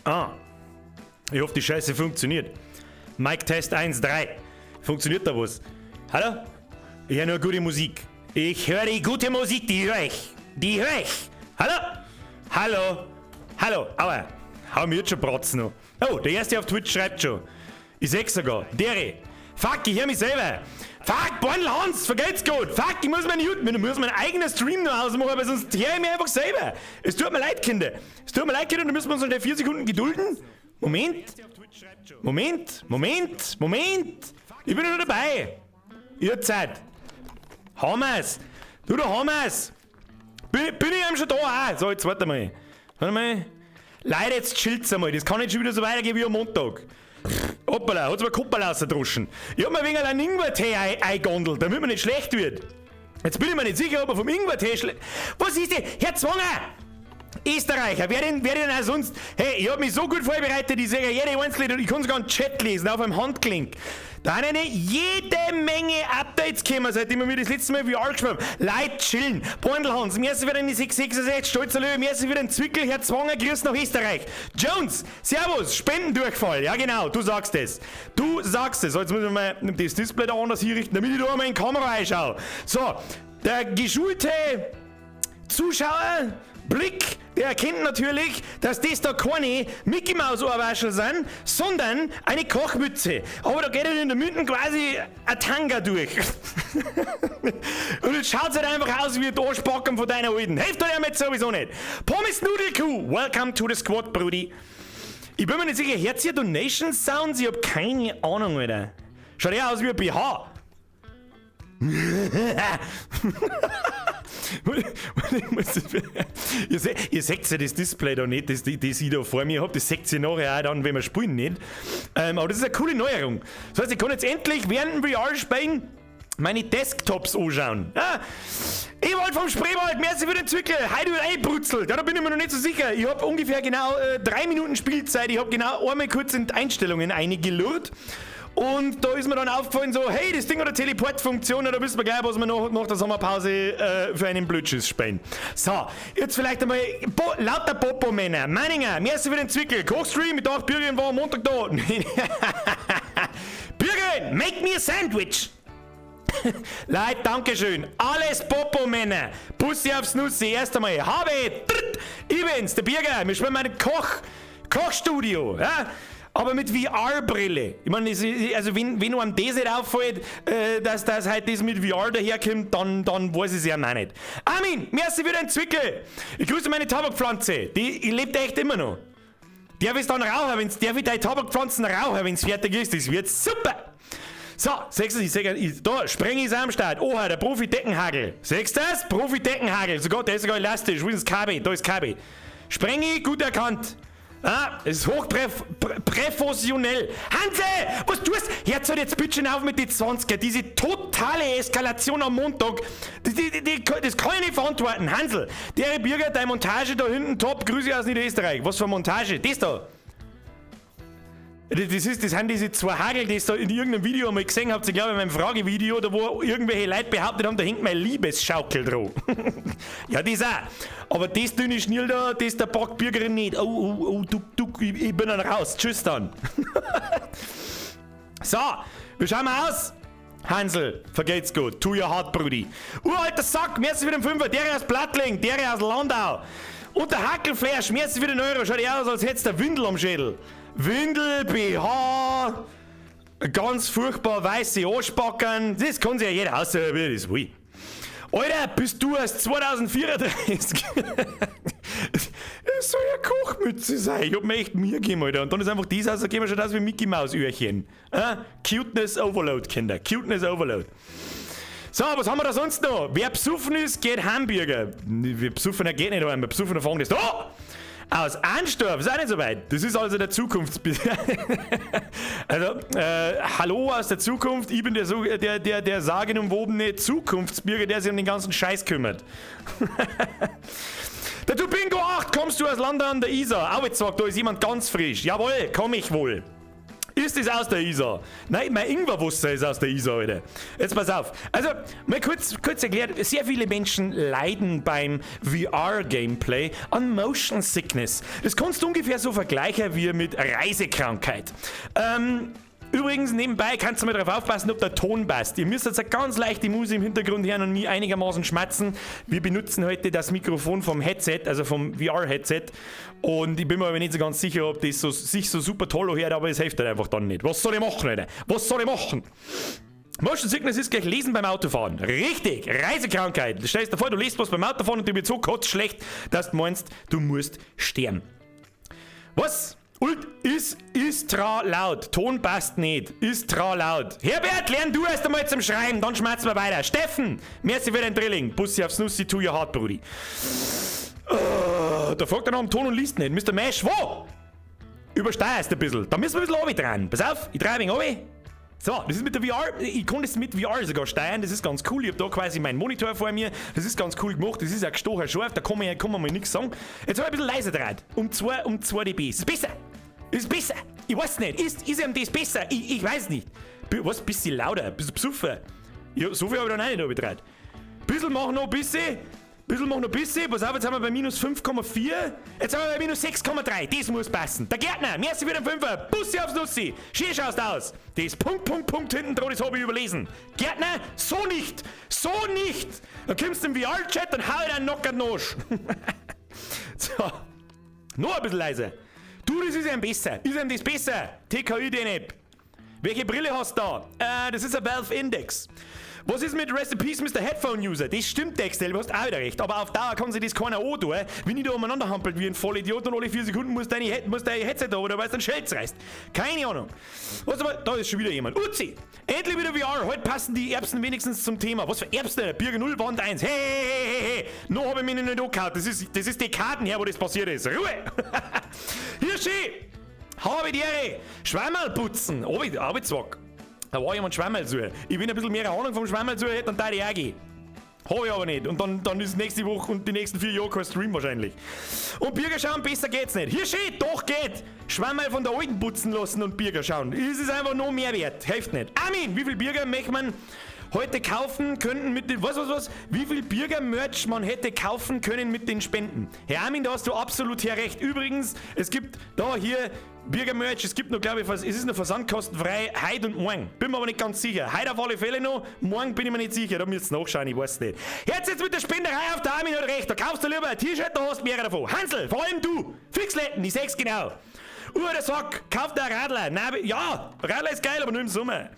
Ah. Ich hoffe, die Scheiße funktioniert. Mic Test 1, 3. Funktioniert da was? Hallo? Ich höre nur gute Musik. Ich höre die gute Musik, die höre ich. Die höre ich. Hallo? Hallo? Hallo? Aua. Hau mir jetzt schon Bratzen noch. Oh, der erste auf Twitch schreibt schon. Ich seh's sogar. Dere. Fuck, ich höre mich selber. Fuck, Bondel Hans, vergeht's gut. Fuck, ich muss meinen eigenen Stream noch ausmachen, aber sonst höre ich mich einfach selber. Es tut mir leid, Kinder. Es tut mir leid, Kinder, da müssen wir uns noch 4 Sekunden gedulden. Moment. Ich bin noch dabei. Ihr habt Zeit. Haben wir's. Du, da haben wir's. Bin ich eben schon da auch? So, jetzt warte mal. Warte mal. Leute, jetzt chillt's einmal. Das kann nicht schon wieder so weitergehen wie am Montag. Hoppala, hat's mir Kuppel rausgedroschen. Ich hab mir wegen einem Ingwertee eingondelt, damit mir nicht schlecht wird. Jetzt bin ich mir nicht sicher, ob er vom Ingwertee schlecht... Was ist denn? Herr Zwanger! Österreicher, wer denn auch sonst? Hey, ich hab mich so gut vorbereitet, ich sehe jede Einzelne und ich kann sogar einen Chat lesen auf einem Handkling. Da haben jede Menge Updates gekommen, seitdem wir das letzte Mal VR gespielt haben. Leute chillen. Bondelhans, merci wieder in die 666, stolzer Löwe, merci wieder in Zwickel, Herr Zwanger, grüß nach Österreich. Jones, servus, Spendendurchfall, ja genau, du sagst es. Du sagst es. So, jetzt müssen wir mal das Display da anders hier richten, damit ich da mal in die Kamera reinschaue. So, der geschulte Zuschauer... Blick, der erkennt natürlich, dass das da keine Mickey Maus Ohrwaschel sind, sondern eine Kochmütze. Aber da geht halt in der Mitte quasi ein Tanga durch. Und jetzt schaut halt einfach aus wie ein Arschbacken von deiner Alten. Hilft dir damit sowieso nicht. Pommes Nudelkuh, welcome to the squad, Brudi. Ich bin mir nicht sicher, hört ihr Donation Sounds? Ich hab keine Ahnung, Alter. Schaut eher aus wie ein BH. Ihr seht ja das Display da nicht, das ich da vor mir habe, das seht ihr nachher auch dann, wenn wir spielen nicht. Aber das ist eine coole Neuerung. Das heißt, ich kann jetzt endlich während dem VR-Spielen meine Desktops anschauen. Ah, Ewald vom Spreewald, merci für den Zwickel, heute wird einbrutzelt. Ja, da bin ich mir noch nicht so sicher. Ich habe ungefähr genau 3 Minuten Spielzeit, ich habe genau einmal kurz in die Einstellungen eingelurrt. Und da ist mir dann aufgefallen so, hey, das Ding hat eine Teleportfunktion, da wissen wir gleich, was wir nach der Sommerpause für einen Blödschiss spielen. So, jetzt vielleicht einmal lauter Popo-Männer. Meininger, merci für den Zwickel. Kochstream, ich dachte, Birgen war am Montag da. Birgen, make me a sandwich. Leute, dankeschön. Alles Popo-Männer. Bussi aufs Nussi. Erst einmal. Habe. Ich bin's, der Birger. Wir spielen mein Kochstudio. Ja? Aber mit VR-Brille. Ich meine, also wenn nur am das nicht auffällt, dass das halt das mit VR daherkommt, dann weiß ich es ja auch nicht. Armin, merci für den Zwickel. Ich grüße meine Tabakpflanze. Die lebt echt immer noch. Darf ich dann rauchen, darf ich deine Tabakpflanzen rauchen, wenn es fertig ist? Das wird super. So, sechst du, da, Spreng ist am Start. Oha, der Profi-Deckenhagel. Sechst du das? Profi-Deckenhagel. Sogar, der ist sogar elastisch. Wo ist das KB? Da ist KB. Sprengi, gut erkannt. Ah, es ist hochpräfessionell. Hanse, was tust du? Hört jetzt bitte auf mit den 20er. Diese totale Eskalation am Montag, das kann ich nicht verantworten. Hansel, der Birger, deine Montage da hinten top. Grüße aus Niederösterreich. Was für eine Montage? Das da. Das sind diese 2 Hagel, die ihr da in irgendeinem Video mal gesehen habt, ich glaube in meinem Fragevideo, da wo irgendwelche Leute behauptet haben, da hängt meine Liebesschaukel drauf. Ja, das auch. Aber das dünne Schnirl da, das der Backbürgerin nicht. Oh, ich bin dann raus. Tschüss dann. So, wie schauen wir aus? Hansel, vergeht's gut. Tu your hart, Brudi. Uralter Sack, merci für den 5er. Der aus Plattling, der aus Landau. Und der Hackelflash, merci für den Euro. Schaut eher aus, als hättest du eine Windel am Schädel. Windel, BH, ganz furchtbar weiße Arschbacken. Das kann sich ja jeder aussuchen, wie das will. Alter, bist du erst 2034? Das soll ja Kochmütze sein. Ich hab mir echt Mühe gegeben, Alter. Und dann ist einfach das aus, da gehen wir schon aus wie Mickey Maus Öhrchen. Cuteness Overload, Kinder. Cuteness Overload. So, was haben wir da sonst noch? Wer besoffen ist, geht Hamburger. Wer besoffener geht nicht heim, wer besoffener fangen das. Oh! Aus Anstorf, ist auch nicht so weit. Das ist also der Zukunftsbürger. Also, hallo aus der Zukunft. Ich bin der sagenumwobene Zukunftsbürger, der sich um den ganzen Scheiß kümmert. Der Tupingo 8, kommst du aus London an der Isar? Auch jetzt sagt, da ist jemand ganz frisch. Jawohl, komm ich wohl. Ist das aus der Isar? Nein, mein Ingwerwasser ist aus der Isar, Alter. Jetzt pass auf. Also, mal kurz erklärt, sehr viele Menschen leiden beim VR-Gameplay an Motion Sickness. Das kannst du ungefähr so vergleichen wie mit Reisekrankheit. Übrigens, nebenbei kannst du mal darauf aufpassen, ob der Ton passt. Ihr müsst jetzt eine ganz leichte Musik im Hintergrund hören und nie einigermaßen schmatzen. Wir benutzen heute das Mikrofon vom Headset, also vom VR-Headset. Und ich bin mir aber nicht so ganz sicher, ob das sich so super toll hört, aber es hilft halt einfach dann nicht. Was soll ich machen, Alter? Was soll ich machen? Motion Sickness ist gleich Lesen beim Autofahren. Richtig, Reisekrankheit. Stell dir vor, du liest was beim Autofahren und du bist so kotzschlecht, dass du meinst, du musst sterben. Was? Und ist tra laut. Ton passt nicht. Ist tra laut. Herbert, lern du erst einmal zum Schreiben, dann schmerzen wir weiter. Steffen, merci für dein Drilling. Bussi aufs Nussi, tu your hard, Brudi. Da fragt er nach dem Ton und liest nicht. Mr. Mesh, wo? Übersteuerst ein bisschen. Da müssen wir ein bisschen runter. Pass auf, ich drehe ein wenig runter. So, das ist mit der VR, ich kann das mit VR sogar steuern, das ist ganz cool. Ich habe da quasi meinen Monitor vor mir, das ist ganz cool gemacht, das ist ja gestochen scharf, da kann man mal nichts sagen. Jetzt habe ich ein bisschen leiser gedreht, um 2 dB. Ist besser? Ist besser? Ich weiß nicht, ist ihm das besser? Ich weiß nicht. Was, bisschen lauter, bisschen besoffen? Ja, so viel habe ich dann auch nicht gedreht. Bisschen machen noch ein bisschen. Pass auf, jetzt haben wir bei minus 5,4. Jetzt haben wir bei minus 6,3. Das muss passen. Der Gärtner, merci für den Fünfer. Bussi aufs Nussi. Schön schaust aus. Das Punkt hinten dran, das habe ich überlesen. Gärtner, so nicht. So nicht. Dann kommst du im VR-Chat und hau dir einen Muskatnuss. So. Noch ein bisschen leiser. Du, das ist ihm besser. Ist ihm das besser? TKI-App. Welche Brille hast du da? Das ist ein Valve Index. Was ist mit Recipes, Mr. Headphone-User? Das stimmt, Dexter, du hast auch wieder recht. Aber auf Dauer kann sich das keiner antun, wenn ich da umeinander hampelt wie ein Vollidiot und alle 4 Sekunden muss dein Headset da, oder weil es dein Schelz reißt. Keine Ahnung. Was aber, da ist schon wieder jemand. Uzi, endlich wieder VR. Heute passen die Erbsen wenigstens zum Thema. Was für Erbsen? Birger 0, Wand 1. Hey. Noch habe ich mich nicht angehauen. Das ist Dekaden her, wo das passiert ist. Ruhe. Hier schön. Habe die Ehre. Schwammerl putzen. Arbeitswack. Da war jemand Schwammerl suchen. Ich bin ein bisschen mehr Ahnung vom Schwammerl suchen, hätte dann da die auch gehen. Habe ich aber nicht. Und dann ist nächste Woche und die nächsten 4 Jahre kein Stream wahrscheinlich. Und Birger schauen, besser geht's nicht. Hier steht, doch geht. Schwammerl von der Alten putzen lassen und Birger schauen. Es ist einfach noch mehr wert. Hilft nicht. Armin, wie viel Birger möchte man heute kaufen können mit den... Was? Wie viel Birger-Merch man hätte kaufen können mit den Spenden? Herr Armin, da hast du absolut recht. Übrigens, es gibt da hier... Birger-Merch, es gibt noch, glaube ich, es ist noch versandkostenfrei, heid und morgen. Bin mir aber nicht ganz sicher. Heid auf alle Fälle noch, morgen bin ich mir nicht sicher, da müsst ihr nachschauen, ich weiß nicht. Jetzt mit der Spenderei auf der Armin hat recht, da kaufst du lieber ein T-Shirt, da hast du mehrere davon. Hansel, vor allem du, Fixletten, ich sag's genau. Der Sack, kauft ein Radler. Nein, ja, Radler ist geil, aber nur im Sommer.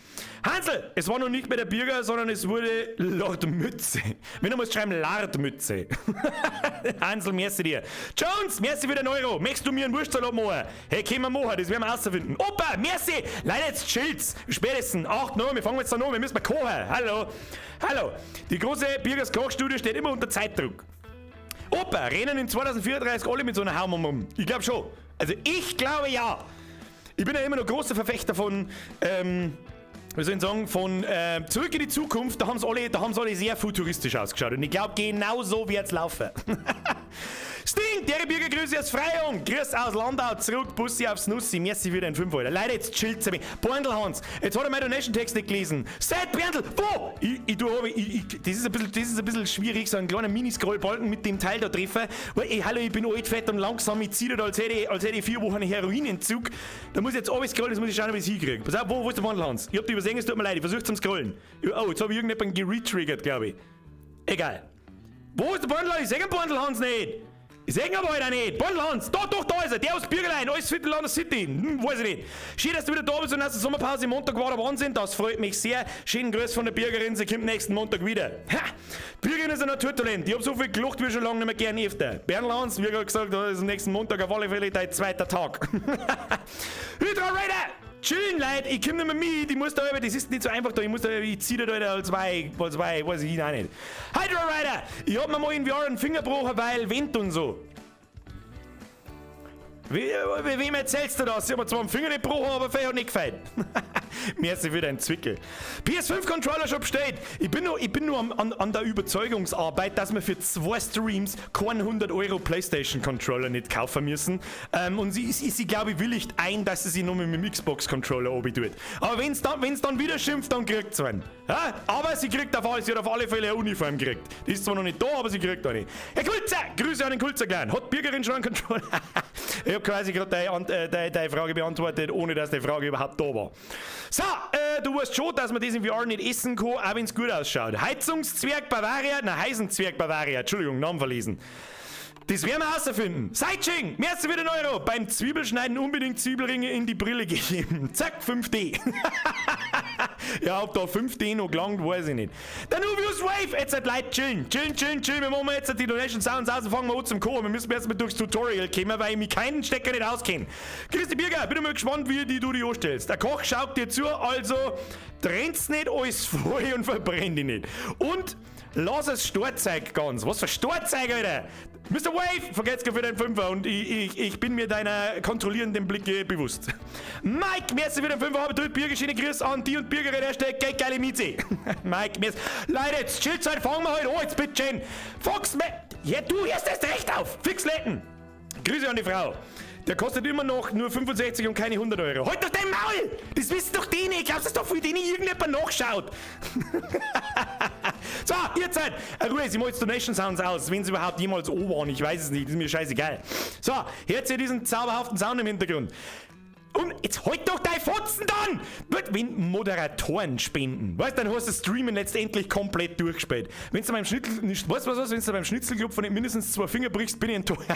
Hansel, es war noch nicht mehr der Birger, sondern es wurde Lardmütze. Wenn du musst schreiben, Lardmütze. Hansel, merci dir. Jones, merci für den Euro. Möchtest du mir einen Wurstsalat machen? Hey, können wir machen, das werden wir rausfinden. Opa, merci. Leider jetzt chillt's. Spätestens 8 Uhr, wir fangen jetzt dann an, wir müssen mal kochen. Hallo. Die große Birgers Kochstudio steht immer unter Zeitdruck. Opa, rennen in 2034 alle mit so einer Haum um. Ich glaube schon. Also ich glaube ja. Ich bin ja immer noch großer Verfechter von, wie soll ich sagen, von Zurück in die Zukunft. Da haben sie alle sehr futuristisch ausgeschaut. Und ich glaube, genau so wird's laufen. Sting, der Birger, Grüße aus Freyung. Grüß aus Landau, zurück, Bussi aufs Nussi. Merci für den 5 Euro. Leider, jetzt chillt's mich. Borndl Hans, jetzt hat er meinen Donation-Text nicht gelesen. Seid Berndl, wo? Das ist ein bisschen schwierig, so einen kleinen Miniscroll-Balken mit dem Teil da treffen. Weil, hallo, ich bin alt, fett und langsam. Ich ziehe da, als hätte ich 4 Wochen einen Heroinentzug. Da muss ich jetzt alles scrollen, das muss ich schauen, ob ich es hinkriege. Pass auf, wo ist der Borndl Hans? Ich hab die übersehen, es tut mir leid, ich versuche zum Scrollen. Oh, jetzt habe ich irgendjemanden geretriggert, glaube ich. Egal. Wo ist der Borndl Hans? Ich sehe den Borndl Hans nicht. Ich seh ihn aber heute nicht. Borndl Hans, doch, da ist er. Der aus Bürgerlein, alles für die City. Weiß ich nicht. Schön, dass du wieder da bist und dass die Sommerpause Montag war der Wahnsinn. Das freut mich sehr. Schönen Gruß von der Birgerin, sie kommt nächsten Montag wieder. Ha! Die Birgerin ist ein Naturtalent. Ich hab so viel gelacht wie schon lange nicht mehr gern öfter. Borndl Hans, wie gerade gesagt, das ist am nächsten Montag auf alle Fälle dein 2. Tag. Hydra Raider! Chillen, Leute, ich komm nicht mehr mit, ich muss da über, das ist nicht so einfach da, ich zieh da als zwei, weiß ich auch nicht. Hydra Rider, ich hab mir mal in VR einen Finger gebrochen, weil Wind und so. Wem erzählst du das? Ich hab mir zwar einen Finger nicht gebrochen, aber vielleicht hat nicht gefällt. Merci für deinen Zwickel. PS5-Controller schon bestellt. Ich bin nur an der Überzeugungsarbeit, dass wir für 2 Streams keinen 100 € PlayStation-Controller nicht kaufen müssen. Und sie glaube ich, willigt ein, dass sie sich nur mit dem Xbox-Controller oben tut. Aber wenn's dann wieder schimpft, dann kriegt sie einen. Ja? Aber sie hat auf alle Fälle eine Uniform gekriegt. Die ist zwar noch nicht da, aber sie kriegt eine. Herr Kulzer, Grüße an den Kulzer-Clan. Hat Birgerin schon einen Controller? Ich habe quasi gerade deine Frage beantwortet, ohne dass die Frage überhaupt da war. So, du weißt schon, dass man das in VR nicht essen kann, auch wenn es gut ausschaut. Heizungszwerg Bavaria, Heisenzwerg Bavaria, Entschuldigung, Namen verlesen. Das werden wir herausfinden. Seitching, merci für den Euro. Beim Zwiebelschneiden unbedingt Zwiebelringe in die Brille gegeben. Zack, 5D. Ja, ob da 5D noch gelangt, weiß ich nicht. Der Nubius Wave, jetzt seid Leute chillen. Chillen. Wir machen jetzt die Donation Sounds aus und fangen wir an zum Kochen. Wir müssen erstmal durchs Tutorial kommen, weil ich mich keinen Stecker nicht auskenne. Christi Birger, bin mal gespannt, wie du die anstellst. Der Koch schaut dir zu, also trennst nicht alles voll und verbrennt dich nicht. Und lass es Storzeug ganz. Was für Storzeug, Alter? Mr. Wave, vergesst für deinen Fünfer und ich bin mir deiner kontrollierenden Blicke bewusst. Mike, merci für den Fünfer, habe tut Birger, schöne Grüße an die und Birgerin, Hashtag geile Mieze. Mike, merci. Leute, jetzt Chillzeit, fangen wir heute an, jetzt bitte schön. Fox, ja, du hörst das recht auf. Fix Letten. Grüße an die Frau. Der kostet immer noch nur 65 und keine 100 €. Halt doch dein Maul! Das wissen doch die nicht. Glaubst du, dass doch für die nicht irgendjemand nachschaut? So, ihr Zeit. Ruhe, ich mach jetzt Donation Sounds aus, wenn sie überhaupt jemals O waren. Ich weiß es nicht, ist mir scheißegal. So, hört ihr diesen zauberhaften Sound im Hintergrund. Und jetzt halt doch dein Fotzen dann! Wenn Moderatoren spenden, weißt du, dann hast du das Streamen letztendlich komplett durchgespielt. Wenn du beim Schnitzelclub von den mindestens 2 Finger brichst, bin ich enttäuscht.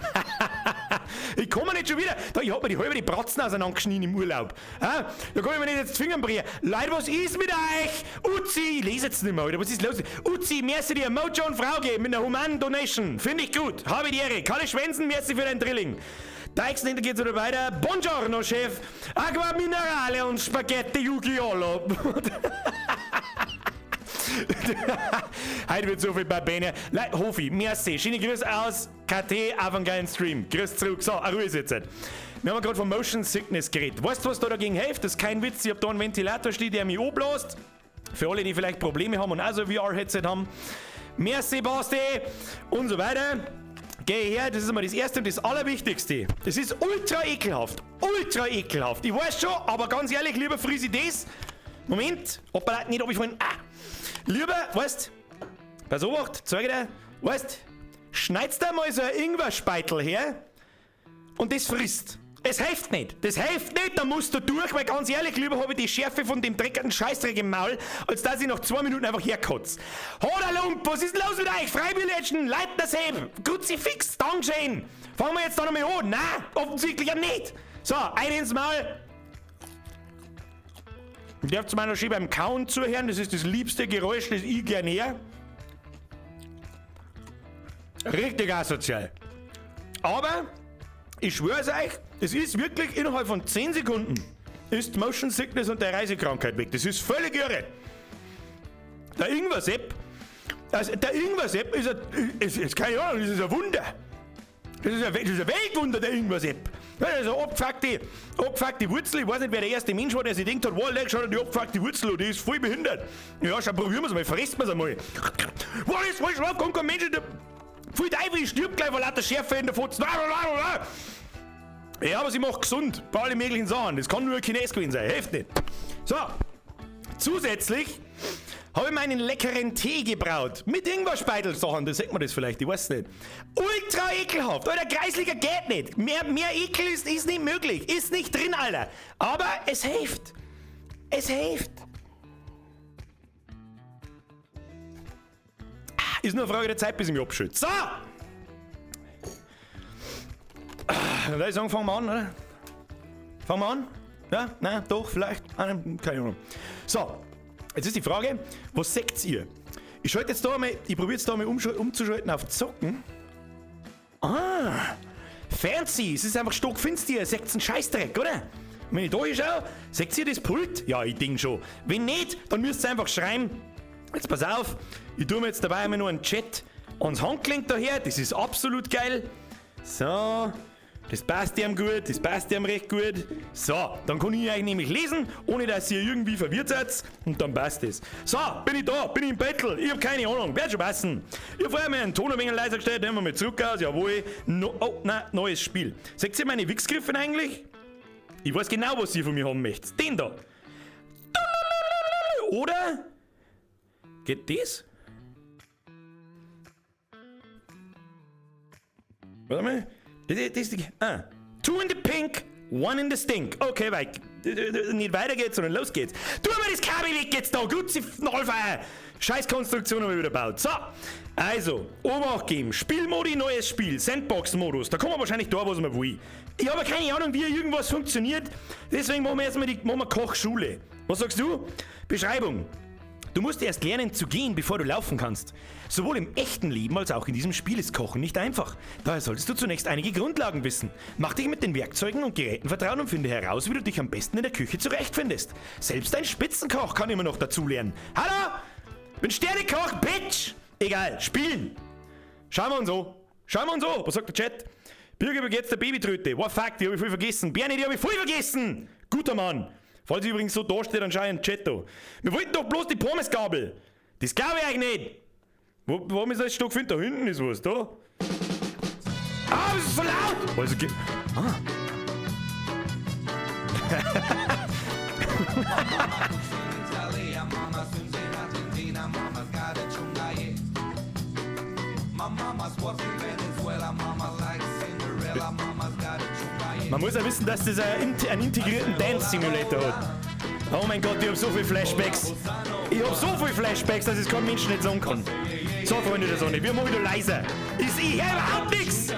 Ich komme nicht schon wieder. Da, ich hab mir die halbe Bratzen auseinandergeschnien im Urlaub. Da kann ich mir nicht jetzt die Finger brechen. Leute, was ist mit euch? Uzi, ich lese jetzt nicht mehr, oder? Was ist los? Uzi, merci dir Mojo und Frau geben mit einer humanen Donation. Finde ich gut. Habe die Ehre. Kalle Schwänzen, merci für dein Drilling. Deichsen, hinter geht's wieder weiter. Buongiorno, Chef. Aqua Minerale und Spaghetti Yugiolo. Heute wird so viel Babene. Hofi, merci. Schöne Grüße aus KT, auf einen geilen Stream. Grüß zurück. So, Ruhe jetzt. Wir haben gerade von Motion Sickness geredet. Weißt du, was da dagegen hilft? Das ist kein Witz. Ich hab da einen Ventilator stehen, der mich anbläst. Für alle, die vielleicht Probleme haben und auch so ein VR-Headset haben. Merci, Basti. Und so weiter. Geh her, das ist immer das Erste und das Allerwichtigste. Das ist ultra ekelhaft. Ultra ekelhaft. Ich weiß schon, aber ganz ehrlich, lieber fries ich das. Moment, nicht, ob ich vorhin. Lieber, weißt, pass auf, zeig dir, weißt, schneidest da mal so ein Ingwer-Speitel her und das frisst. Es hilft nicht. Das hilft nicht, da musst du durch, weil ganz ehrlich, lieber habe ich die Schärfe von dem dreckigen Scheißdreck im Maul, als dass ich nach 2 Minuten einfach herkotze. Hodalump, was ist los mit euch? Freiwilligen, Leute das Heben. Kruzifix, Dankeschön. Fangen wir jetzt da nochmal an? Nein, offensichtlich ja nicht. So, ein ins Maul. Ich darf zu meiner Ski beim Kauen zuhören, das ist das liebste Geräusch, das ich gerne her. Richtig asozial. Aber, ich schwör's euch, es ist wirklich innerhalb von 10 Sekunden ist Motion Sickness und der Reisekrankheit weg. Das ist völlig irre. Der Ingwer-Sepp, ist keine Ahnung, das ist ein Wunder. Das ist ein Weltwunder, der Ingwer-Sepp. Das ist eine abgefuckte Wurzel. Ich weiß nicht, wer der erste Mensch war, der sich denkt hat, wow, schau dir die abgefuckte Wurzel an, die ist voll behindert. Ja, schau, probieren wir es mal, fressen wir es einmal. Wow, das ist voll schlaff, kommt kein Mensch, der voll Teufel, stirbt gleich, weil lauter Schärfe in der Fotzen. Ja, aber sie macht gesund, bei allen möglichen Sachen. Das kann nur ein Chines gewesen sein, hilft nicht. So, zusätzlich habe ich meinen leckeren Tee gebraut. Mit Ingwer-Speitel-Sachen, da sieht man das vielleicht, ich weiß nicht. Ultra ekelhaft, Alter, kreislicher geht nicht. Mehr Ekel ist nicht möglich, ist nicht drin, Alter. Aber es hilft. Es hilft. Ist nur eine Frage der Zeit, bis ich mich abschütze. So! Dann würde ich sagen, fangen wir an, oder? Fangen wir an? Ja? Nein? Doch? Vielleicht? Keine Ahnung. So, jetzt ist die Frage, was seht ihr? Ich probiere jetzt da mal umzuschalten auf Zocken. Fancy, es ist einfach stockfinster, ihr seht einen Scheißdreck, oder? Wenn ich da hinschaue, seht ihr das Pult? Ja, ich denke schon. Wenn nicht, dann müsst ihr einfach schreiben. Jetzt pass auf, ich tue mir jetzt dabei einmal nur einen Chat ans Handgelenk daher, das ist absolut geil. So, Das passt ihm gut, das passt ihm recht gut. So, dann kann ich euch nämlich lesen, ohne dass ihr irgendwie verwirrt seid. Und dann passt es. So, bin ich da, bin ich im Bettel. Ich hab keine Ahnung, wird schon passen. Ich hab vorher meinen Ton ein wenig leiser gestellt, nehmen wir mal zurück aus. Jawohl. Oh, nein, neues Spiel. Seht ihr meine Wichsgriffe eigentlich? Ich weiß genau, was ihr von mir haben möchtet. Den da. Oder? Geht das? Warte mal. Das ist die. Two in the pink, one in the stink. Okay, nicht weiter geht's, sondern los geht's. Tu mal das Kabel weg jetzt da. Gutzi Nullfeier. Scheiß Konstruktion haben wir wieder gebaut. So. Also, Obacht geben. Spielmodi, neues Spiel. Sandbox-Modus. Da kann man wahrscheinlich da, was man will. Ich habe keine Ahnung, wie irgendwas funktioniert. Deswegen machen wir erstmal die Kochschule. Was sagst du? Beschreibung. Du musst erst lernen zu gehen, bevor du laufen kannst. Sowohl im echten Leben als auch in diesem Spiel ist Kochen nicht einfach. Daher solltest du zunächst einige Grundlagen wissen. Mach dich mit den Werkzeugen und Geräten vertraut und finde heraus, wie du dich am besten in der Küche zurechtfindest. Selbst ein Spitzenkoch kann immer noch dazulernen. Hallo? Bin Sternekoch, Bitch! Egal, spielen! Schauen wir uns an. Was sagt der Chat? Birger übergeht der Babytröte. Wow, fuck, die habe ich voll vergessen. Bernie, die habe ich voll vergessen! Guter Mann! Falls ich übrigens so dasteht, dann schau ich in den Chat da. Wir wollten doch bloß die Pommesgabel. Das glaube ich euch nicht. Wo haben wir das Stock gefunden? Da hinten ist was, da. Ah, das ist so laut! Also, Man muss ja wissen, dass das einen integrierten Dance-Simulator hat. Oh mein Gott, ich hab so viele Flashbacks. Dass es kein Mensch nicht sagen kann. So, Freunde der Sonne, wir machen wieder leiser. Ich höre überhaupt nichts.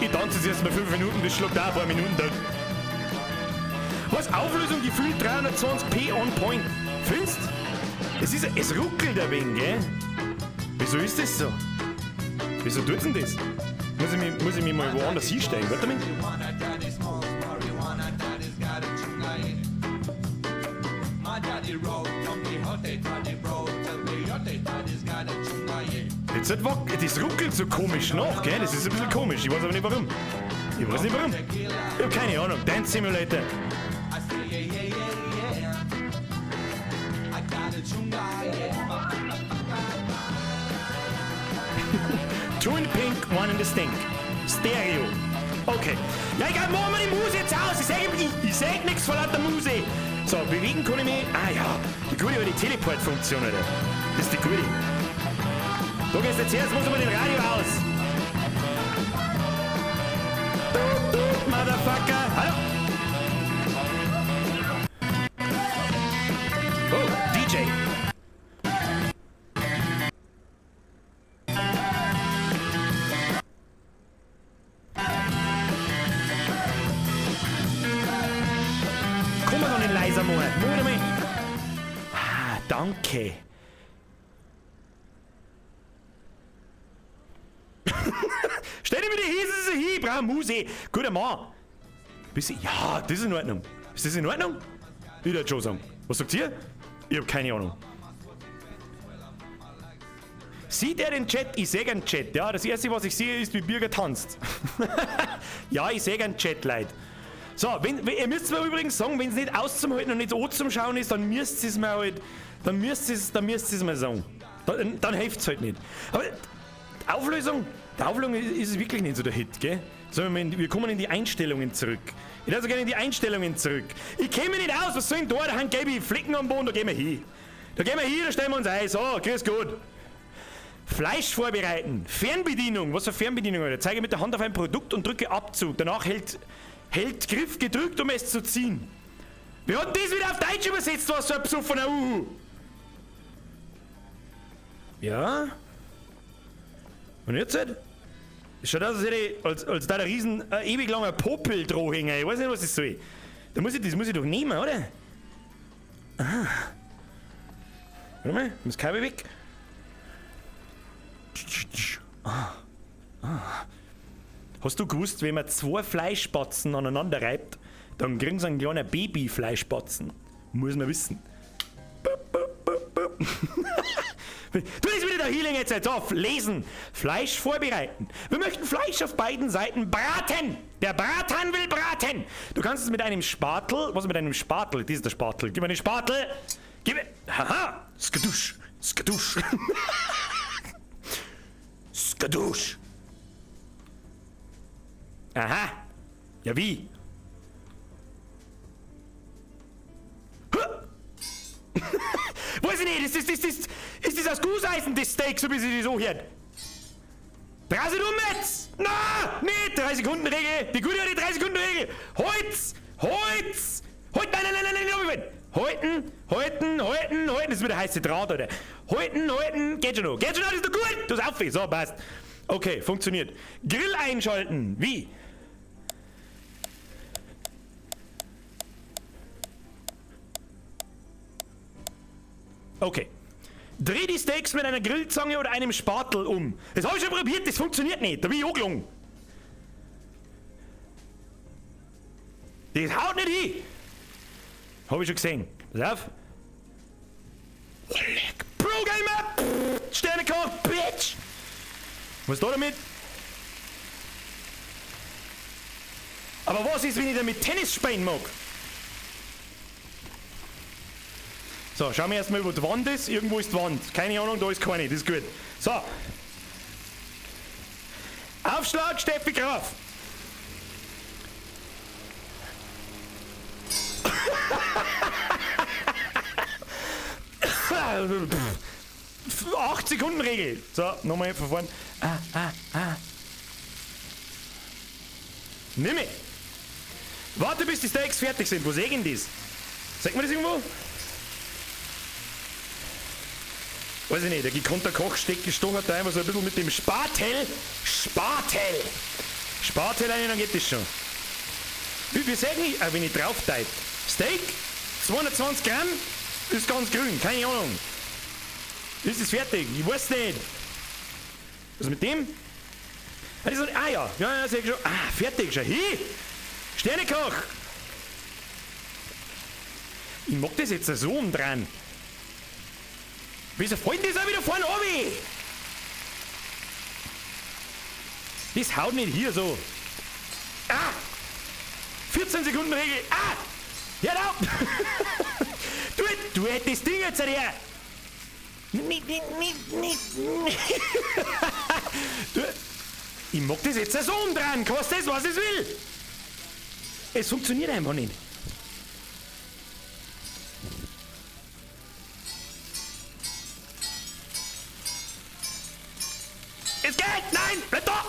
Ich tanze jetzt mal 5 Minuten, das schlägt auch ein paar Minuten dann. Was? Auflösung gefühlt 320p on point. Findest? Es ruckelt ein wenig, gell? Wieso ist das so? Wieso tut's denn das? Muss ich mich mal woanders hinsteigen? Warte mal. Das ruckelt so komisch nach, gell? Das ist ein bisschen komisch. Ich weiß aber nicht warum. Ich hab keine Ahnung. Dance Simulator. Two in the pink, one in the stink. Stereo. Okay. Ja, ich machen wir die Muse jetzt aus. Ich sag nichts von lauter Muse. So, bewegen kann ich mich. Ah ja, die gute war die Teleport-Funktion, Alter. Das ist die gute. Da gehst jetzt erst, muss aber den Radio aus. Motherfucker. Hallo. Oh, DJ. Komm mal noch nicht leiser machen. Warte mal. Ah, danke. Stell dir mir die Hese hin, brauch Muse. Guter Mann. Ja, das ist in Ordnung. Ist das in Ordnung? Ich würde schon sagen. Was sagt ihr? Ich hab keine Ahnung. Sieht er den Chat? Ich sehe einen Chat. Ja, das erste, was ich sehe, ist, wie Birger tanzt. Ja, ich sehe einen Chat, Leute. So, ihr müsst mir übrigens sagen, wenn es nicht auszuhalten und nicht anzuschauen ist, dann müsst ihr es mir halt. Dann müsst ihr es mir sagen. Dann hilft es halt nicht. Aber die Auflösung ist es wirklich nicht so der Hit, gell? So, wir kommen in die Einstellungen zurück. Ich würde so gerne in die Einstellungen zurück. Ich kenne mich nicht aus, was soll ich denn da? Da gebe ich Flecken am Boden, da gehen wir hin. Da stellen wir uns ein. So, grüß Gott. Fleisch vorbereiten. Fernbedienung. Was für Fernbedienung, Alter? Zeige mit der Hand auf ein Produkt und drücke Abzug. Danach hält Griff gedrückt, um es zu ziehen. Wir hatten das wieder auf Deutsch übersetzt, was so ein besoffener Ja? Und jetzt halt? Es schaut aus, als hätte ich, als da der riesen, ewig langer Popel drauf hängen. Ich weiß nicht, was das soll. Das muss ich doch nehmen, oder? Ah. Warte mal, muss Kabel weg. Hast du gewusst, wenn man 2 Fleischspatzen aneinander reibt, dann kriegen sie einen kleinen Baby-Fleischspatzen? Muss man wissen. Du bist wieder der Healing jetzt auf. Lesen. Fleisch vorbereiten. Wir möchten Fleisch auf beiden Seiten braten. Der Bratan will braten. Du kannst es mit einem Spatel. Was mit einem Spatel? Das ist der Spatel. Gib mir den Spatel. Gib mir. Haha. Skadusch. Skadusch. Skadusch. Aha. Ja, wie? Weiß ich nicht, ist das aus Gusseisen, das Steak, so wie sie so hört? Draußen um jetzt! Na, nicht! 3 Sekunden Regel! Die gute alte 3 Sekunden Regel! Holz! Holz! Halt, nein! Halten! Das ist wieder heiße Draht, oder? Halten! Geht schon noch, das ist doch gut! Du hast auf, so, passt. Okay, funktioniert. Grill einschalten, wie? Okay. Dreh die Steaks mit einer Grillzange oder einem Spatel um. Das habe ich schon probiert, das funktioniert nicht. Da bin ich auch gelungen. Das haut nicht hin. Habe ich schon gesehen. Pass auf. Oh, leck. Pro-Gamer! Sternekoch, Bitch! Was ist da damit? Aber was ist, wenn ich damit Tennis spielen mag? So, schauen wir erstmal, wo die Wand ist. Irgendwo ist die Wand. Keine Ahnung, da ist keine. Das ist gut. So. Aufschlag, Steffi Graf. Acht Sekunden Regel. So, nochmal von vorn. Nimm mich. Warte, bis die Steaks fertig sind. Wo sägen die das? Sagt man das irgendwo? Weiß ich nicht, der gekonnte Koch gestochert da einfach so ein bisschen mit dem Spatel rein, dann geht das schon. Wir sagen nicht, wenn ich drauf teile. Steak, 220 Gramm, ist ganz grün, keine Ahnung. Ist es fertig? Ich weiß nicht. Was mit dem? Ja, sehe ich schon. Fertig, schon. Hey, Sternekoch. Ich mag das jetzt so umdrehen. Wieso fällt das auch wieder vorne runter? Das haut nicht hier so. 14 Sekunden Regel. Hör auf! Du hättest das Ding jetzt her. Ich mag das jetzt so umdrehen. Kostet das, was es will. Es funktioniert einfach nicht. Es geht! Nein! Bleib da!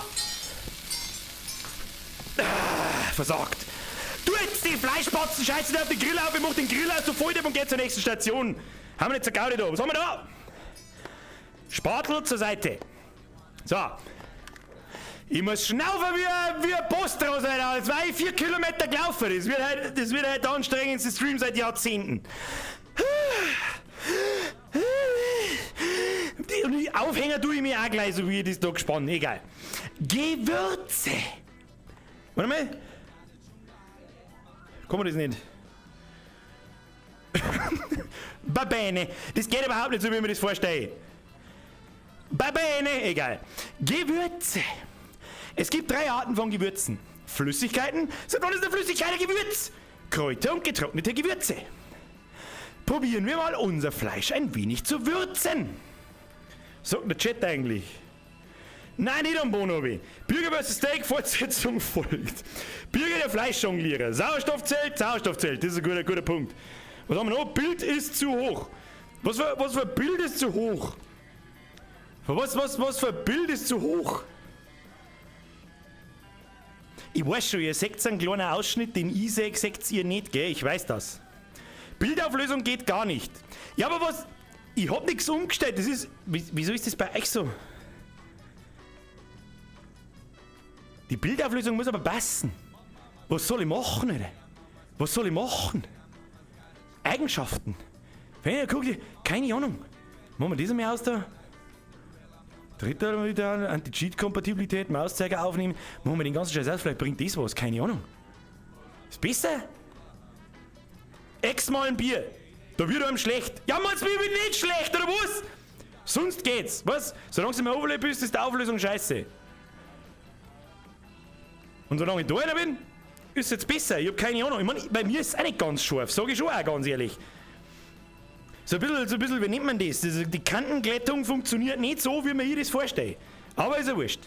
Versagt. Du jetzt die Fleischbatzen, scheiße dir auf den Grill auf, ich mach den Grill aus der Folie und geh zur nächsten Station. Haben wir nicht so Gaudi da. Was haben wir da? Spatel zur Seite. So. Ich muss schnaufen wie ein Postros, Alter, als wäre ich 4 Kilometer gelaufen. Das wird halt der anstrengendste Stream seit Jahrzehnten. Und die Aufhänger tue ich mir auch gleich, so wie ich das da gespannt. Egal. Gewürze. Warte mal. Kann man das nicht? Babene. Das geht überhaupt nicht so, wie ich mir das vorstelle. Babene. Egal. Gewürze. Es gibt 3 Arten von Gewürzen. Flüssigkeiten. Seit wann ist eine Flüssigkeit ein Gewürz? Kräuter und getrocknete Gewürze. Probieren wir mal unser Fleisch ein wenig zu würzen. Sagt der Chat eigentlich? Nein, nicht am Bonobi. Birger vs. Steak, Fortsetzung folgt. Birger der Fleischjonglierer. Sauerstoffzelt. Das ist ein guter Punkt. Was haben wir noch? Bild ist zu hoch. Was für Bild ist zu hoch? Was für Bild ist zu hoch? Ich weiß schon, ihr seht einen kleinen Ausschnitt, den ich sehe, seht ihr nicht, gell? Ich weiß das. Bildauflösung geht gar nicht. Ja, aber was? Ich hab nichts umgestellt. Das ist. Wieso ist das bei euch so? Die Bildauflösung muss aber passen. Was soll ich machen, Alter? Was soll ich machen? Eigenschaften. Wenn ihr guckt, keine Ahnung. Machen wir das einmal aus da. Dritter wieder Anti-Cheat-Kompatibilität, Mauszeiger aufnehmen. Machen wir den ganzen Scheiß aus, vielleicht bringt das was, keine Ahnung. Ist besser? Mal ein Bier. Da wird einem schlecht. Ja, man's mir wird nicht schlecht, oder was? Sonst geht's. Was? Solange du im Overlay bist, ist die Auflösung scheiße. Und solange ich da einer bin, ist es jetzt besser. Ich hab keine Ahnung. Ich mein, bei mir ist es auch nicht ganz scharf, sage ich schon auch ganz ehrlich. So ein bisschen, wie nennt man das? Die Kantenglättung funktioniert nicht so, wie man sich das vorstellt. Aber ist ja wurscht.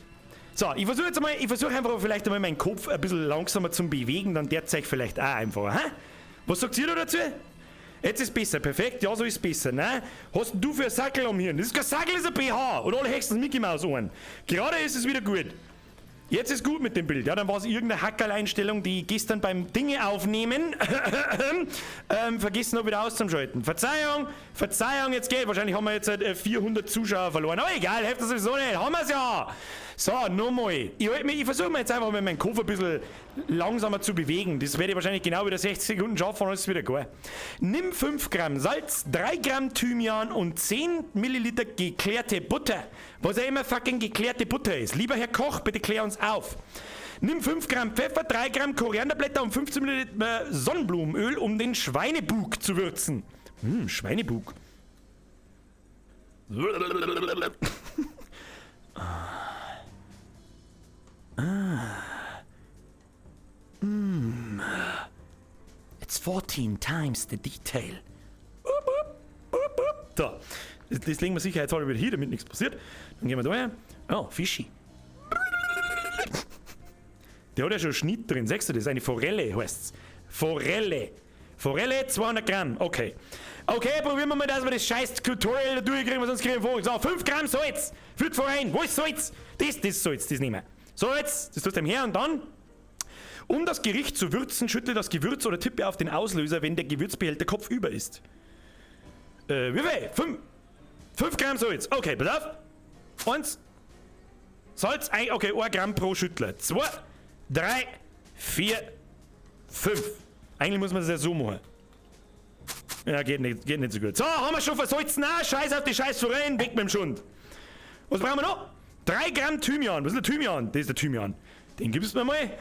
So, ich versuche einfach vielleicht einmal meinen Kopf ein bisschen langsamer zu bewegen, dann der zeigt vielleicht auch einfacher. Hä? Was sagt ihr da dazu? Jetzt ist es besser, perfekt, ja, so ist es besser, ne? Was hast du für ein Sackel am Hirn? Das ist kein Sackel, das ist ein BH. Oder alle Hexen Mickey Maus an. Gerade ist es wieder gut. Jetzt ist gut mit dem Bild. Ja, dann war es irgendeine Hackerl-Einstellung, die ich gestern beim Dinge aufnehmen vergessen habe, wieder auszuschalten. Verzeihung, jetzt geht. Wahrscheinlich haben wir jetzt 400 Zuschauer verloren. Aber egal, hilft das sowieso nicht. Haben wir es ja. So, nochmal. Ich versuche mir jetzt einfach mal meinen Kopf ein bisschen langsamer zu bewegen. Das werde ich wahrscheinlich genau wieder 60 Sekunden schaffen und dann ist es wieder gut. Nimm 5 Gramm Salz, 3 Gramm Thymian und 10 Milliliter geklärte Butter. Was ja immer fucking geklärte Butter ist. Lieber Herr Koch, bitte klär uns auf. Nimm 5 Gramm Pfeffer, 3 Gramm Korianderblätter und 15 Milliliter Sonnenblumenöl, um den Schweinebug zu würzen. Schweinebug. It's 14 times the detail. So, das legen wir sicherheitshalber wieder hier, damit nichts passiert. Dann gehen wir da her. Oh, Fischi. Der hat ja schon Schnitt drin. Sagst du das? Eine Forelle heißt's. Forelle. Forelle, 200 Gramm. Okay. Okay, probieren wir mal, dass wir das scheiß Tutorial da durchkriegen, sonst kriegen wir vor. So, 5 Gramm Salz. Führt vorein. Wo ist Salz? Das Salz, das nehmen wir. Salz, das tust du dem her und dann. Um das Gericht zu würzen, schüttle das Gewürz oder tippe auf den Auslöser, wenn der Gewürzbehälter kopfüber ist. Wie viel? 5 Gramm Salz. Okay, pass auf. 1. Salz, okay, 1 Gramm pro Schüttler. 2, 3, 4, 5. Eigentlich muss man das ja so machen. Ja, geht nicht so gut. So, haben wir schon versalzen. Na, scheiß auf die scheiß Forellen, weg mit dem Schund. Was brauchen wir noch? 3 Gramm Thymian. Was ist der Thymian? Das ist der Thymian. Den gibst du mir mal.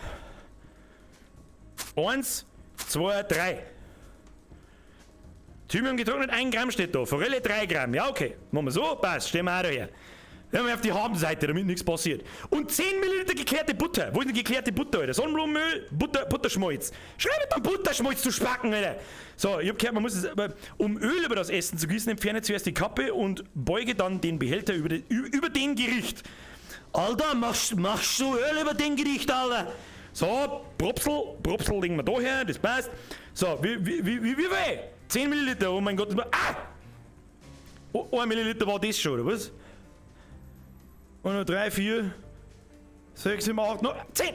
1, 2, 3. Thymian getrocknet, 1 Gramm steht da. Forelle 3 Gramm. Ja, okay. Machen wir so. Passt. Stellen wir auch da her. Dann haben wir auf die Habenseite, damit nichts passiert. Und 10 Milliliter geklärte Butter. Wo ist denn geklärte Butter, Alter? Sonnenblumenöl, Butterschmalz. Schreib dann Butterschmalz zu spacken, Alter. So, ich hab gehört, man muss es, um Öl über das Essen zu gießen, entferne zuerst die Kappe und beuge dann den Behälter über den Gericht. Alter, machst du Öl über den Gericht, Alter? So, Propsel legen wir da her, das passt. So, wie viel? 10 Milliliter, oh mein Gott. Oh, 1 Milliliter war das schon, oder was? Und noch 3, 4, 6, 7, 8, 9, 10!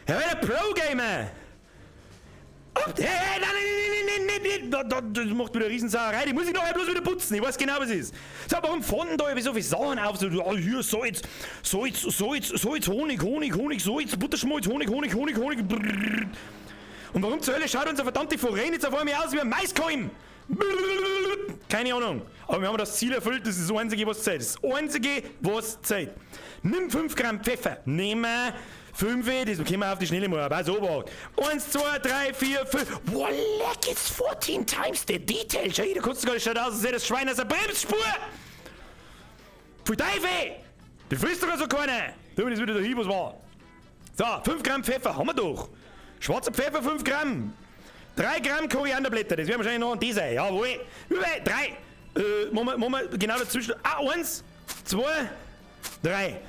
Ja, der Pro-Gamer! Nein! Das macht wieder eine Riesensauerei. Die muss ich nachher bloß wieder putzen. Ich weiß genau, was es ist. So, warum fanden da so viele Sachen auf? So, hier Salz, Honig, Salz, Butterschmalz, Honig. Und warum zur Hölle schaut unser verdammte Forelle jetzt auf einmal aus wie ein Maiskolben? Keine Ahnung. Aber wir haben das Ziel erfüllt, das ist das Einzige, was zählt. Das Einzige, was zählt. Nimm 5 Gramm Pfeffer. Nehmen 5, das können wir auf die Schnelle machen. Aber so weit. 1, 2, 3, 4, 5. Wow, leck, it's 14 times the detail. Schau, da kannst du gar nicht schauen aus, als wäre das Schwein aus der Bremsspur. Für Teufel! Du frisst doch so keine. Du, das wieder der Hieb, was war. So, 5 Gramm Pfeffer, haben wir doch. Schwarzer Pfeffer, 5 Gramm. 3 Gramm Korianderblätter, das werden wahrscheinlich noch an die sein. Jawohl. 3. Machen wir genau dazwischen. 1, 2, 3.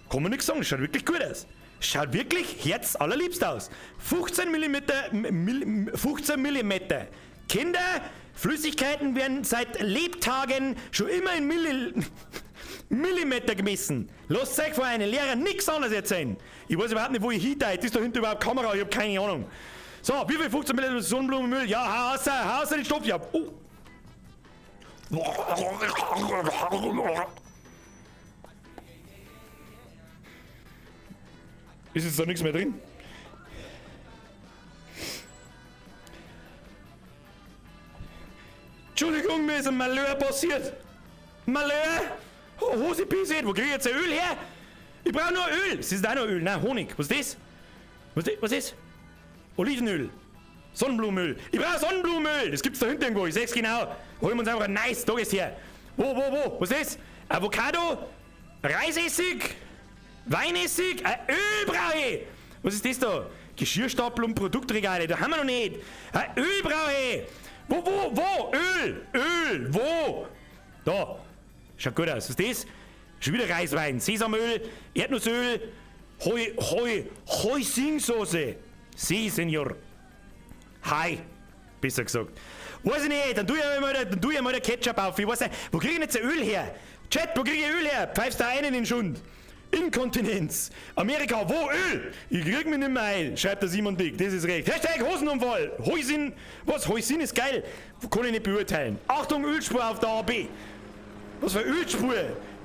Kann man nichts sagen, schaut wirklich gut aus. Schaut wirklich herz allerliebst aus. 15 Millimeter. Kinder, Flüssigkeiten werden seit Lebtagen schon immer in Millimeter gemessen. Lasst euch von einem Lehrer nichts anderes erzählen. Ich weiß überhaupt nicht, wo ich heid. Ist da hinten überhaupt Kamera? Ich habe keine Ahnung. So, wie viel 15 Milliliter Sonnenblumenöl? Ja, hau aus den Stoff. Ja. Oh. Ist jetzt da nichts mehr drin? Entschuldigung, mir ist ein Malheur passiert. Malheur? Hose pisiert. Wo krieg ich jetzt ein Öl her? Ich brauche nur Öl. Es ist auch noch Öl. Nein, Honig. Was ist das? Was ist? Olivenöl. Sonnenblumenöl. Ich brauche Sonnenblumenöl. Das gibt's da hinten irgendwo. Ich seh's genau. Holen wir uns einfach ein nice Tages her. Wo? Was ist das? Avocado? Reisessig? Weinessig? Öl brauche ich. Was ist das da? Geschirrstapel und Produktregale. Da haben wir noch nicht. Öl brauche ich. Wo? Öl. Wo? Da. Schaut gut aus. Was ist das? Schon wieder Reiswein. Sesamöl. Erdnussöl. Hoisinsoße. Si, Senor. Hi. Besser gesagt. Weiß ich nicht. Dann tu ich mal den Ketchup auf. Ich weiß nicht. Wo krieg ich jetzt ein Öl her? Chat, wo krieg ich Öl her? Pfeifst da einen in den Schund. Inkontinenz. Amerika, wo Öl? Ich krieg mich nicht mehr ein, schreibt der Simon Dick, das ist recht. Hashtag Hosenunfall. Heusin, was? Heusin ist geil. Kann ich nicht beurteilen. Achtung, Ölspur auf der AB. Was für Ölspur?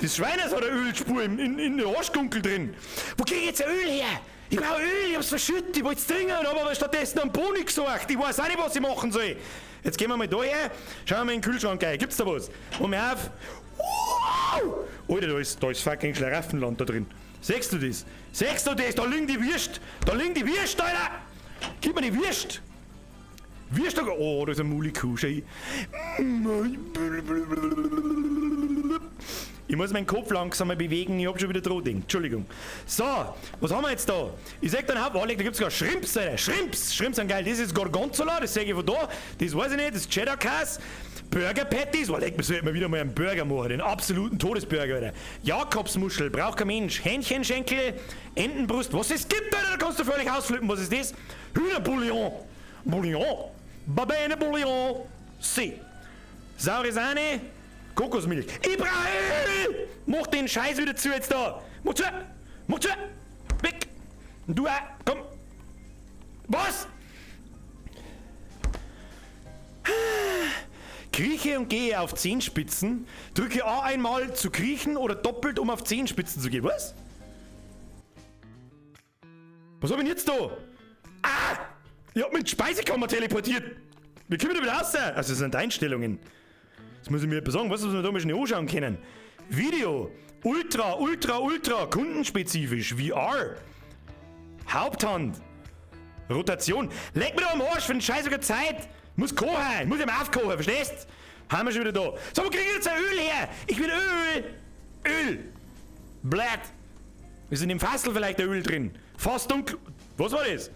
Das Schweines hat eine Ölspur in der Arschgunkel drin. Wo krieg ich jetzt Öl her? Ich brauche Öl, ich hab's verschüttet, ich wollt's trinken, aber stattdessen einen Boni gesucht. Ich weiß auch nicht, was ich machen soll. Jetzt gehen wir mal da her, schauen wir mal in den Kühlschrank rein. Gibt's da was? Und mir auf. Wow! Alter, da ist fucking Schlaraffenland da drin. Siehst du das? Da liegen die Würst. Alter! Gib mir die Würst. Würst, oh, da ist eine Mulikuh. Ich muss meinen Kopf langsamer bewegen, ich hab schon wieder Drohding. Entschuldigung. So, was haben wir jetzt da? Ich sag dann da gibt's sogar Shrimps, Alter. Shrimps sind geil. Das ist Gorgonzola, das sag ich von da. Das weiß ich nicht, das ist Cheddar Käse. Burger Patties, wir sollten wieder mal einen Burger machen, den absoluten Todesburger, Alter. Jakobsmuschel, braucht kein Mensch. Hähnchenschenkel, Entenbrust, was es gibt, Alter, da kannst du völlig ausflippen, was ist das? Hühnerbouillon. Babene Bouillon. Si. Saure Sahne, Kokosmilch. Ich brauche Öl! Mach den Scheiß wieder zu jetzt da. Mach zu! Weg! Und du auch, komm! Was? Krieche und gehe auf Zehenspitzen, drücke A einmal zu kriechen oder doppelt, um auf Zehenspitzen zu gehen. Was? Was hab ich denn jetzt da? Ah! Ich hab mit Speisekammer teleportiert. Wie kommen wir da wieder raus? Also das sind Einstellungen. Jetzt muss ich mir etwas sagen, was wir da mal schnell anschauen können. Video. Ultra, kundenspezifisch. VR. Haupthand. Rotation. Leg mir da am Arsch, für den Scheiß sogar Zeit. Muss kochen, muss ich mal aufkochen, verstehst? Haben wir schon wieder da. So, wo krieg ich jetzt ein Öl her? Ich will Öl. Blatt. Ist in dem Fassel vielleicht ein Öl drin? Fast dunkel. Was war das?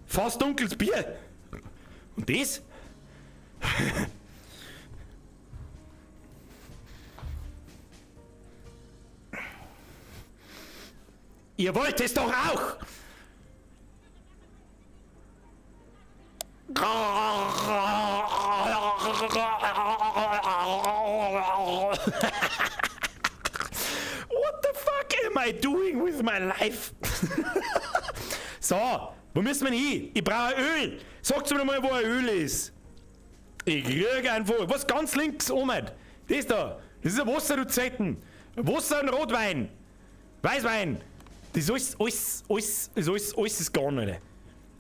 Fast dunkles Bier. Und das? Ihr wollt es doch auch! What the fuck am I doing with my life? So, wo müssen wir hin? Ich brauche Öl. Sagst du mir mal, wo ein Öl ist. Ich kriege einfach. Was ganz links oben? Das da. Das ist ein Wasser, du Zeiten. Wasser und Rotwein. Weißwein. Das ist alles ist gar nicht.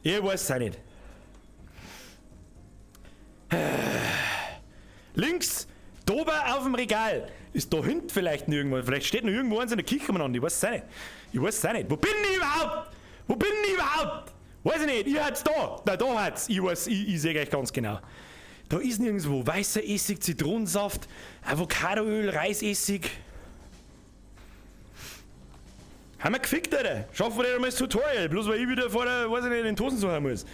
Ich weiß es auch nicht. Links, da oben auf dem Regal. Ist da hinten vielleicht irgendwo. Vielleicht steht noch irgendwo eins in der Küche umeinander. Ich weiß es auch nicht. Wo bin ich überhaupt? Weiß ich nicht. Ihr habt's da. Da hat's. Ich sehe euch ganz genau. Da ist nirgendwo weißer Essig, Zitronensaft, Avocadoöl, Reisessig. Haben wir gefickt, Alter. Schaffen wir nicht einmal das Tutorial. Bloß weil ich wieder vor der, weiß ich nicht, den Tosen suchen muss.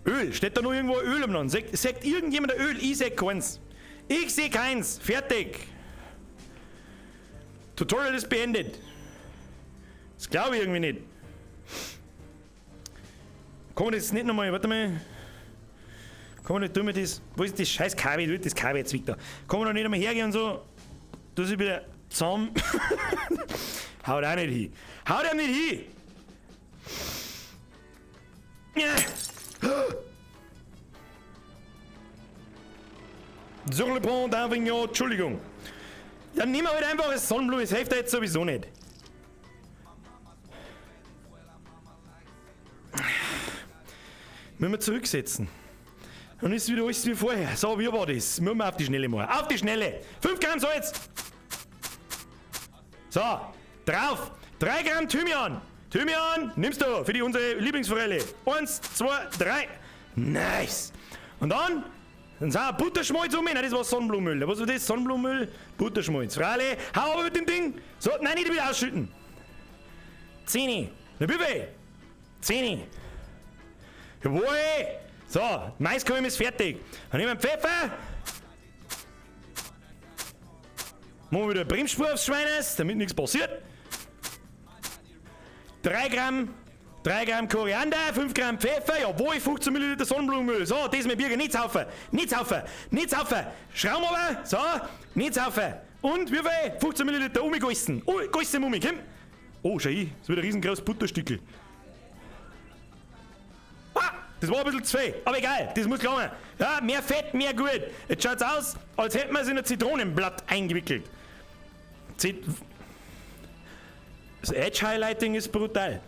Öl. Steht da noch irgendwo Öl umeinander? Sagt irgendjemand Öl? Ich seh keins. Ich sehe keins. Fertig. Tutorial ist beendet. Das glaube ich irgendwie nicht. Kann man das nicht nochmal, warte mal. Kann man nicht tun mit das, wo ist das scheiß Kabel, das Kabel jetzt weg da. Kann man doch nicht einmal hergehen und so, dass ich wieder zusammen. Haut auch nicht hin. Haut auch nicht hin. Sur le pont d'Avignon, Entschuldigung. Dann nehmen wir halt einfach das Sonnenblumen, das hilft jetzt sowieso nicht. Müssen wir zurücksetzen. Dann ist wieder alles wie vorher. So, wie war das? Müssen wir auf die Schnelle machen. Auf die Schnelle! 5 Gramm Salz! So, drauf! 3 Gramm Thymian! Thymian nimmst du für unsere Lieblingsforelle. 1, 2, 3. Nice. Und dann sind wir Butterschmalz um. Nein, das war Sonnenblumenöl. Was war das? Sonnenblumenöl, Butterschmalz. Freilich, hau aber mit dem Ding. So, nein, nicht wieder ausschütten. 10. Na, bitte. 10. Jawohl. So, Maiskolben ist fertig. Dann nehmen wir Pfeffer. Machen wir wieder Bremsspur aufs Schweines, damit nichts passiert. 3 Gramm Koriander, 5 Gramm Pfeffer, jawohl, 15 Milliliter Sonnenblumenöl. So, das mit Birger, nicht saufen. Schrauben wir, so, nicht saufen. Und wie viel? 15 Milliliter umgegossen. Gossen um mich, komm. Oh, schau hin, das wird ein riesengroßes Butterstückel. Das war ein bisschen zu viel, aber egal, das muss klappen. Ja, mehr Fett, mehr gut. Jetzt schaut's aus, als hätten wir es in ein Zitronenblatt eingewickelt. Das Edge-Highlighting ist brutal.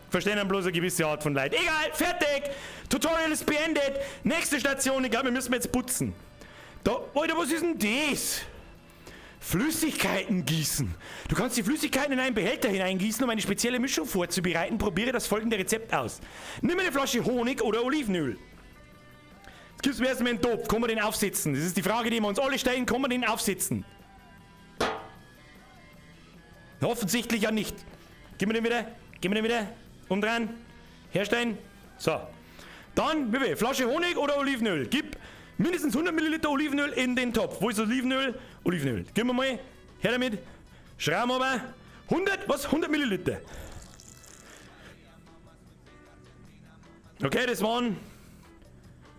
Verstehen dann bloß eine gewisse Art von Leid. Egal, fertig! Tutorial ist beendet. Nächste Station, ich glaube, wir müssen jetzt putzen. Da, Alter, was ist denn das? Flüssigkeiten gießen. Du kannst die Flüssigkeiten in einen Behälter hineingießen, um eine spezielle Mischung vorzubereiten. Probiere das folgende Rezept aus. Nimm eine Flasche Honig oder Olivenöl. Jetzt gibst du mir erstmal einen Topf. Kann man den aufsetzen? Das ist die Frage, die wir uns alle stellen. Kann man den aufsetzen? Offensichtlich ja nicht. Gib mir den wieder. Umdrehen. Herstellen. So. Dann, wie viel? Flasche Honig oder Olivenöl? Gib mindestens 100 Milliliter Olivenöl in den Topf. Wo ist das Olivenöl? Olivenöl. Gib mir mal. Her damit. Schrauben aber. 100? Was? 100 Milliliter. Okay, das waren...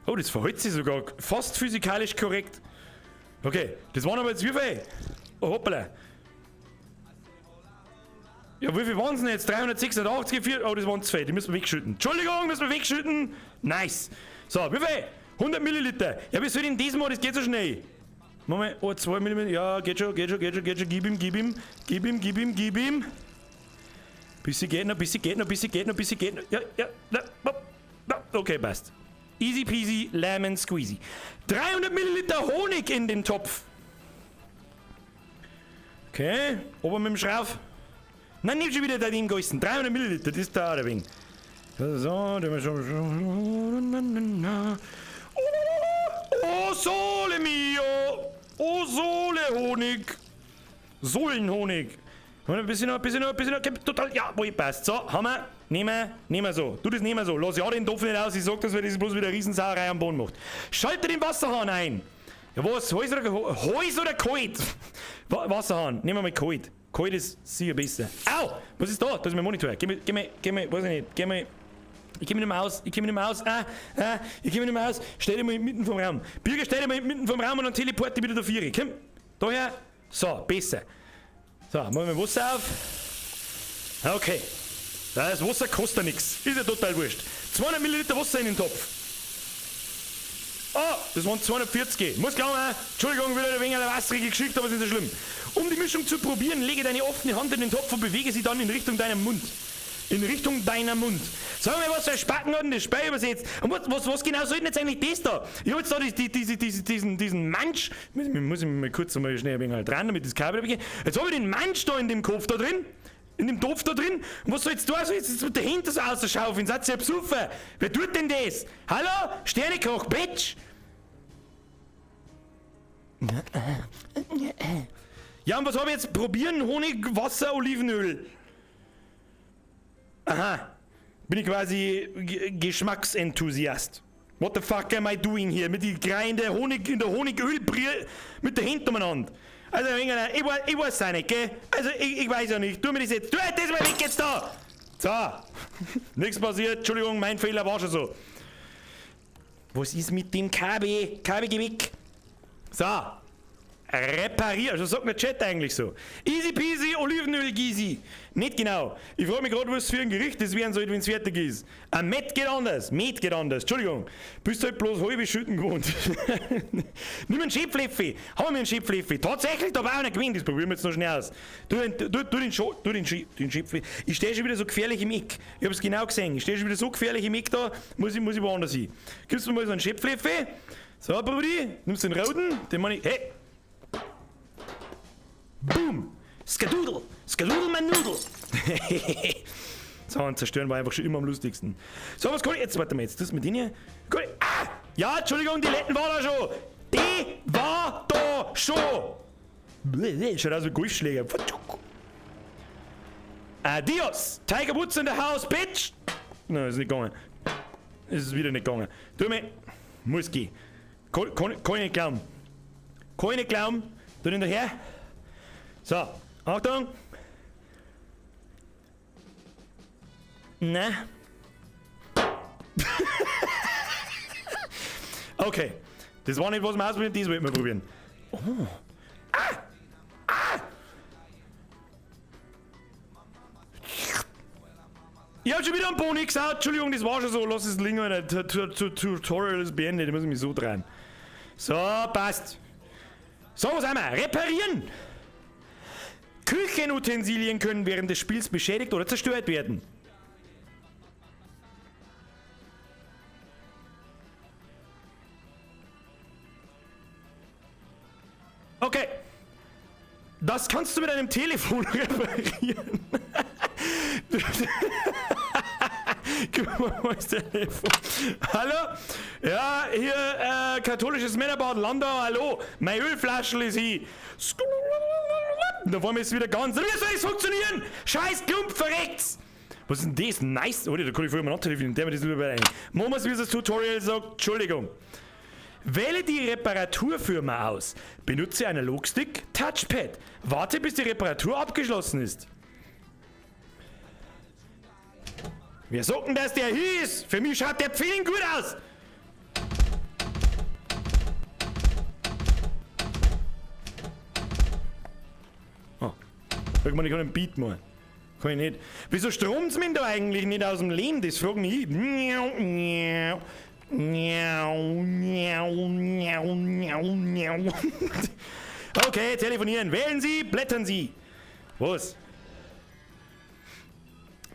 Oh, das verhält sich sogar fast physikalisch korrekt. Okay, das waren aber jetzt wie viel? Oh, hoppala. Ja, wie viel waren es denn jetzt? 386, 4... Oh, das waren 2. Die müssen wir wegschütten. Entschuldigung, müssen wir wegschütten. Nice. So, wie viel? 100 Milliliter. Ja, wie soll denn das mal? Das geht so schnell. Mach mal, 2 Milliliter. Ja, geht schon. Gib ihm. Bisschen geht noch. Ja. Okay, passt. Easy peasy, lemon squeezy. 300 Milliliter Honig in den Topf. Okay, oben mit dem Schrauf. Nein, nimm schon wieder da den Geissen. 300 Milliliter, das dauert ein wenig. So, den wir schon... Oh, Sole mio! Oh, Sole Honig! Sohlenhonig! Ein bisschen noch, total, ja, wo passt. So, haben wir, nehmen wir so. Du das nehmen wir so. Lass ja den Topf nicht aus, ich sag, dass wir das bloß wieder eine Riesensauerei am Boden macht. Schalte den Wasserhahn ein. Ja, was? Heiß oder kalt? Wasserhahn, nehmen wir mal kalt. Kalt ist sicher besser. Au! Was ist da? Das ist mein Monitor. Geh mir, weiß ich nicht, ich geh mir nicht mehr aus. Ich geh mir nicht mehr aus. Stell dich mal mitten vom Raum. Birger, stell dich mal mitten vom Raum und dann teleporte ich wieder da vier. Komm, daher. So, besser. So, machen wir Wasser auf. Okay. Das Wasser kostet nichts. Ist ja total wurscht. 200 Milliliter Wasser in den Topf. Oh, das waren 240. Muss glauben, Entschuldigung, wieder ein wenig eine wasserige Geschichte, aber es ist nicht so schlimm. Um die Mischung zu probieren, lege deine offene Hand in den Topf und bewege sie dann in Richtung deinem Mund. Sag mal, was für ein Spacken hat denn das Spiel übersetzt? Und was genau soll denn jetzt eigentlich das da? Ich hab jetzt da diesen Mansch. Muss ich mal kurz mal schnell ein wenig halt ran, damit das Kabel beginnt. Jetzt habe ich den Mansch da in dem Kopf da drin. In dem Topf da drin. Und was soll jetzt da? Soll jetzt mit dahinter so ausschaufeln? Seid ihr besoffen? Wer tut denn das? Hallo? Sternekoch, Bitch! Ja, und was habe ich jetzt? Probieren, Honig, Wasser, Olivenöl. Aha. Bin ich quasi Geschmacksenthusiast. What the fuck am I doing here? Mit die greinde Honig in der Honigölbrille mit der Hand umeinander. Also, ich weiß auch nicht, gell? Also, ich weiß ja nicht. Tu mir das jetzt. Tu das mal weg jetzt da! So. Nichts passiert. Entschuldigung, mein Fehler war schon so. Was ist mit dem KB? KB, geh weg. So. Reparier, also sagt mir Chat eigentlich so. Easy peasy, Olivenöl Gysi. Nicht genau. Ich frage mich gerade, was für ein Gericht das werden soll, wenn es fertig ist. Ein Met geht anders. Entschuldigung. Bist halt bloß halbe Schütten gewohnt. Nimm einen Schäpfleffe. Haben wir einen Schäpfleffe. Tatsächlich, da war auch nicht gewinnt. Das probieren wir jetzt noch schnell aus. Du den Schäpfleffe. Ich stehe schon wieder so gefährlich im Eck. Ich habe es genau gesehen. Ich stehe schon wieder so gefährlich im Eck da, muss ich woanders hin. Gibst du mal so einen Schäpfleffe. So, Brudi. Nimmst du den roten. Den meine ich. Hey. Boom! Skadoodle, mein Nudel! So, und zerstören war einfach schon immer am lustigsten. So, was kann ich jetzt? Warte mal, jetzt das mit denen hier. Kann ich, ja, Entschuldigung, die Letten war da schon. Die war da schon. Schaut aus wie Golfschläger. Adios. Tiger Woods in the house, bitch. Nein, ist nicht gegangen. Ist wieder nicht gegangen. Tu mir. Muss gehen. Kann ich nicht glauben. Kann ich nicht glauben. Tu ihn daher. So, Achtung. Na. Okay. Das war nicht, was wir ausprobieren, das wollten wir probieren. Oh. Ich hab schon wieder einen Boni gesagt. Entschuldigung, das war schon so. Lass es liegen, Alter. Tutorial ist beendet. Ich muss mich so drehen. So, passt. So, was haben wir? Reparieren. Küchenutensilien können während des Spiels beschädigt oder zerstört werden. Okay. Das kannst du mit einem Telefon reparieren. Wo ist der Telefon? Hallo? Ja, hier, katholisches Männerbad, Landau, hallo. Meine Ölflasche ist hier. Da wollen wir jetzt wieder ganz. Wie soll das funktionieren? Scheiß Klump, verreckt's! Was ist denn das? Nice! Oder da kann ich vorher mal nachtelefonieren, der mir das lieber ein. Machen wir es, wie das Tutorial sagt. Entschuldigung. Wähle die Reparaturfirma aus. Benutze Analogstick, Touchpad. Warte, bis die Reparatur abgeschlossen ist. Wir sagen, dass der hier ist. Für mich schaut der Pfilling gut aus. Oh. Sag mal, ich kann einen Beat machen. Kann ich nicht. Wieso stromt's mir da eigentlich nicht aus dem Leben? Das fragen ich. Okay, telefonieren. Wählen Sie, blättern Sie. Was?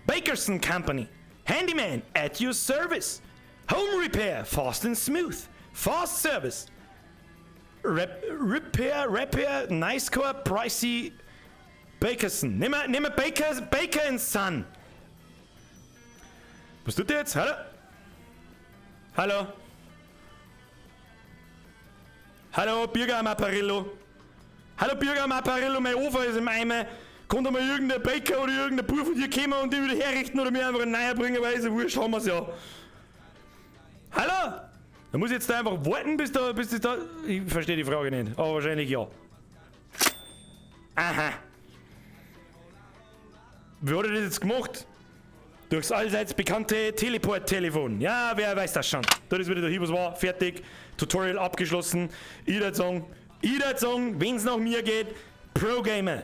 Bakersn Company. Handyman at your service. Home repair, fast and smooth. Fast service. Repair, nice core, pricey. Bakersn. Nimm mal Baker & Son. Was tut der jetzt? Hallo? Hallo? Hallo, Birger am Apparillo. Hallo, Birger am Apparillo, mein Ofen ist im Eimer. Kann da mal irgendein Bäcker oder irgendein Bub von dir kommen und den wieder herrichten oder mir einfach einen neuen bringen, weil so wurscht haben wir's ja. Hallo? Da muss ich jetzt da einfach warten, bis das da... Ich verstehe die Frage nicht, aber wahrscheinlich ja. Aha. Wie hat er das jetzt gemacht? Durchs allseits bekannte Teleport-Telefon. Ja, wer weiß das schon. Da ist wieder der was war. Fertig. Tutorial abgeschlossen. Ich würde sagen, wenn es nach mir geht, Pro-Gamer.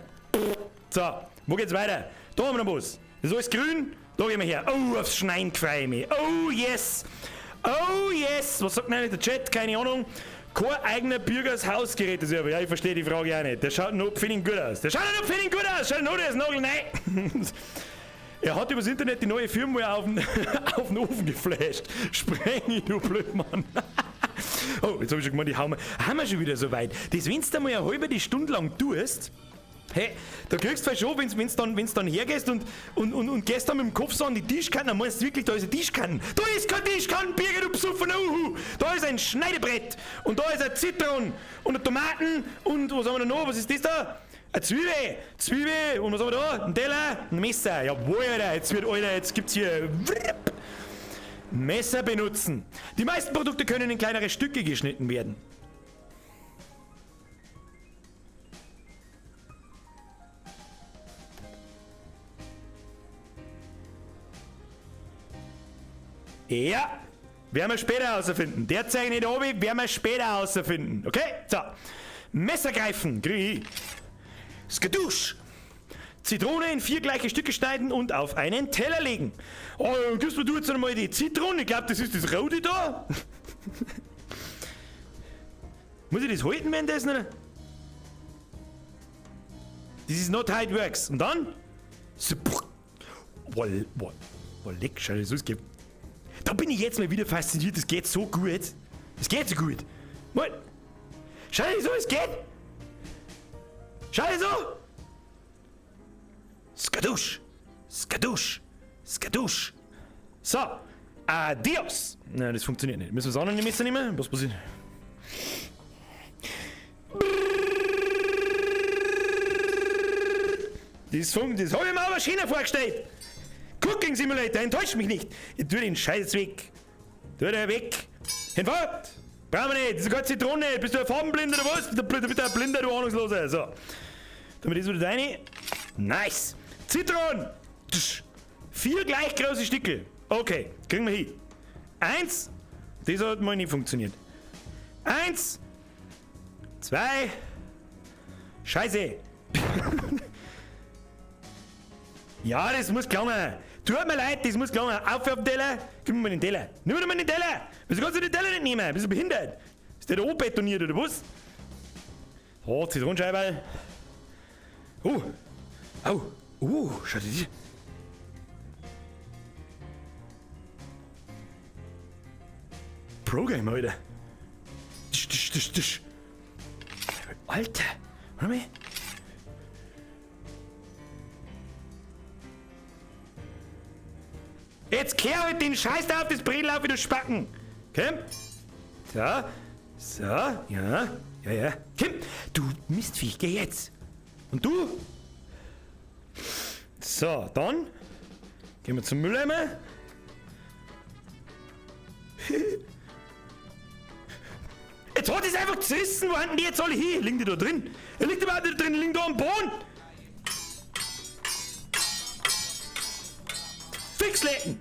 So, wo geht's weiter? Da haben wir noch was. Das ist alles grün. Da gehen wir her. Oh, aufs Schneien freue ich mich. Oh, yes. Oh, yes. Was sagt denn eigentlich der Chat? Keine Ahnung. Kein eigener Birgers Hausgeräteserver. Ja, ich verstehe die Frage auch nicht. Der schaut noch Pfennig gut aus. Schau, der ist Nagel, nein. Er hat übers Internet die neue Firmware auf den Ofen geflasht. Spreng du Blödmann. Oh, jetzt habe ich schon gemeint, haben wir schon wieder so weit. Das, wenn du mal eine halbe Stunde lang tust, hey, da kriegst du schon, wenn du dann hergehst und gehst dann mit dem Kopf so an die Tischkanten, dann meinst du wirklich, da ist eine Tischkanten. Da ist kein Tischkanten, Birger, du besoffener Uhu. Da ist ein Schneidebrett und da ist ein Zitron und eine Tomaten und was haben wir da noch? Was ist das da? Eine Zwiebel und was haben wir da? Ein Teller, ein Messer. Jawohl, Alter, jetzt gibt's hier Messer benutzen. Die meisten Produkte können in kleinere Stücke geschnitten werden. Ja, werden wir später herausfinden. Derzeit nicht oben, werden wir später herausfinden. Okay? So. Messer greifen, krieg ich. Skadusch. Zitrone in 4 gleiche Stücke schneiden und auf einen Teller legen. Oh, gibst du jetzt einmal die Zitrone? Ich glaube, das ist das Rote da. Muss ich das halten währenddessen, oder? This is not how it works. Und dann? So, leck, schau, so es gibt. Da bin ich jetzt mal wieder fasziniert, das geht so gut. Es geht so gut. Mal. Schau dir so, es geht. Schau dir so. Skadusch. Skadusch. Skadusch. So. Adios. Na, das funktioniert nicht. Müssen wir das andere Messer nehmen? Was passiert? Das habe ich mir aber schöner vorgestellt. Cooking Simulator, enttäuscht mich nicht. Ich tue den Scheiß weg. Tu den weg. Hinfort. Brauchen wir nicht. Das ist keine Zitrone. Bist du ein Farbenblind oder was? Du bist ein Blinder, du Ahnungsloser. So. Tun wir das wieder rein. Nice. Zitronen. 4 gleich große Stücke. Okay, kriegen wir hin. 1. Das hat mal nicht funktioniert. 1. 2. Scheiße. Ja, das muss klappen. Tut mir leid, das muss klappen. Auf den Teller. Gib mir mal den Teller. Nimm mir mal den Teller. Wieso kannst du den Teller nicht nehmen? Bist du behindert? Ist der da betoniert oder was? Oh, Zitronenscheibe. Schau dir das. Pro-Game, Alter. Alter. Warte mal. Jetzt kehr halt den Scheiß da auf das Bredel auf, wie du Spacken. Komm. So. Ja. Komm. Du Mistviech, geh jetzt. Und du? So, dann gehen wir zum Mülleimer. Jetzt hat es einfach zerrissen. Wo haben die jetzt alle hin? Liegen die da drin? Er liegt überhaupt nicht drin, die liegen da am Boden. Fix lecken.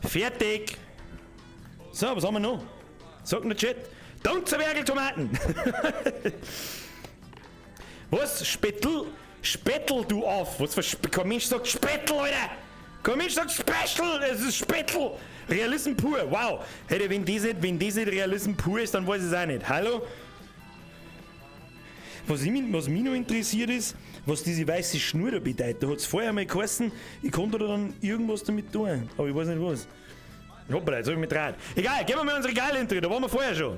Fertig. So, was haben wir noch? Sag der Chat. Dunzerwergeltomaten. Was? Spettel? Spettel, du auf. Was für kein Mensch sagt Spettel, Alter. Kein Mensch sagt Special. Es ist Spettel. Realism pur. Wow. Hey, wenn das nicht Realism pur ist, dann weiß ich es auch nicht. Hallo? Was mich noch interessiert ist, was diese weiße Schnur da bedeutet. Da hat es vorher mal geheißen, ich konnte da dann irgendwas damit tun. Aber ich weiß nicht was. Hoppala, jetzt hab ich mich draht. Egal, gehen wir mal ins Regal hinter, da waren wir vorher schon.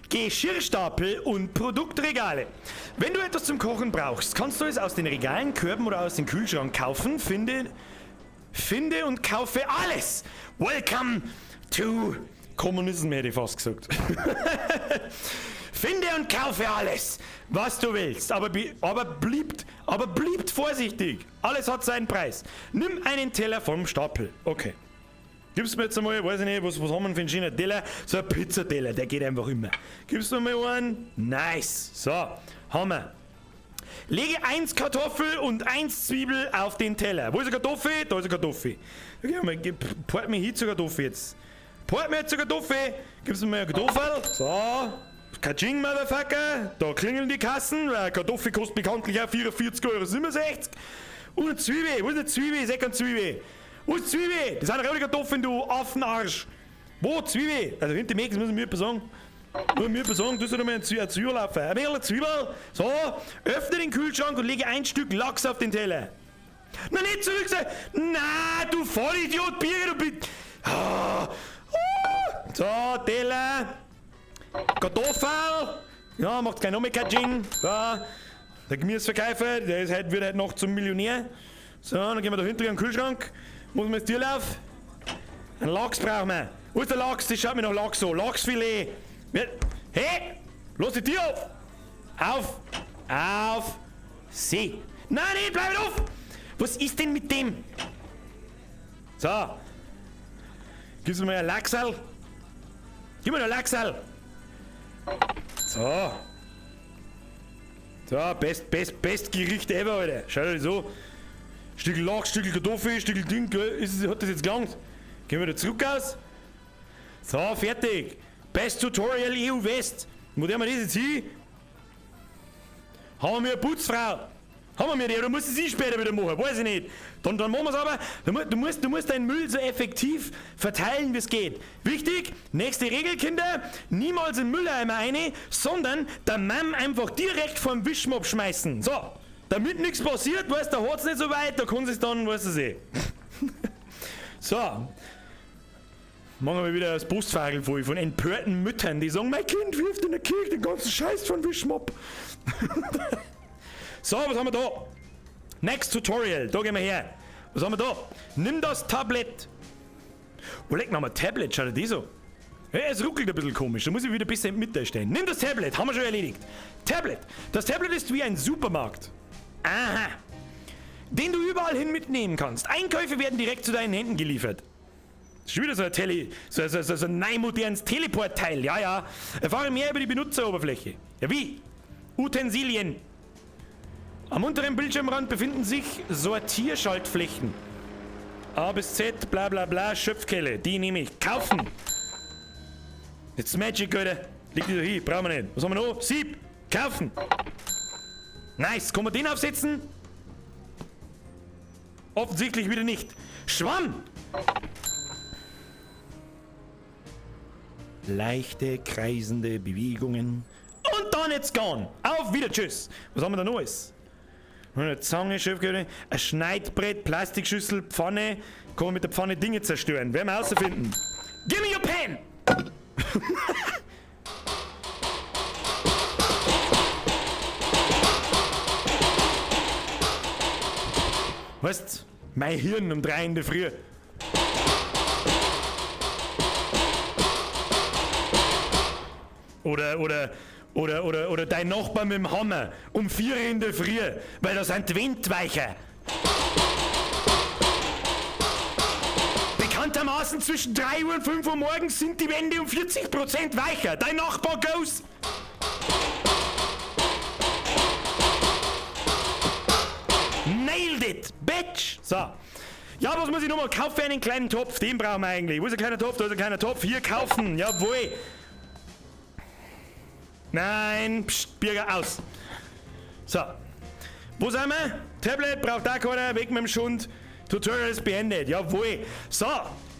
Geschirrstapel und Produktregale. Wenn du etwas zum Kochen brauchst, kannst du es aus den Regalen, Körben oder aus dem Kühlschrank kaufen. Finde und kaufe alles. Welcome to Kommunismus, hätte ich fast gesagt. Finde und kaufe alles, was du willst, aber blieb vorsichtig. Alles hat seinen Preis. Nimm einen Teller vom Stapel. Okay. Gibst mir jetzt einmal, weiß ich nicht, was haben wir für einen schönen Teller? So ein Pizzateller, der geht einfach immer. Gibst du mir mal einen? Nice. So, haben wir. Lege 1 Kartoffel und 1 Zwiebel auf den Teller. Wo ist eine Kartoffel? Da ist eine Kartoffel. Okay, port mir hin zur Kartoffel jetzt. Port mir jetzt zur Kartoffel. Gibst du mir eine Kartoffel? So. Kaching, Motherfucker. Da klingeln die Kassen. Kartoffel kostet bekanntlich auch 44,67 €. Und eine Zwiebel. Wo ist eine Zwiebel? Ich seh keine Zwiebel. Wo ist Zwiebel? Das sind rote Kartoffeln, du Affenarsch. Wo? Zwiebel? Also hinter mir, das muss ich mir sagen. Du sollst doch mal eine Zwiebel laufen. Ein bisschen Zwiebel. So, öffne den Kühlschrank und lege ein Stück Lachs auf den Teller. Na, nicht zurück sein. Na, du Vollidiot, Birger, du bist... So, Teller. Kartoffel. Ja, macht kein Kaching. Da. Der Gemüseverkäufer, der wird halt noch zum Millionär. So, dann gehen wir da hinten in den Kühlschrank. Muss man jetzt Türlauf? Einen Lachs brauchen wir. Wo ist der Lachs? Das schaut mir nach Lachs so. Lachsfilet. Hey! Lass die Tür auf! Auf! See! Nein, bleib auf! Was ist denn mit dem? So. Gib's mir mal ein Lachsal. Gib mir noch ein Lachsal. So. So, best Gericht ever, Alter. Schau dir das so. Stückel Lachs, Stückel Kartoffel, Stückel Ding, hat das jetzt gelangt? Gehen wir da zurück aus? So, fertig. Best Tutorial EU West. Wo der wir das jetzt hin? Haben wir eine Putzfrau? Haben wir die? Oder muss sie später wieder machen? Weiß ich nicht. Dann machen wir es aber. Du musst deinen Müll so effektiv verteilen, wie es geht. Wichtig, nächste Regel, Kinder. Niemals in den Mülleimer rein, sondern der Mann einfach direkt vom Wischmopp schmeißen. So. Damit nichts passiert, weißt du, da hat es nicht so weit, da kann es dann, weißt du, sehen. So. Machen wir wieder das Postfagel voll von empörten Müttern, die sagen, mein Kind wirft in der Kirche den ganzen Scheiß von Wischmopp. So, was haben wir da? Next Tutorial, da gehen wir her. Was haben wir da? Nimm das Tablet. Oh, leck mal, Tablet, schaut die so. Ja, es ruckelt ein bisschen komisch, da muss ich wieder ein bisschen in der Mitte stehen. Nimm das Tablet, haben wir schon erledigt. Tablet. Das Tablet ist wie ein Supermarkt. Aha. Den du überall hin mitnehmen kannst. Einkäufe werden direkt zu deinen Händen geliefert. Das ist schon wieder so ein neu modernes Teleportteil. Ja, ja. Erfahre mehr über die Benutzeroberfläche. Ja, wie? Utensilien. Am unteren Bildschirmrand befinden sich Sortierschaltflächen. A bis Z, bla bla bla, Schöpfkelle. Die nehme ich. Kaufen. Jetzt Magic, Alter. Liegt die da hier, brauchen wir nicht. Was haben wir noch? Sieb. Kaufen. Nice. Kann man den aufsetzen? Offensichtlich wieder nicht. Schwamm. Leichte, kreisende Bewegungen. Und dann jetzt gone. Auf wieder, tschüss. Was haben wir da Neues? Eine Zange, Schöpfkelle, ein Schneidbrett, Plastikschüssel, Pfanne. Kann man mit der Pfanne Dinge zerstören. Werden wir herausfinden. Give me your pen! Weißt, mein Hirn um 3 in der Früh. Oder dein Nachbar mit dem Hammer um 4 in der Früh, weil da sind die Windweicher. Bekanntermaßen zwischen 3 Uhr und 5 Uhr morgens sind die Wände um 40% weicher. Dein Nachbar goes. Nailed it, bitch. So. Ja, was muss ich nochmal kaufen für einen kleinen Topf? Den brauchen wir eigentlich. Wo ist ein kleiner Topf? Da ist ein kleiner Topf. Hier kaufen. Jawohl. Nein, pst, Birger, aus. So. Wo sind wir? Tablet braucht auch keiner. Weg mit dem Schund. Tutorial ist beendet. Jawohl. So.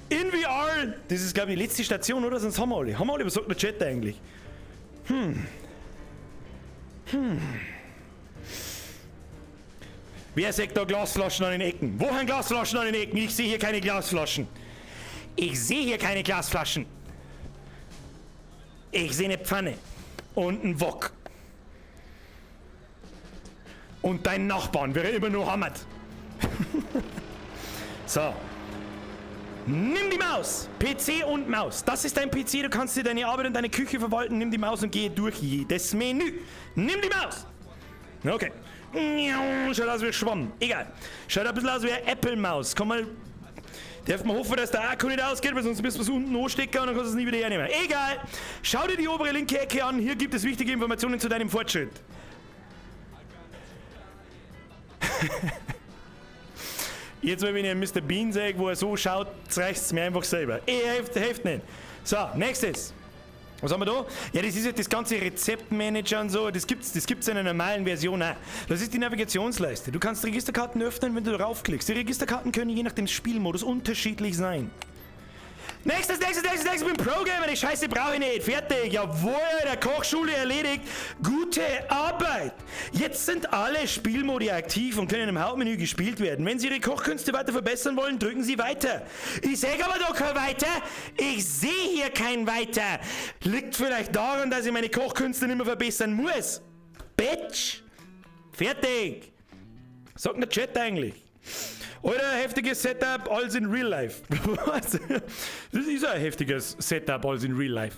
In VR. Das ist, glaube ich, die letzte Station, oder? Sonst haben wir alle. Haben wir alle? Was sagt der Chat eigentlich? Wer sagt da Glasflaschen an den Ecken? Wo haben Glasflaschen an den Ecken? Ich sehe hier keine Glasflaschen. Ich sehe hier keine Glasflaschen. Ich sehe eine Pfanne. Und ein Wok. Und dein Nachbarn, wer immer nur hammert. So. Nimm die Maus. PC und Maus. Das ist dein PC, du kannst dir deine Arbeit und deine Küche verwalten. Nimm die Maus und gehe durch jedes Menü. Nimm die Maus. Okay. Schaut aus wie ein Schwamm. Egal. Schaut ein bisschen aus wie eine Apple-Maus. Komm mal. Darf man hoffen, dass der Akku nicht ausgeht, weil sonst müssen wir es unten hochstecken und dann kannst du es nie wieder hernehmen. Egal. Schau dir die obere linke Ecke an. Hier gibt es wichtige Informationen zu deinem Fortschritt. Jetzt, wenn ich einen Mr. Bean sage, wo er so schaut, reicht es mir einfach selber. Hilft nicht. So, nächstes. Was haben wir da? Ja, das ist ja das ganze Rezeptmanager und so. Das gibt's in einer normalen Version auch. Das ist die Navigationsleiste. Du kannst Registerkarten öffnen, wenn du darauf klickst. Die Registerkarten können je nach dem Spielmodus unterschiedlich sein. Nächstes, ich bin Pro-Gamer, die Scheiße brauche ich nicht. Fertig, jawohl, der Kochschule erledigt. Gute Arbeit. Jetzt sind alle Spielmodi aktiv und können im Hauptmenü gespielt werden. Wenn Sie Ihre Kochkünste weiter verbessern wollen, drücken Sie weiter. Ich sage aber doch kein Weiter. Ich sehe hier kein Weiter. Liegt vielleicht daran, dass ich meine Kochkünste nicht mehr verbessern muss. Bitch. Fertig. Sagt der Chat eigentlich. Oder heftiges Setup als in Real Life. Was? Das ist ein heftiges Setup als in Real Life.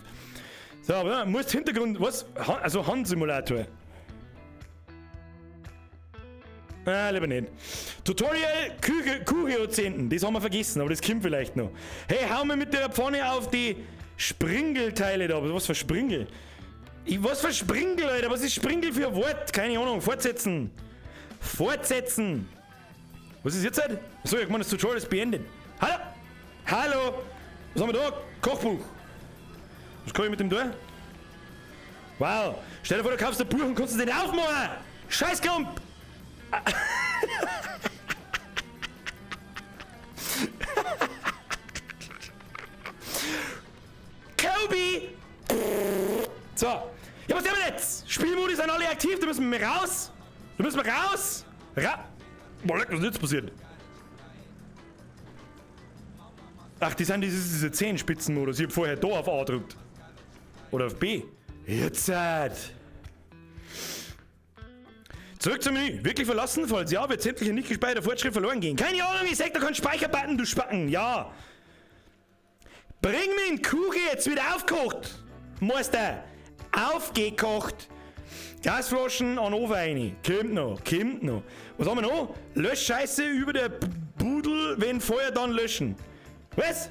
So, aber musst Hintergrund. Was? Also Handsimulator. Ah, lieber nicht. Tutorial Kücheozenten. Das haben wir vergessen, aber das kommt vielleicht noch. Hey, hau mir mit der Pfanne auf die Springelteile da. Was für Springel? Was für Springel, Alter? Was ist Springel für ein Wort? Keine Ahnung. Fortsetzen. Fortsetzen. Was ist jetzt halt? Achso, ich meine, das Tutorial ist beendet. Hallo? Hallo? Was haben wir da? Kochbuch. Was kann ich mit dem tun? Wow. Stell dir vor, du kaufst ein Buch und kannst es nicht aufmachen. Scheißklump. Kobe. So. Ja, was haben wir jetzt? Spielmodi sind alle aktiv, da müssen wir raus. Da müssen wir raus. Boah, leck, was ist jetzt passiert? Ach, das sind diese 10-Spitzen-Modus. Ich hab vorher da auf A gedrückt. Oder auf B. Jetzt. Zurück zum Menü. Wirklich verlassen? Falls ja, wird sämtliche nicht gespeicherter Fortschritt verloren gehen. Keine Ahnung, ich sag, da kein Speicherbutton, du Spacken. Ja. Bring mir den Kuchen jetzt wieder aufgekocht. Meister. Aufgekocht. Gasflaschen an den Ofen rein. Kommt noch. Was haben wir noch? Löschscheiße über der Pudel, wenn Feuer dann löschen. Was?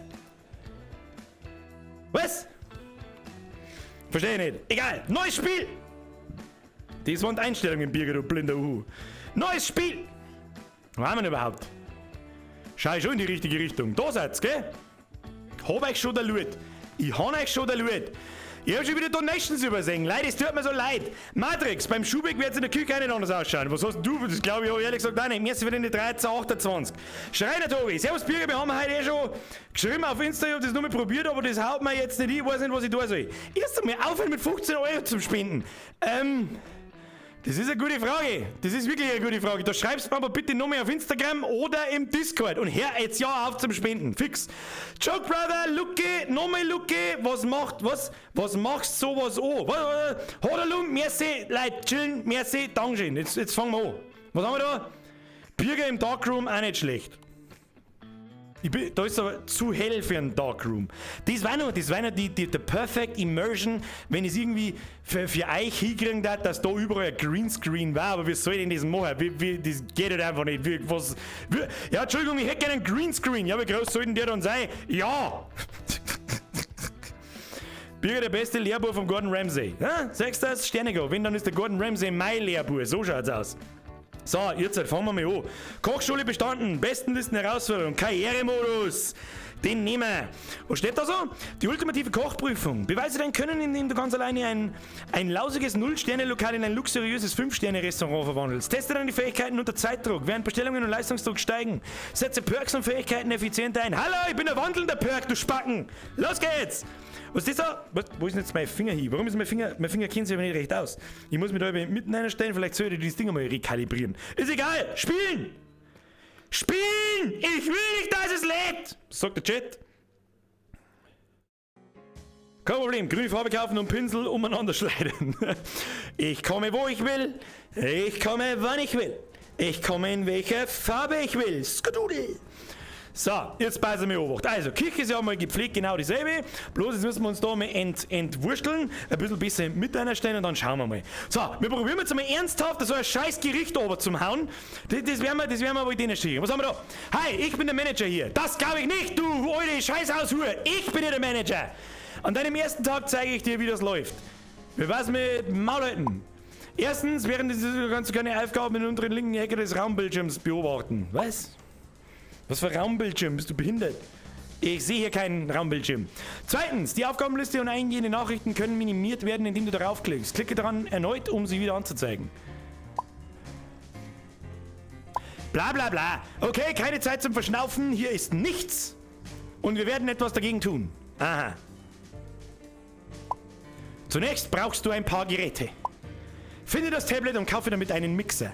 Verstehe ich nicht. Egal. Neues Spiel. Das waren die Einstellungen, Birger, du blinder Uhu. Neues Spiel. Wo haben wir denn überhaupt? Schau schon in die richtige Richtung. Da seid's, gell? Hab euch schon der Lut. Ich hab euch schon der Lut. Ich hab schon wieder Donations übersehen. Leute, es tut mir so leid. Matrix, beim Schubeck wird's in der Küche auch nicht anders ausschauen. Was hast du? Das glaube ich auch ehrlich gesagt auch nicht. Merci für den 1328. Schreiner Tobi, servus Birger, wir haben heute schon geschrieben auf Insta, ich hab das nur mal probiert, aber das haut mir jetzt nicht hin. Ich weiß nicht, was ich tun soll. Erst einmal aufhören mit 15 Euro zum Spenden. Das ist eine gute Frage. Das ist wirklich eine gute Frage. Da schreibst du mir aber bitte nochmal auf Instagram oder im Discord. Und hör jetzt ja auf zum Spenden. Fix. Joke Brother, Lucke, nochmal Lucke. Was machst sowas an? Hodalum, merci, Leute, chillen, merci, Dankeschön. Jetzt fangen wir an. Was haben wir da? Birger im Darkroom, auch nicht schlecht. Da ist aber zu hell für einen Darkroom. Das war noch die Perfect Immersion, wenn ich es irgendwie für euch hinkriegen darf, dass da überall ein Greenscreen war. Aber wie soll ich denn das machen? Das geht halt einfach nicht. Ja, Entschuldigung, ich hätte gerne einen Greenscreen. Ja, wie groß soll denn der dann sein? Ja! Birger, der beste Lehrbuch von Gordon Ramsay. Ja, sagst du das? Sterne go. Wenn, dann ist der Gordon Ramsay mein Lehrbuch. So schaut's aus. So, jetzt fangen wir mal an. Kochschule bestanden, Bestenlisten Herausforderung, Karrieremodus. Den nehmen wir. Was steht da so? Die ultimative Kochprüfung. Beweise dein Können, indem du ganz alleine ein lausiges 0-Sterne-Lokal in ein luxuriöses 5-Sterne-Restaurant verwandelst. Teste deine Fähigkeiten unter Zeitdruck, während Bestellungen und Leistungsdruck steigen. Setze Perks und Fähigkeiten effizient ein. Hallo, ich bin der wandelnde Perk, du Spacken. Los geht's. Was ist das da? Wo ist denn jetzt mein Finger hin? Warum ist mein Finger kennt sich aber nicht recht aus. Ich muss mich da mitten einstellen, vielleicht sollte ich dieses Ding mal rekalibrieren. Ist egal, spielen! Spielen! Ich will nicht, dass es lädt! Sagt der Chat. Kein Problem, grüne Farbe kaufen und Pinsel umeinander schneiden. Ich komme, wo ich will. Ich komme, wann ich will. Ich komme, in welcher Farbe ich will. Skadudel! So, jetzt passen wir auf. Also, Küche ist ja mal gepflegt, genau dieselbe. Bloß jetzt müssen wir uns da mal entwursteln, ein bisschen besser mit einstellen und dann schauen wir mal. So, wir probieren jetzt mal ernsthaft so ein scheiß Gericht oben zum Hauen. Das werden wir wohl denen schicken. Was haben wir da? Hi, ich bin der Manager hier. Das glaube ich nicht, du alte Scheißhaushure. Ich bin hier der Manager. An deinem ersten Tag zeige ich dir, wie das läuft. Wir was mit Maulleuten. Erstens, während kannst du keine Aufgaben in der unteren linken Ecke des Raumbildschirms beobachten. Was? Was für Raumbildschirm? Bist du behindert? Ich sehe hier keinen Raumbildschirm. Zweitens, die Aufgabenliste und eingehende Nachrichten können minimiert werden, indem du darauf klickst. Klicke daran erneut, um sie wieder anzuzeigen. Bla bla bla. Okay, keine Zeit zum Verschnaufen. Hier ist nichts. Und wir werden etwas dagegen tun. Aha. Zunächst brauchst du ein paar Geräte. Finde das Tablet und kaufe damit einen Mixer.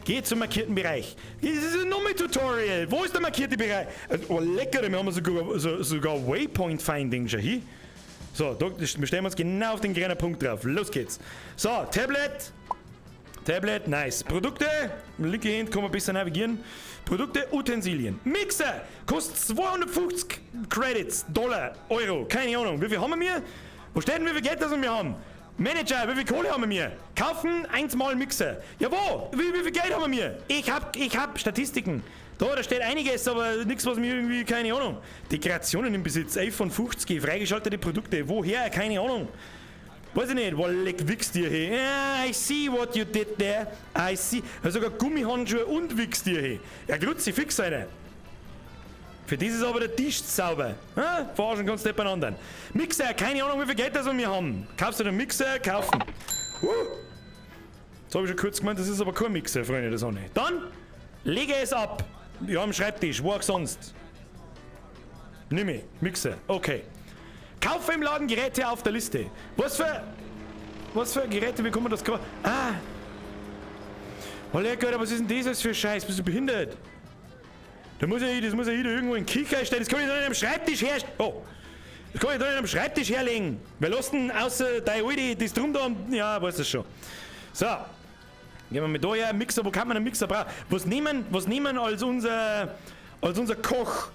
Geh zum markierten Bereich. Das ist ein Nummer-Tutorial. Wo ist der markierte Bereich? Oh, lecker, wir haben sogar Waypoint-Finding schon hier. So, wir stellen uns genau auf den grünen Punkt drauf. Los geht's. So, Tablet, nice. Produkte, linke Hand, kann man besser navigieren. Produkte, Utensilien. Mixer, kostet 250 Credits, Dollar, Euro, keine Ahnung. Wie viel haben wir? Wo steht denn, wie viel Geld das wir haben? Manager, wie viel Kohle haben wir? Kaufen, 1-mal Mixer. Ja, wo? Wie viel Geld haben wir? Ich hab Statistiken. Da steht einiges, aber nichts, was mir irgendwie, keine Ahnung. Dekorationen im Besitz, iPhone 50, freigeschaltete Produkte. Woher? Keine Ahnung. Weiß ich nicht. Walleck, wichst dir hier. Yeah, I see what you did there. I see. Also sogar Gummihandschuhe und wichst dir hier. Ja, Grützi, fix, Alter. Für das ist aber der Tisch sauber. Verarschen kannst du nicht bei anderen. Mixer, keine Ahnung, wie viel Geld das wir haben. Kaufst du den Mixer? Kaufen. Jetzt habe ich schon kurz gemeint, das ist aber kein Mixer, Freunde, das auch nicht. Dann lege es ab. Ja, am Schreibtisch, wo auch sonst. Nimm ich. Mixer, okay. Kaufe im Laden Geräte auf der Liste. Was für Geräte, wie kann man das kaufen? Oh lecker, was ist denn das für Scheiß? Bist du behindert? Das muss ja hier irgendwo in Kicher stellen. Das kann ich doch nicht am Schreibtisch herstellen. Oh. Das kann ich doch nicht am Schreibtisch herlegen. Wer lässt denn außer dein Alte das drum da? Ja, weiß das schon. So. Gehen wir mit da her, Mixer, wo kann man einen Mixer brauchen? Was nehmen als unser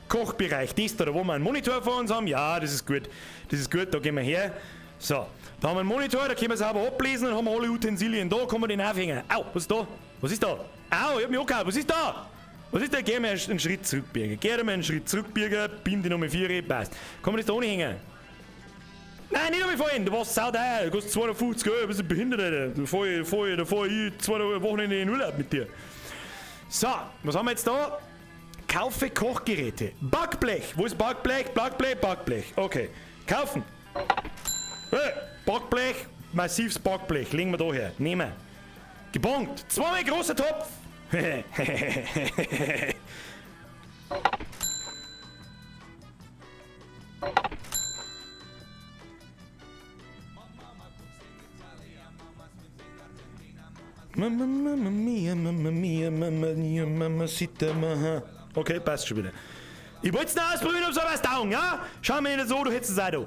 Kochbereich? Das da, wo wir einen Monitor vor uns haben? Ja, das ist gut. Das ist gut, da gehen wir her. So, da haben wir einen Monitor, da können wir sauber ablesen, dann haben wir alle Utensilien da, kann man den aufhängen. Au, was ist da? Was ist da? Au, ich hab mich angehört, was ist da? Was ist da? Geh mal einen Schritt zurück, Birger. Geh mal einen Schritt zurück, Birger, beam die Nummer 4, passt. Kann man das da ohne hängen? Nein, nicht umgefallen, du warst sauteuer, du kostet 250 Euro, bist du behindert, Alter. Da fahr ich 2 Wochen in den Urlaub mit dir. So, was haben wir jetzt da? Kaufe Kochgeräte. Backblech, wo ist Backblech? Backblech. Okay, kaufen. Backblech, massives Backblech, legen wir da her, nehmen. Gebongt, 2 großer Topf. Mamma mia, Mamma sita, okay, passt schon wieder. Ich wollte es noch ausprobieren, ob es was taugen, ja? Schau mir nicht so, du hättest es auch da.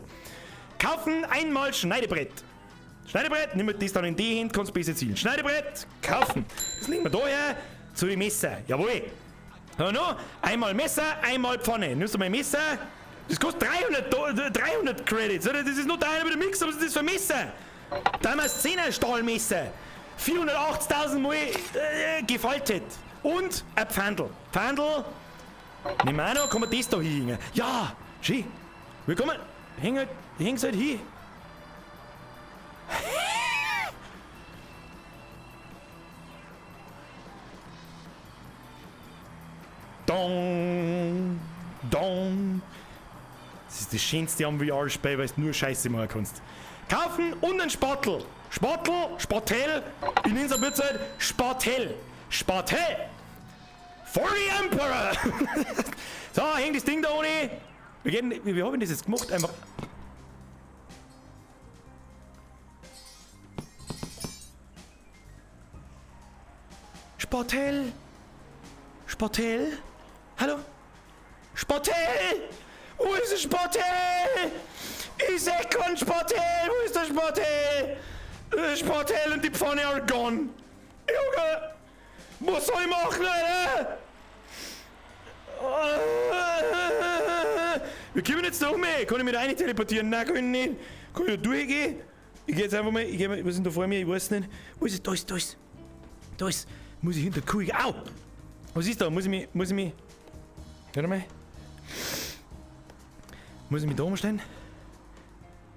Kaufen einmal Schneidebrett. Schneidebrett, nimm das dann in die Hand, kannst besser zielen. Schneidebrett, kaufen. Das legen wir da her zu den Messer. Jawohl. Ja, noch einmal Messer, einmal Pfanne. Nimmst du mein Messer? Das kostet 300 Credits, oder? Das ist nur der eine mit dem Mix, aber was ist das für ein Messer? Da haben wir ein 10er Stahlmesser. 480.000 Mal gefaltet. Und ein Pfandl. Pfandl. Nehmen wir auch noch, kann man das da hinhängen. Ja, schön. Willkommen. Häng's halt hin. Dong. Dong. Das ist das Schönste am VR-Spiel, weil du nur Scheiße machen kannst. Kaufen und einen Spatel. Spatel. Ich nenne es ein bisschen Spatel. For the Emperor. So, häng das Ding da ohne. Wie haben das jetzt gemacht? Einfach. Spatel. Hallo? Spatel. Wo ist der Spatel? Ich seh keinen Spatel. Wo ist der Spatel? Spatel und die Pfanne are gone. Junge, was soll ich machen, Alter? Wir kommen jetzt da um. Kann ich mich da rein teleportieren? Nein, kann ich nicht. Kann ich da durchgehen? Ich geh jetzt einfach mal. Was ist denn da vor mir? Ich weiß nicht. Wo ist es? Da ist. Muss ich hinter der Kuh gehen? Au! Was ist da? Muss ich mich. Warte mal. Muss ich mich da umstellen?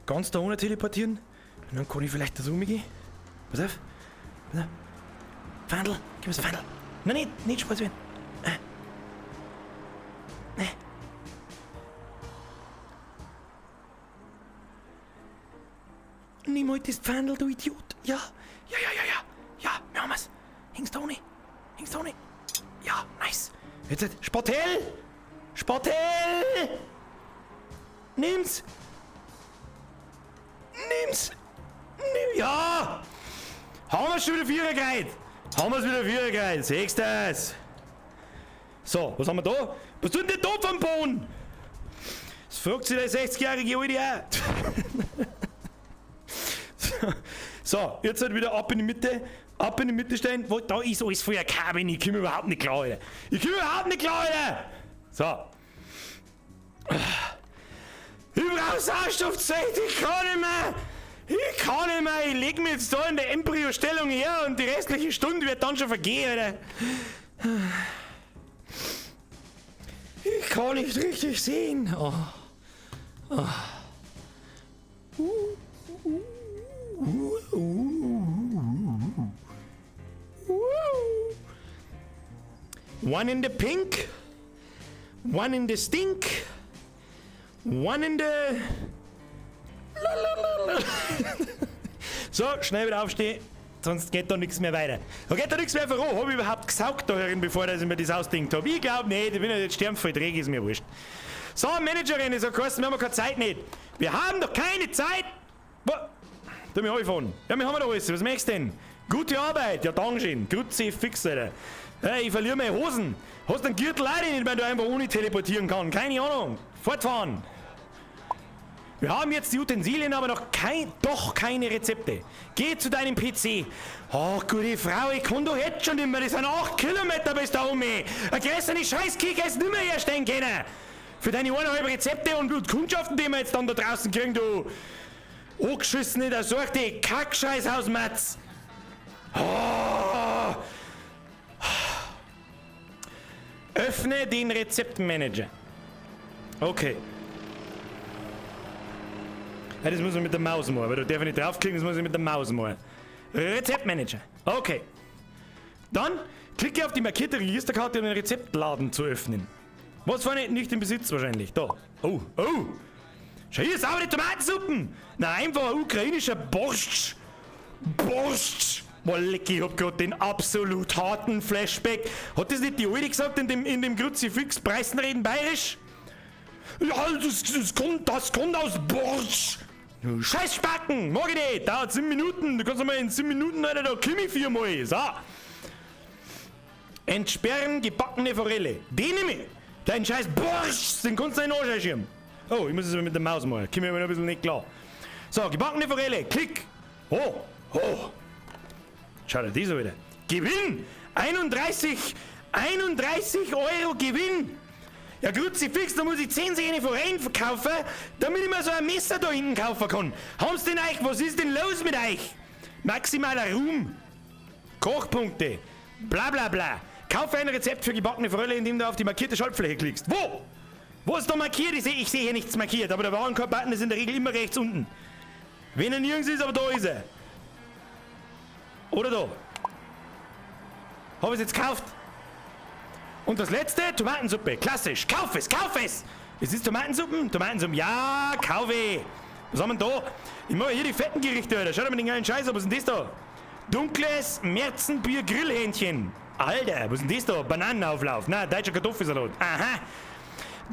Ganz da ohne teleportieren? Und dann kann ich vielleicht da so umgehen. Pass auf. Pfandl, gib mir das Pfandl. Nein, nicht Spaß werden. Nimm heute das Pfandl, du Idiot. Ja, wir haben es. Hängst da ohne. Ja, nice. Jetzt, Spatel. Nimm's. Ja! Haben wir schon wieder Vierer Siehst du das? So, was haben wir da? Was tut denn der Topf am Boden? Das fragt sich der 60-jährige Alte auch. So, jetzt halt wieder ab in die Mitte stellen. Da ist alles voller Kabel, ich komme überhaupt nicht klar, Alter. So. Ich brauch Sauerstoffzeit, ich kann nicht mehr. Ich leg mich jetzt da in der Embryo-Stellung her und die restliche Stunde wird dann schon vergehen, Alter. Ich kann nicht richtig sehen. Oh. One in the pink, one in the stink, one in the... So, schnell wieder aufstehen, sonst geht da nichts mehr weiter. Da geht da nichts mehr voran. Hab ich überhaupt gesaugt da herin, bevor ich mir das ausdenkt habe? Ich glaube nicht, ich bin ja jetzt sterbenvoll träge, ist mir wurscht. So, Managerin, ist wir haben keine Zeit nicht. Wir haben doch keine Zeit. Da mich angefahren. Ja, wir haben da alles. Was möchtest du denn? Gute Arbeit. Ja, Dankeschön. Grüezi, fix, Alter. Hey, ich verliere meine Hosen. Hast du einen Gürtel auch nicht, wenn du einfach ohne teleportieren kannst? Keine Ahnung. Fortfahren. Wir haben jetzt die Utensilien, aber noch keine Rezepte. Geh zu deinem PC. Ach, gute Frau, ich kann doch jetzt schon nicht mehr. Das sind 8 Kilometer bis da oben. Ein größeren Scheißkick hättest du nicht mehr herstellen können. Für deine 1,5 Rezepte und Kundschaften, die wir jetzt dann da draußen kriegen, du angeschissene, der sorgte Kackscheißhausmatz. Oh. Öffne den Rezeptmanager. Okay. Ja, das muss man mit der Maus machen, weil da darf ich nicht draufklicken, das muss ich mit der Maus machen. Rezeptmanager. Okay. Dann klicke auf die markierte Registerkarte, um den Rezeptladen zu öffnen. Was war nicht im Besitz wahrscheinlich? Da. Oh. Schau hier, saubere Tomatensuppen. Na, einfach ein ukrainischer Borscht. Boah, leck, ich hab grad den absolut harten Flashback. Hat das nicht die Alte gesagt in dem Kruzifix Preisenreden bayerisch? Ja, das kommt aus Borscht. Scheiß Spacken, mag ich nicht. Dauert 7 Minuten. Du kannst mal in 7 Minuten, Alter, da komm ich 4-mal. So. Entsperren gebackene Forelle. Den nehme ich. Dein scheiß Borscht, den kannst du nicht anschauen. Oh, ich muss es aber mit der Maus machen. Komm mir aber noch ein bisschen nicht klar. So, gebackene Forelle. Klick. Oh. Schau dir das wieder. Gewinn. 31 Euro Gewinn. Ja, Kruzifix, da muss ich 10 Säge Forellen verkaufen, damit ich mir so ein Messer da hinten kaufen kann. Haben's denn euch? Was ist denn los mit euch? Maximaler Ruhm. Kochpunkte. Bla bla bla. Kaufe ein Rezept für gebackene Forelle, indem du auf die markierte Schaltfläche klickst. Wo? Wo ist da markiert? Ich sehe hier nichts markiert, aber der Warenkorb-Button ist in der Regel immer rechts unten. Wenn er nirgends ist, aber da ist er. Oder da. Habe ich es jetzt gekauft? Und das letzte, Tomatensuppe. Klassisch. Kauf es. Es ist Tomatensuppen? Ja, kaufe. Was haben wir da? Ich mache hier die fetten Gerichte, Alter. Schau dir mal den geilen Scheiß an. Was ist denn das da? Dunkles Märzenbier-Grillhähnchen. Alter, was ist denn das da? Bananenauflauf. Na, deutscher Kartoffelsalat. Aha.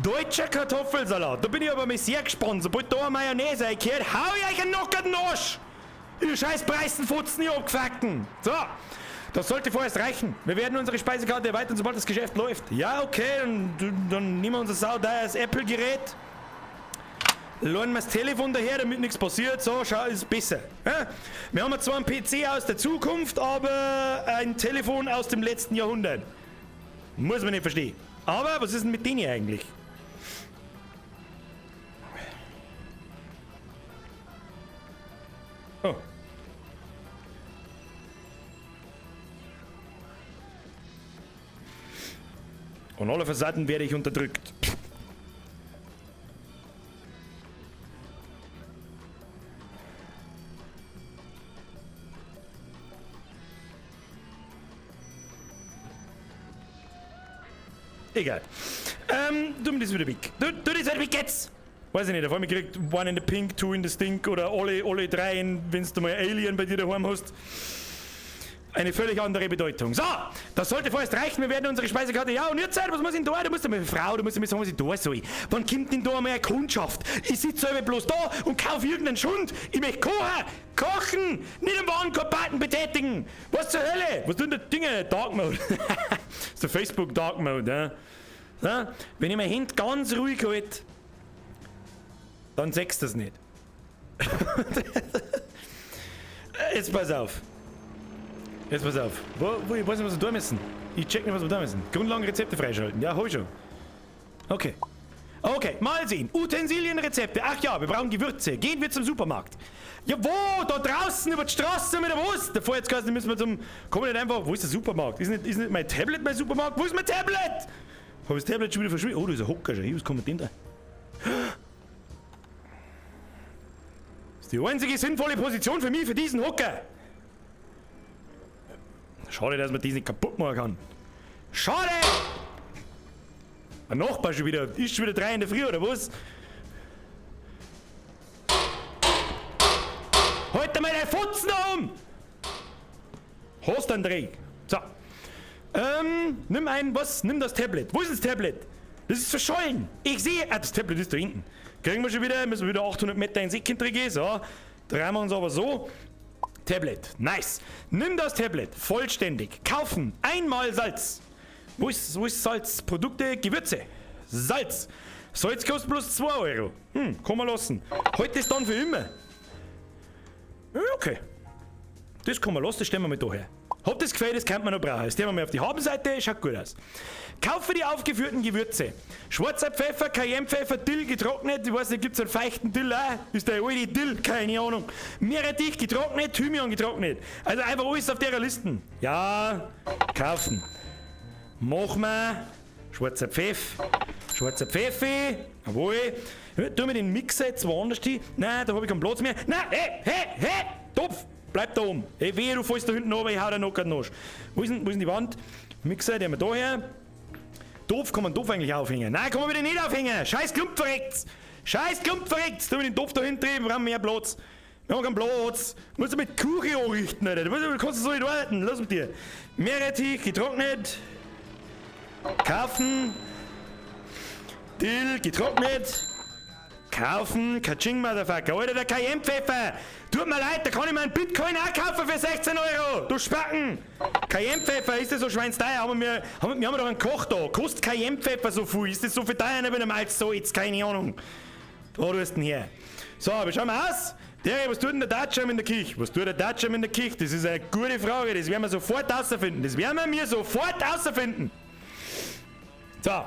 Deutscher Kartoffelsalat. Da bin ich aber mal sehr gespannt. Sobald da eine Mayonnaise einkehrt, hau ich euch einen knockerten Arsch. Ihr scheiß Preisenfutzen, ihr Abgefuckten. So. Das sollte vorerst reichen. Wir werden unsere Speisekarte erweitern, sobald das Geschäft läuft. Ja, okay, dann nehmen wir unser sauteures Apple-Gerät. Laden wir das Telefon daher, damit nichts passiert. So, schau, ist besser. Ja? Wir haben zwar einen PC aus der Zukunft, aber ein Telefon aus dem letzten Jahrhundert. Muss man nicht verstehen. Aber was ist denn mit denen hier eigentlich? Oh. Und alle Seiten werde ich unterdrückt. Egal. Du mir das wieder weg. Du das wieder weg jetzt! Weiß ich nicht, auf einmal kriegt one in the pink, two in the stink oder alle 3, wenn du mal Alien bei dir daheim hast. Eine völlig andere Bedeutung. So, das sollte vorerst reichen. Wir werden unsere Speisekarte. Ja, und jetzt, was muss ich denn da? Du musst mir, Frau, du musst mir sagen, was ich da soll. Wann kommt denn da einmal eine Kundschaft? Ich sitze selber bloß da und kaufe irgendeinen Schund. Ich möchte kochen, nicht im Warenkorb-Button betätigen. Was zur Hölle? Was tun da Dinge? Dark Mode. Das ist der Facebook Dark Mode, ja. So, wenn ich mein Hand ganz ruhig halte, dann sechst du das nicht. Jetzt pass auf. Ich weiß nicht, was wir da müssen. Ich check nicht, was wir da müssen. Grundlagenrezepte freischalten. Ja, hab ich schon. Okay, mal sehen. Utensilienrezepte. Ach ja, wir brauchen Gewürze. Gehen wir zum Supermarkt. Ja, wo? Da draußen über die Straße mit der Wurst. Davor jetzt müssen wir zum... Komm nicht einfach... Wo ist der Supermarkt? Ist nicht mein Tablet mein Supermarkt? Wo ist mein Tablet? Hab ich das Tablet schon wieder verschwunden? Oh, da ist ein Hocker schon. Was kommt denn da? Das ist die einzige sinnvolle Position für mich, für diesen Hocker. Schade, dass man diesen nicht kaputt machen kann. Schade! Ein Nachbar schon wieder. Ist schon wieder 3 in der Früh, oder was? Halt mal deine Futzen um! Hast einen Dreck. So. Nimm das Tablet. Wo ist das Tablet? Das ist verschollen. Ich sehe... das Tablet ist da hinten. Kriegen wir schon wieder, müssen wir wieder 800 Meter ins Eck drehen. So. Drehen wir uns aber so. Tablet. Nice. Nimm das Tablet. Vollständig. Kaufen. Einmal Salz. Wo ist Salz? Produkte, Gewürze. Salz. Salz kostet bloß 2 Euro. Kann man lassen. Halt das dann für immer. Ja, okay. Das kann man lassen, das stellen wir mal da her. Habt das Gefühl, das könnte man noch brauchen. Das stellen wir mal auf die Habenseite, schaut gut aus. Kaufe die aufgeführten Gewürze. Schwarzer Pfeffer, Cayennepfeffer, Dill getrocknet. Ich weiß nicht, gibt es einen feuchten Dill auch? Ist der alte Dill? Keine Ahnung. Meerrettich getrocknet, Thymian getrocknet. Also einfach alles auf der Liste. Ja, kaufen. Machen wir. Schwarzer Pfeff. Schwarzer Pfeffi. Jawohl. Tu mir den Mixer jetzt woanders hin. Nein, da habe ich keinen Platz mehr. Nein, hey, Topf. Bleib da oben. Ey, wehe, du fällst da hinten runter, ich hau dir noch keinen Nasch. Wo ist denn die Wand? Mixer, den haben wir da her. Topf, kann man den Topf eigentlich aufhängen? Nein, kann man wieder nicht aufhängen. Scheiß Klump verreckt's. Scheiß Klump verreckt's. Tu mir den Topf da hinten drehen, wir brauchen mehr Platz. Wir haben keinen Platz. Du musst mit Küche anrichten, Alter. Du kannst so nicht arbeiten. Lass mit dir. Meerrettich, getrocknet. Kaufen. Dill, getrocknet. Kaufen, Kaching, Motherfucker. Alter, der Cayennepfeffer. Tut mir leid, da kann ich mir einen Bitcoin auch kaufen für 16 Euro. Du Spacken. Cayennepfeffer, ist das so schweinsteuer? Wir haben doch einen Koch da. Kostet Cayennepfeffer so viel? Ist das so viel teuer wie ein Malzsalz? Keine Ahnung. Da tust du denn her. So, wie schauen wir aus? Was tut denn der Datscham in der Küche? Was tut der Datscham in der Küche? Das ist eine gute Frage. Das werden wir sofort rausfinden. So.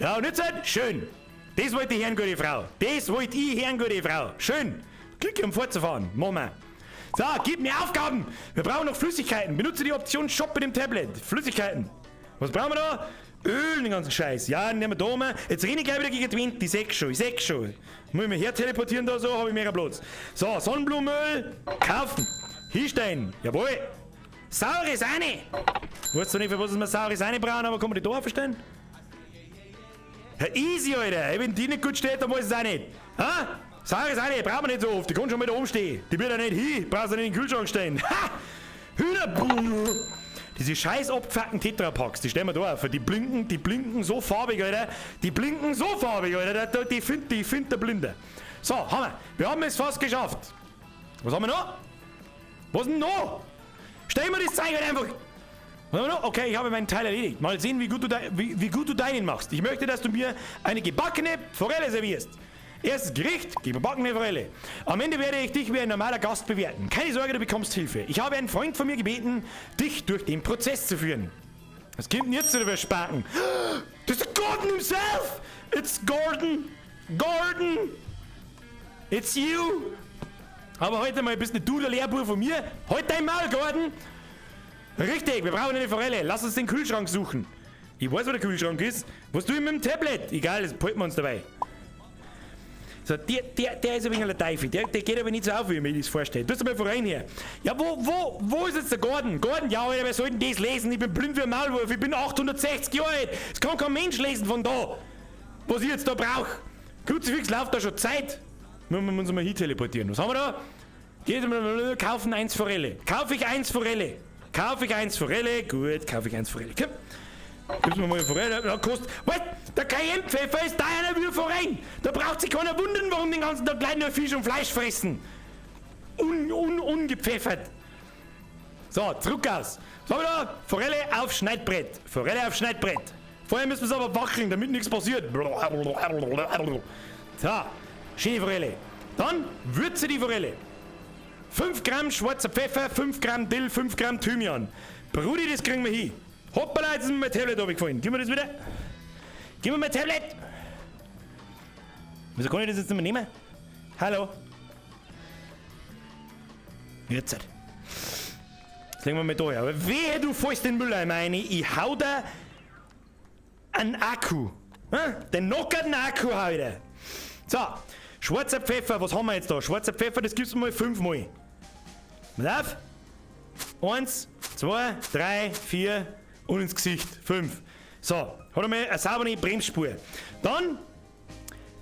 Ja, und jetzt halt, schön. Das wollte ich hören, gute Frau. Schön. Glück, um fortzufahren. Moment. So, gib mir Aufgaben. Wir brauchen noch Flüssigkeiten. Benutze die Option Shop mit dem Tablet. Flüssigkeiten. Was brauchen wir da? Öl, den ganzen Scheiß. Ja, nehmen wir da mal. Jetzt renne ich gleich wieder gegen die Wind. Ich seh's schon. Muss ich mich her teleportieren da so, habe ich mehr Platz. So, Sonnenblumenöl. Kaufen. Hinstellen. Jawohl. Saure Sahne. Weißt du nicht, für was wir saure Sahne brauchen, aber kann man die da aufstellen? Ja, easy, Alter. Wenn die nicht gut steht, dann weiß ich es auch nicht. Ha? Saure Sahne brauchen wir nicht so oft. Die kann schon mal da oben stehen. Die wird ja nicht hin. Brauchst du nicht in den Kühlschrank stellen. Ha! Hühnerbrunn. Diese scheiß abgefuckten Tetrapacks, die stellen wir da auf. Die blinken so farbig, Alter. Die findet der Blinde. So, haben wir. Wir haben es fast geschafft. Was haben wir noch? Was denn noch? Stell mir das Zeug halt einfach. Okay, ich habe meinen Teil erledigt. Mal sehen, wie gut du deinen machst. Ich möchte, dass du mir eine gebackene Forelle servierst. Erstes Gericht, gebackene Forelle. Am Ende werde ich dich wie ein normaler Gast bewerten. Keine Sorge, du bekommst Hilfe. Ich habe einen Freund von mir gebeten, dich durch den Prozess zu führen. Was kommt denn jetzt wieder für Spaten? Das ist Gordon himself! It's Gordon! It's you! Aber heute mal bist nicht du der Lehrbuch von mir. Halt dein Maul, Gordon! Richtig, wir brauchen eine Forelle. Lass uns den Kühlschrank suchen. Ich weiß, wo der Kühlschrank ist. Was tue ich mit dem Tablet? Egal, das behalten wir uns dabei. So, der ist ein wenig ein Teufel. Der geht aber nicht so auf, wie ich mir das vorstelle. Du hast mal voran her. Ja, wo ist jetzt der Gordon? Gordon, ja, Alter, wer soll denn das lesen? Ich bin blind wie ein Maulwurf. Ich bin 860 Jahre alt. Das kann kein Mensch lesen von da. Was ich jetzt da brauche. Kruzifix läuft da schon Zeit. Müssen wir uns mal hin teleportieren. Was haben wir da? Kaufen 1 Forelle. Kaufe ich 1 Forelle. Gut, kaufe ich 1 Forelle. Komm. Gib's mir mal eine Forelle. Da kostet. Was? Der Cayennepfeffer ist teurer wie Forelle. Da braucht sich keiner wundern, warum den ganzen Tag gleich nur Fisch und Fleisch fressen. Ungepfeffert. So, zurück aus. Was haben wir da? Forelle auf Schneidbrett. Vorher müssen wir es aber wackeln, damit nichts passiert. So, schöne Forelle. Dann würze die Forelle. 5 Gramm schwarzer Pfeffer, 5 Gramm Dill, 5 Gramm Thymian. Brudi, das kriegen wir hin. Hoppala, jetzt ist mir mein Tablet runtergefallen. Gib mir das wieder. Gib mir mein Tablet. Wieso kann ich das jetzt nicht mehr nehmen? Hallo? Jetzt. Das legen wir mal da her. Aber wehe, du fällst den Mülleimer rein. Ich hau da einen Akku. Den knockerten Akku heute. So, schwarzer Pfeffer, was haben wir jetzt da? Schwarzer Pfeffer, das gibt's mal 5 Mal. Pass auf. 1, 2, 3, 4 und ins Gesicht. 5. So, hat er mal eine saubere Bremsspur. Dann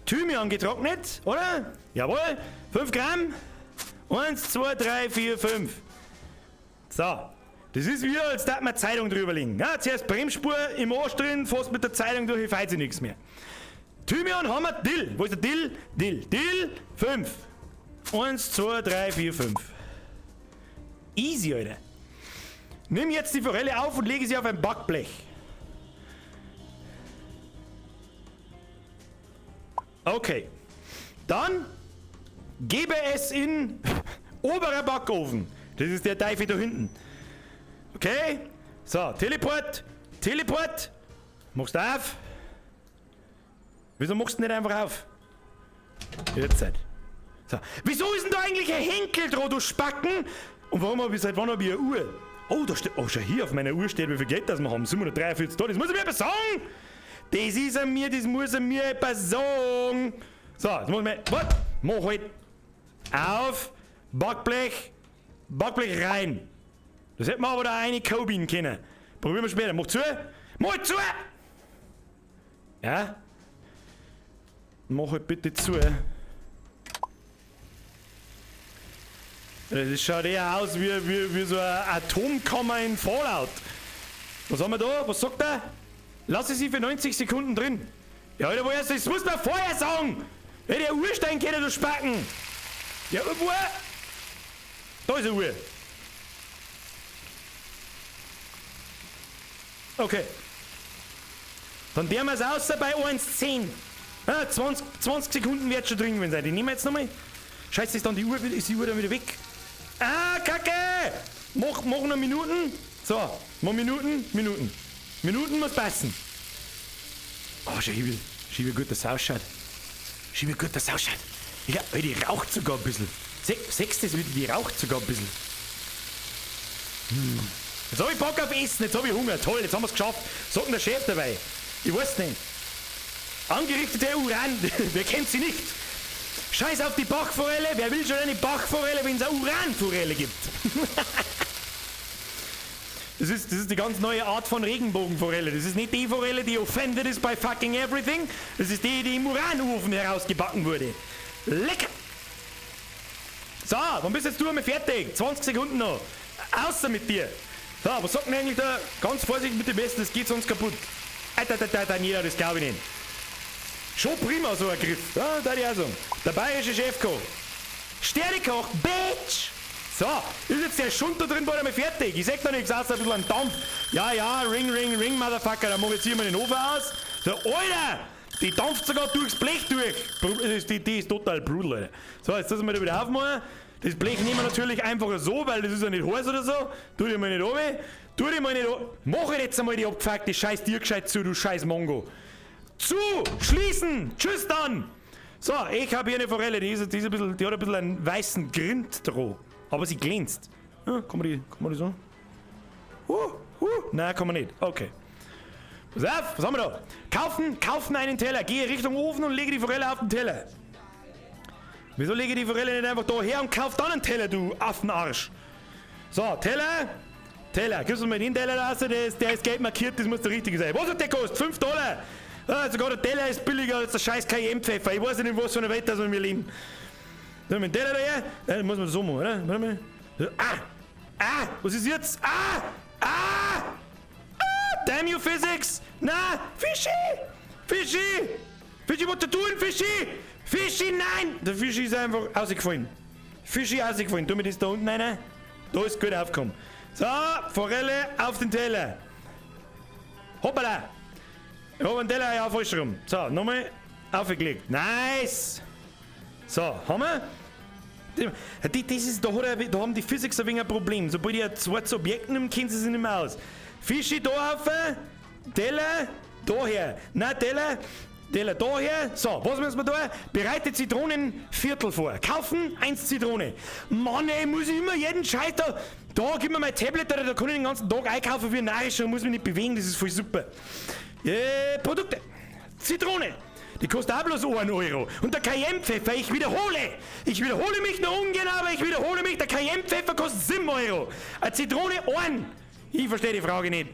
Thymian getrocknet, oder? Jawohl. 5 Gramm. 1, 2, 3, 4, 5. So. Das ist wie, als darf man Zeitung drüber liegen. Ja, zuerst Bremsspur im Arsch drin, fast mit der Zeitung durch, ich feize nichts mehr. Thymian haben wir Dill. Wo ist der Dill? Dill. 5. 1, 2, 3, 4, 5. Easy, Alter. Nimm jetzt die Forelle auf und lege sie auf ein Backblech. Okay. Dann gebe es in oberer Backofen. Das ist der Teufel da hinten. Okay? So, Teleport. Teleport. Machst du auf? Wieso machst du nicht einfach auf? Jetzt. So. Wieso ist denn da eigentlich ein Henkel dran, du Spacken? Und warum habe ich seit wann habe ich eine Uhr? Oh, da steht. Oh, schon hier auf meiner Uhr steht, wie viel Geld das wir haben. 743 $. Das muss ich mir etwas sagen! Das ist an mir, das muss an mir etwas sagen! So, jetzt muss ich mir. Was? Mach halt. Auf. Backblech. Backblech rein. Das hätten wir aber da eine Kabine können. Probieren wir später. Mach zu. Mach zu! Ja? Mach halt bitte zu. Das schaut eher aus wie so eine Atomkammer in Fallout. Was haben wir da? Was sagt er? Lasse sie für 90 Sekunden drin. Ja, Alter, woher ist das? Das muss man vorher sagen! Ja, der Urstein kennt du Spacken! Ja, wo? Da ist eine Uhr. Okay. Dann der wir es außer bei 1,10. Ah, 20 Sekunden wird schon drin sein. Die nehmen wir jetzt nochmal. Scheiße, ist dann die Uhr, ist die Uhr dann wieder weg? Ah, Kacke! Mach noch Minuten. So, mach Minuten. Minuten muss passen. Oh, schau wie gut das ausschaut. Schau wie gut das ausschaut. Ja, die raucht sogar ein bisschen. Sechst das wieder, die raucht sogar ein bisschen. Jetzt hab ich Bock auf Essen, jetzt hab ich Hunger. Toll, jetzt haben wir es geschafft. Sagt der Chef dabei. Ich weiß nicht. Angerichtete Uran, wer kennt sie nicht? Scheiß auf die Bachforelle, wer will schon eine Bachforelle, wenn es eine Uranforelle gibt? Das ist die ganz neue Art von Regenbogenforelle. Das ist nicht die Forelle, die offended ist by fucking everything. Das ist die im Uranofen herausgebacken wurde. Lecker! So, wann bist jetzt du einmal fertig? 20 Sekunden noch. Außer mit dir. So, was sagt denn eigentlich da? Ganz vorsichtig mit dem Besten, das geht sonst kaputt. Ja, das glaube ich nicht. Schon prima so ein Griff. Ja, da die auch sagen. Der bayerische Chefkoch. Sternekoch, Bitch! So, ist jetzt der Schund da drin bald einmal fertig. Ich sag da nichts, außer ein bisschen an Dampf. Ja, ring, Motherfucker. Dann mach ich jetzt hier mal den Ofen aus. So, Alter! Die dampft sogar durchs Blech durch. Die ist total brutal, Alter. So, jetzt müssen wir da wieder aufmachen. Das Blech nehmen wir natürlich einfach so, weil das ist ja nicht heiß oder so. Tu dir mal nicht oben. Mach jetzt einmal die abgefuckte Scheiß dir gescheit zu, du scheiß Mongo. Zu! Schließen! Tschüss dann! So, ich habe hier eine Forelle, die hat ein bisschen einen weißen Grind drauf. Aber sie glänzt. Ja, kann man die so? Nein, kann man nicht. Okay. Pass auf, was haben wir da? Kaufen einen Teller. Gehe Richtung Ofen und lege die Forelle auf den Teller. Wieso lege ich die Forelle nicht einfach da her und kauf dann einen Teller, du Affenarsch? So, Teller. Gibst du mir den Teller raus, der ist gelb markiert, das muss der richtige sein. Was hat der kostet? 5 $? Ah, sogar der Teller ist billiger als der scheiß KM-Pfeffer. Ich weiß nicht, was für eine Welt das wir leben. Nehmen wir den Teller daher. Dann muss man das so machen, oder? Warte mal. Was ist jetzt? Damn you Physics! Na, Fischi, what you doing, Fischi, nein! Der Fischi ist einfach rausgefallen. Tu mir das da unten rein. Da ist gut aufgekommen. So, Forelle auf den Teller. Hoppala! Ich habe einen Teller auf falsch rum. So, nochmal aufgelegt. Nice! So, haben wir? Da haben die Physics ein wenig ein Problem. Sobald ich ein zweites Objekt nehme, kennen sie sich nicht mehr aus. Fischi da rauf, Teller daher. Nein, Teller daher. So, was müssen wir da? Bereite Zitronenviertel vor. Kaufen 1 Zitrone. Mann, ey, muss ich immer jeden Scheiß da. Da, gib mir mein Tablet, da kann ich den ganzen Tag einkaufen wie ein Narischer und muss mich nicht bewegen, das ist voll super. Produkte. Zitrone. Die kostet auch bloß 1 €. Und der Cayenne-Pfeffer, ich wiederhole mich noch ungern, aber ich wiederhole mich, der Cayenne-Pfeffer kostet 7 €. Eine Zitrone 1. Ich verstehe die Frage nicht.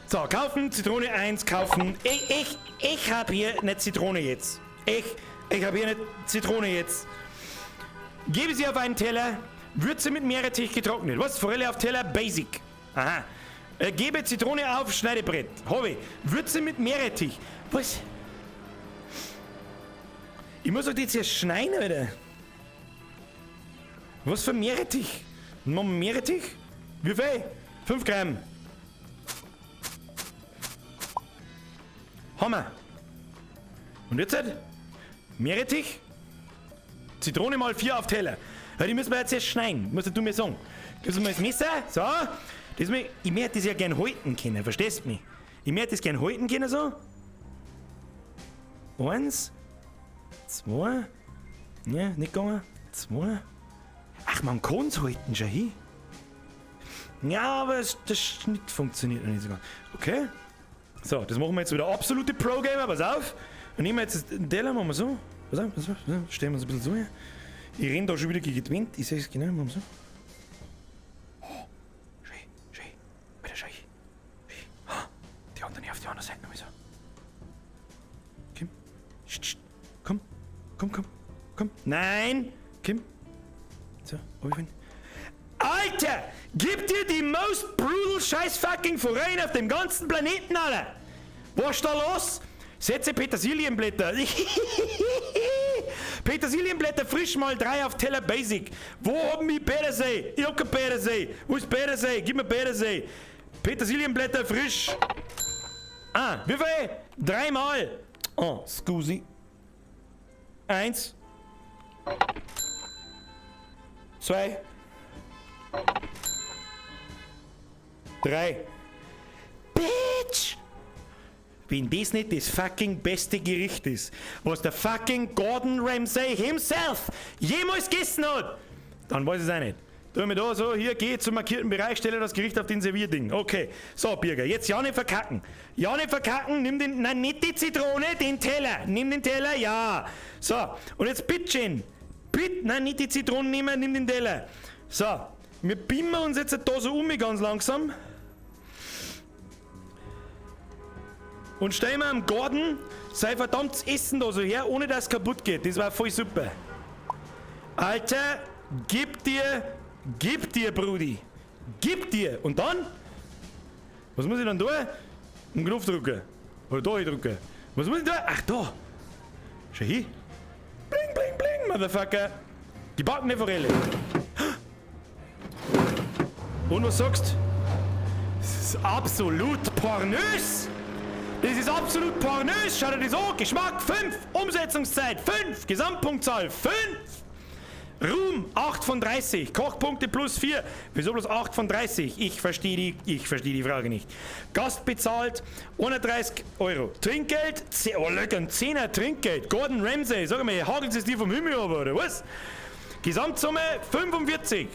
So, kaufen, Zitrone 1, kaufen. Ich habe hier eine Zitrone jetzt. Ich habe hier eine Zitrone jetzt. Gebe sie auf einen Teller, Würze mit Meerrettich getrocknet. Was? Forelle auf Teller, Basic. Aha. Gebe Zitrone auf Schneidebrett. Habe. Würze mit Meerrettich. Was? Ich muss doch jetzt hier schneiden, Alter. Was für Meerrettich? Machen wir Meerrettich? Wie viel? 5 Gramm. Hammer. Und jetzt halt? Meerrettich. Zitrone mal 4 auf Teller. Ja, die müssen wir jetzt erst schneiden, musst du mir sagen. Gibst du mir das Messer? So. Ich möchte das ja gern halten können, verstehst du mich? Ich möchte das gern halten können, so. 1, 2. Ja, nicht gegangen. 2. Ach, man kann es halten, schon hin. Ja, aber der Schnitt funktioniert noch nicht so ganz. Okay. So, das machen wir jetzt wieder absolute Pro-Gamer, pass auf. Und nehmen wir jetzt den Teller, machen wir so. Pass auf, stellen wir uns ein bisschen so her. Ich renne da schon wieder gegen die Wind, ich sehe es genau, machen wir so. Oh, schön, wieder schön. Die andere auf die andere Seite nochmal so. Kim, komm. Nein, Kim. So, oben. Alter, gib dir die most brutal scheiß fucking Verein auf dem ganzen Planeten, Alter. Was ist da los? Setze Petersilienblätter. Petersilienblätter frisch mal 3 auf Teller Basic. Wo haben wir Petersee? Ich hab kein Petersee. Wo ist Petersee? Gib mir Petersee. Petersilienblätter frisch. Ah, wie viel? 3 mal. Oh, scusi. 1. 2. 3. Bitch! Wenn das nicht das fucking beste Gericht ist, was der fucking Gordon Ramsay himself jemals gegessen hat, dann weiß ich es auch nicht. Tu mir da so, hier, geh zum markierten Bereich, stelle das Gericht auf den Servierding. Okay, so, Birger, jetzt ja nicht verkacken. Ja nicht verkacken, nimm den, nein, nicht die Zitrone, den Teller. Nimm den Teller, ja. So, und jetzt bitte, nein, nicht die Zitronen nehmen, nimm den Teller. So, wir beamen uns jetzt da so ganz langsam. Und stellen wir am Gordon sein verdammtes Essen da so her, ohne dass es kaputt geht. Das war voll super. Alter, gib dir, Brudi. Gib dir. Und dann? Was muss ich dann tun? Einen Knopf drücken. Oder da drücken. Was muss ich tun? Ach, da. Schau hin. Bling, bling, bling, Motherfucker. Gebackene Forelle. Und was sagst du? Das ist absolut pornös. Das ist absolut pornös. Schau dir das an. Geschmack 5. Umsetzungszeit 5. Gesamtpunktzahl 5. Ruhm 8 von 30. Kochpunkte plus 4. Wieso bloß 8 von 30? Ich verstehe die Frage nicht. Gast bezahlt 31 Euro. Trinkgeld, oh lecker, ein 10er Trinkgeld. Gordon Ramsay, sag mal, hagelt es dir vom Himmel runter, oder was? Gesamtsumme 45.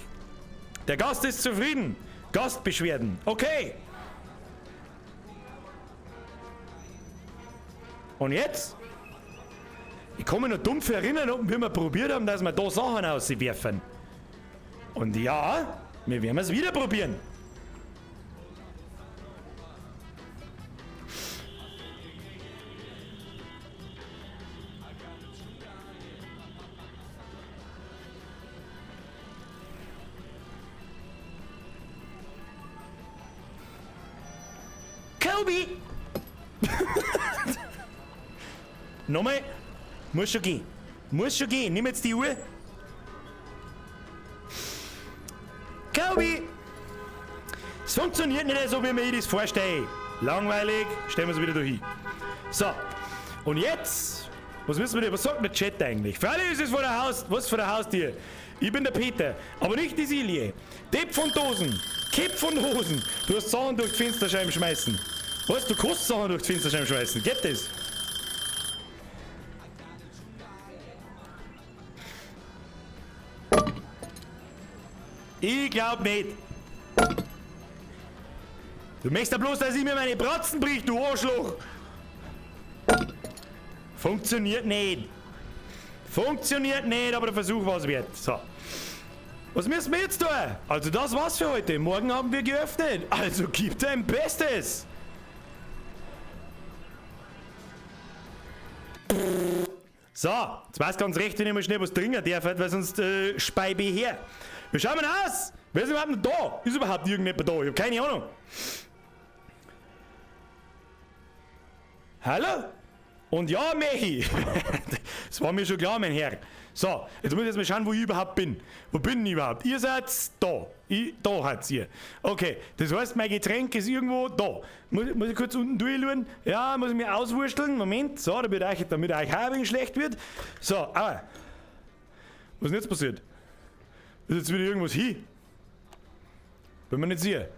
Der Gast ist zufrieden. Gastbeschwerden. Okay. Und jetzt? Ich kann mich noch dumpf erinnern, wie wir probiert haben, dass wir da Sachen rauswerfen. Und ja, wir werden es wieder probieren. Kobe! Nochmal. Muss schon gehen. Nimm jetzt die Uhr. Kobe! Es funktioniert nicht so, wie mir das vorstelle. Langweilig. Stellen wir es wieder da hin. So. Und jetzt? Was müssen wir denn? Was sagt der Chat eigentlich? Für alle ist es vor der was vor der Haustür. Ich bin der Peter. Aber nicht die Silje. Depp von Dosen. Kipp von Hosen. Du hast Sachen durch die Fensterscheiben schmeißen. Was? Du kannst Sachen durch die Fensterscheiben schmeißen. Geht das? Ich glaub nicht. Du möchtest ja bloß, dass ich mir meine Bratzen bricht, du Arschloch. Funktioniert nicht. Funktioniert nicht, aber der Versuch war es wert. So. Was müssen wir jetzt tun? Also das war's für heute. Morgen haben wir geöffnet. Also gib dein Bestes. So, jetzt weiß ganz recht, wenn ich mal schnell was trinken darf, weil sonst speibe ich her. Wir schauen mal aus. Wer ist überhaupt noch da? Ist überhaupt irgendjemand da? Ich habe keine Ahnung. Hallo? Und ja, Michi, das war mir schon klar, mein Herr. So, jetzt muss ich jetzt mal schauen, wo ich überhaupt bin. Wo bin ich überhaupt? Ihr seid da. Da hat's ihr. Okay, das heißt, mein Getränk ist irgendwo da. Muss ich kurz unten durchschauen? Ja, muss ich mir auswursteln. Moment, so, damit euch auch ein wenig schlecht wird. So, aber, was ist denn jetzt passiert? Ist jetzt wieder irgendwas hin? Bin mir nicht sicher.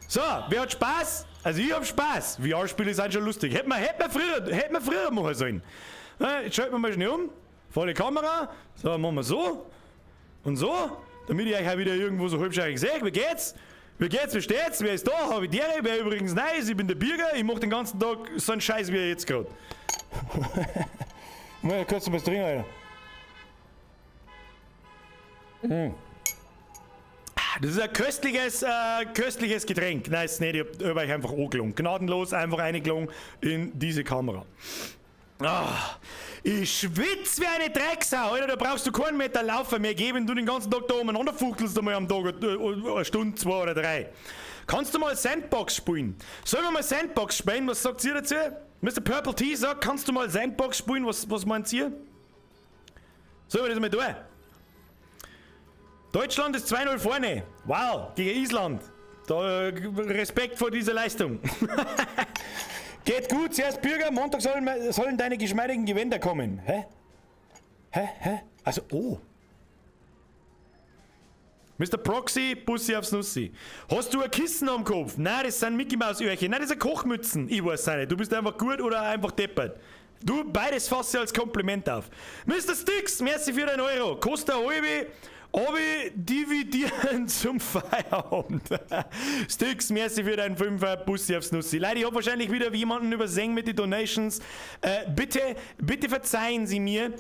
So, wer hat Spaß? Also ich hab Spaß. VR-Spiele sind schon lustig. Hätten wir früher machen sollen. Jetzt schalten wir mal schnell um. Volle Kamera. So, machen wir so. Und so. Damit ich euch auch wieder irgendwo so halbschaurig sehe. Wie geht's? Wie geht's? Wie steht's? Wer ist da? Habe ich dir? Wer übrigens neu ist? Ich bin der Birger. Ich mach den ganzen Tag so einen Scheiß wie jetzt gerade. Mal kurz was trinken, Alter. Das ist ein köstliches Getränk. Nein, ist nicht. Ich hab euch einfach angelungen. Gnadenlos einfach reingelungen in diese Kamera. Ah, ich schwitze wie eine Drecksau, Alter. Da brauchst du keinen Meter Laufen mehr geben, wenn du den ganzen Tag da umeinander fuchtelst einmal am Tag, eine Stunde, 2 oder 3. Kannst du mal Sandbox spielen? Sollen wir mal Sandbox spielen? Was sagt ihr dazu? Mr. Purple T sagt, kannst du mal Sandbox spielen? Was meint ihr? Sollen wir das mal tun? Deutschland ist 2-0 vorne. Wow, gegen Island. Da, Respekt vor dieser Leistung. Geht gut, zuerst Bürger, Montag sollen deine geschmeidigen Gewänder kommen. Hä? Also, oh. Mr. Proxy, Bussi aufs Nussi. Hast du ein Kissen am Kopf? Nein, das sind Mickey Maus Öhrchen. Nein, das sind Kochmützen. Ich weiß nicht. Du bist einfach gut oder einfach deppert. Du, beides fasst als Kompliment auf. Mr. Sticks, merci für deinen Euro. Kostet eine halbe. Aber dividieren zum Feierabend. Sticks, merci für deinen 5er, Bussi aufs Nussi. Leider, ich habe wahrscheinlich wieder jemanden übersehen mit den Donations. Bitte verzeihen Sie mir,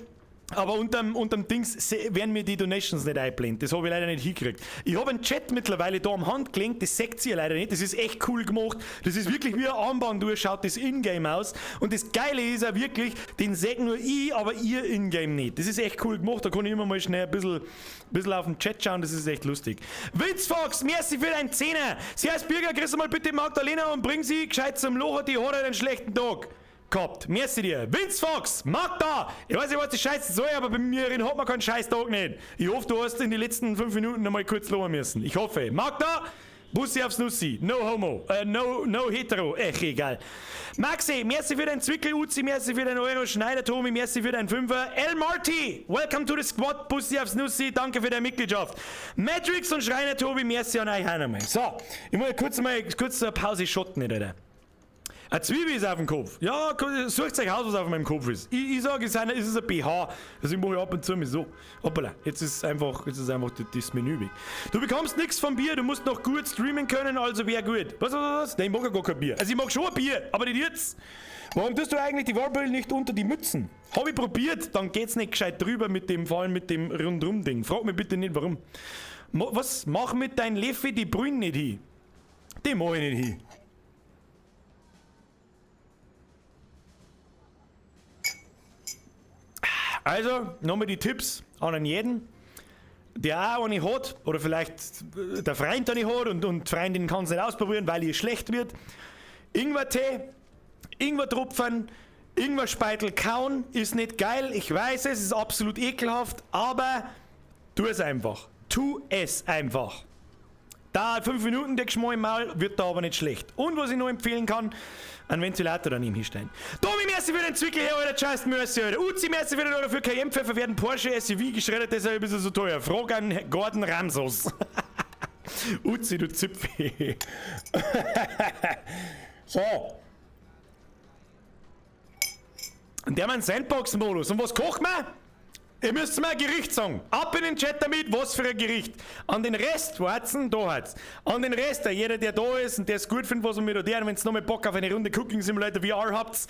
aber unterm Dings werden mir die Donations nicht eingeblendet. Das habe ich leider nicht hingekriegt. Ich habe einen Chat mittlerweile da am Hand gelenkt, das seht ihr leider nicht. Das ist echt cool gemacht. Das ist wirklich wie ein Armband durch, schaut das Ingame aus. Und das Geile ist auch wirklich, den seht nur ich, aber ihr Ingame nicht. Das ist echt cool gemacht. Da kann ich immer mal schnell ein bisschen auf den Chat schauen, das ist echt lustig. Vince Fox, merci für deinen Zehner. Sie heißt Birger, grüß mal bitte Magdalena und bring sie gescheit zum Locher, die hat einen schlechten Tag gehabt. Merci dir. Vince Fox, Magda! Ich weiß nicht, was die Scheiße soll, aber bei mir hat man keinen scheiß Tag nicht. Ich hoffe, du hast in den letzten 5 Minuten noch mal kurz loben müssen. Ich hoffe. Magda, Bussi aufs Nussi. No homo. No hetero. Egal. Maxi, merci für deinen Zwickel. Uzi, merci für deinen Euro. Schneider, Tomi, merci für deinen 5er. El Marty, welcome to the squad. Bussi aufs Nussi. Danke für deine Mitgliedschaft. Matrix und Schreiner, Tobi, merci an euch auch nochmal. So, ich muss kurz eine Pause schotten, nicht, Alter. Eine Zwiebel ist auf dem Kopf. Ja, sucht euch aus, was auf meinem Kopf ist. Ich sage, es ist ein BH. Deswegen mache ich ab und zu mal so. Hoppala, jetzt ist einfach das Menü weg. Du bekommst nichts vom Bier, du musst noch gut streamen können, also wäre gut. Was? Nein, ich mag ja gar kein Bier. Also ich mag schon ein Bier, aber nicht jetzt. Warum tust du eigentlich die Warbel nicht unter die Mützen? Habe ich probiert, dann geht's nicht gescheit drüber mit dem, vor allem mit dem Rundrum-Ding. Frag mich bitte nicht, warum. Was? Mach mit deinem Leffe die Brühen nicht hin. Die mach ich nicht hin. Also, nochmal die Tipps an jeden, der auch eine hat, oder vielleicht der Freund eine hat und die Freundin kann es nicht ausprobieren, weil ihr schlecht wird. Ingwertee, Ingwertropfen, Ingwerspeitel kauen ist nicht geil, ich weiß es ist absolut ekelhaft, aber tu es einfach. Tu es einfach. Da 5 Minuten der Geschmack im Maul, wird da aber nicht schlecht. Und was ich noch empfehlen kann, einen Ventilator daneben hinstellen. Domi, merci für den Zwickel her, Alter, Just Mercy, Alter. Uzi, merci für den Euro für KM-Pfeffer, werden Porsche SUV geschreddert, deshalb ist er so teuer. Frag an Gordon Ramsos. Uzi, du Zipfel. So. Und der hat einen Sandbox-Modus. Und was kocht man? Ihr müsst mir ein Gericht sagen. Ab in den Chat damit, was für ein Gericht. An den Rest, warten, da hat's. An den Rest, jeder, der da ist und der es gut findet, was wir mit und wenn ihr nochmal Bock auf eine Runde Cooking Simulator VR habt,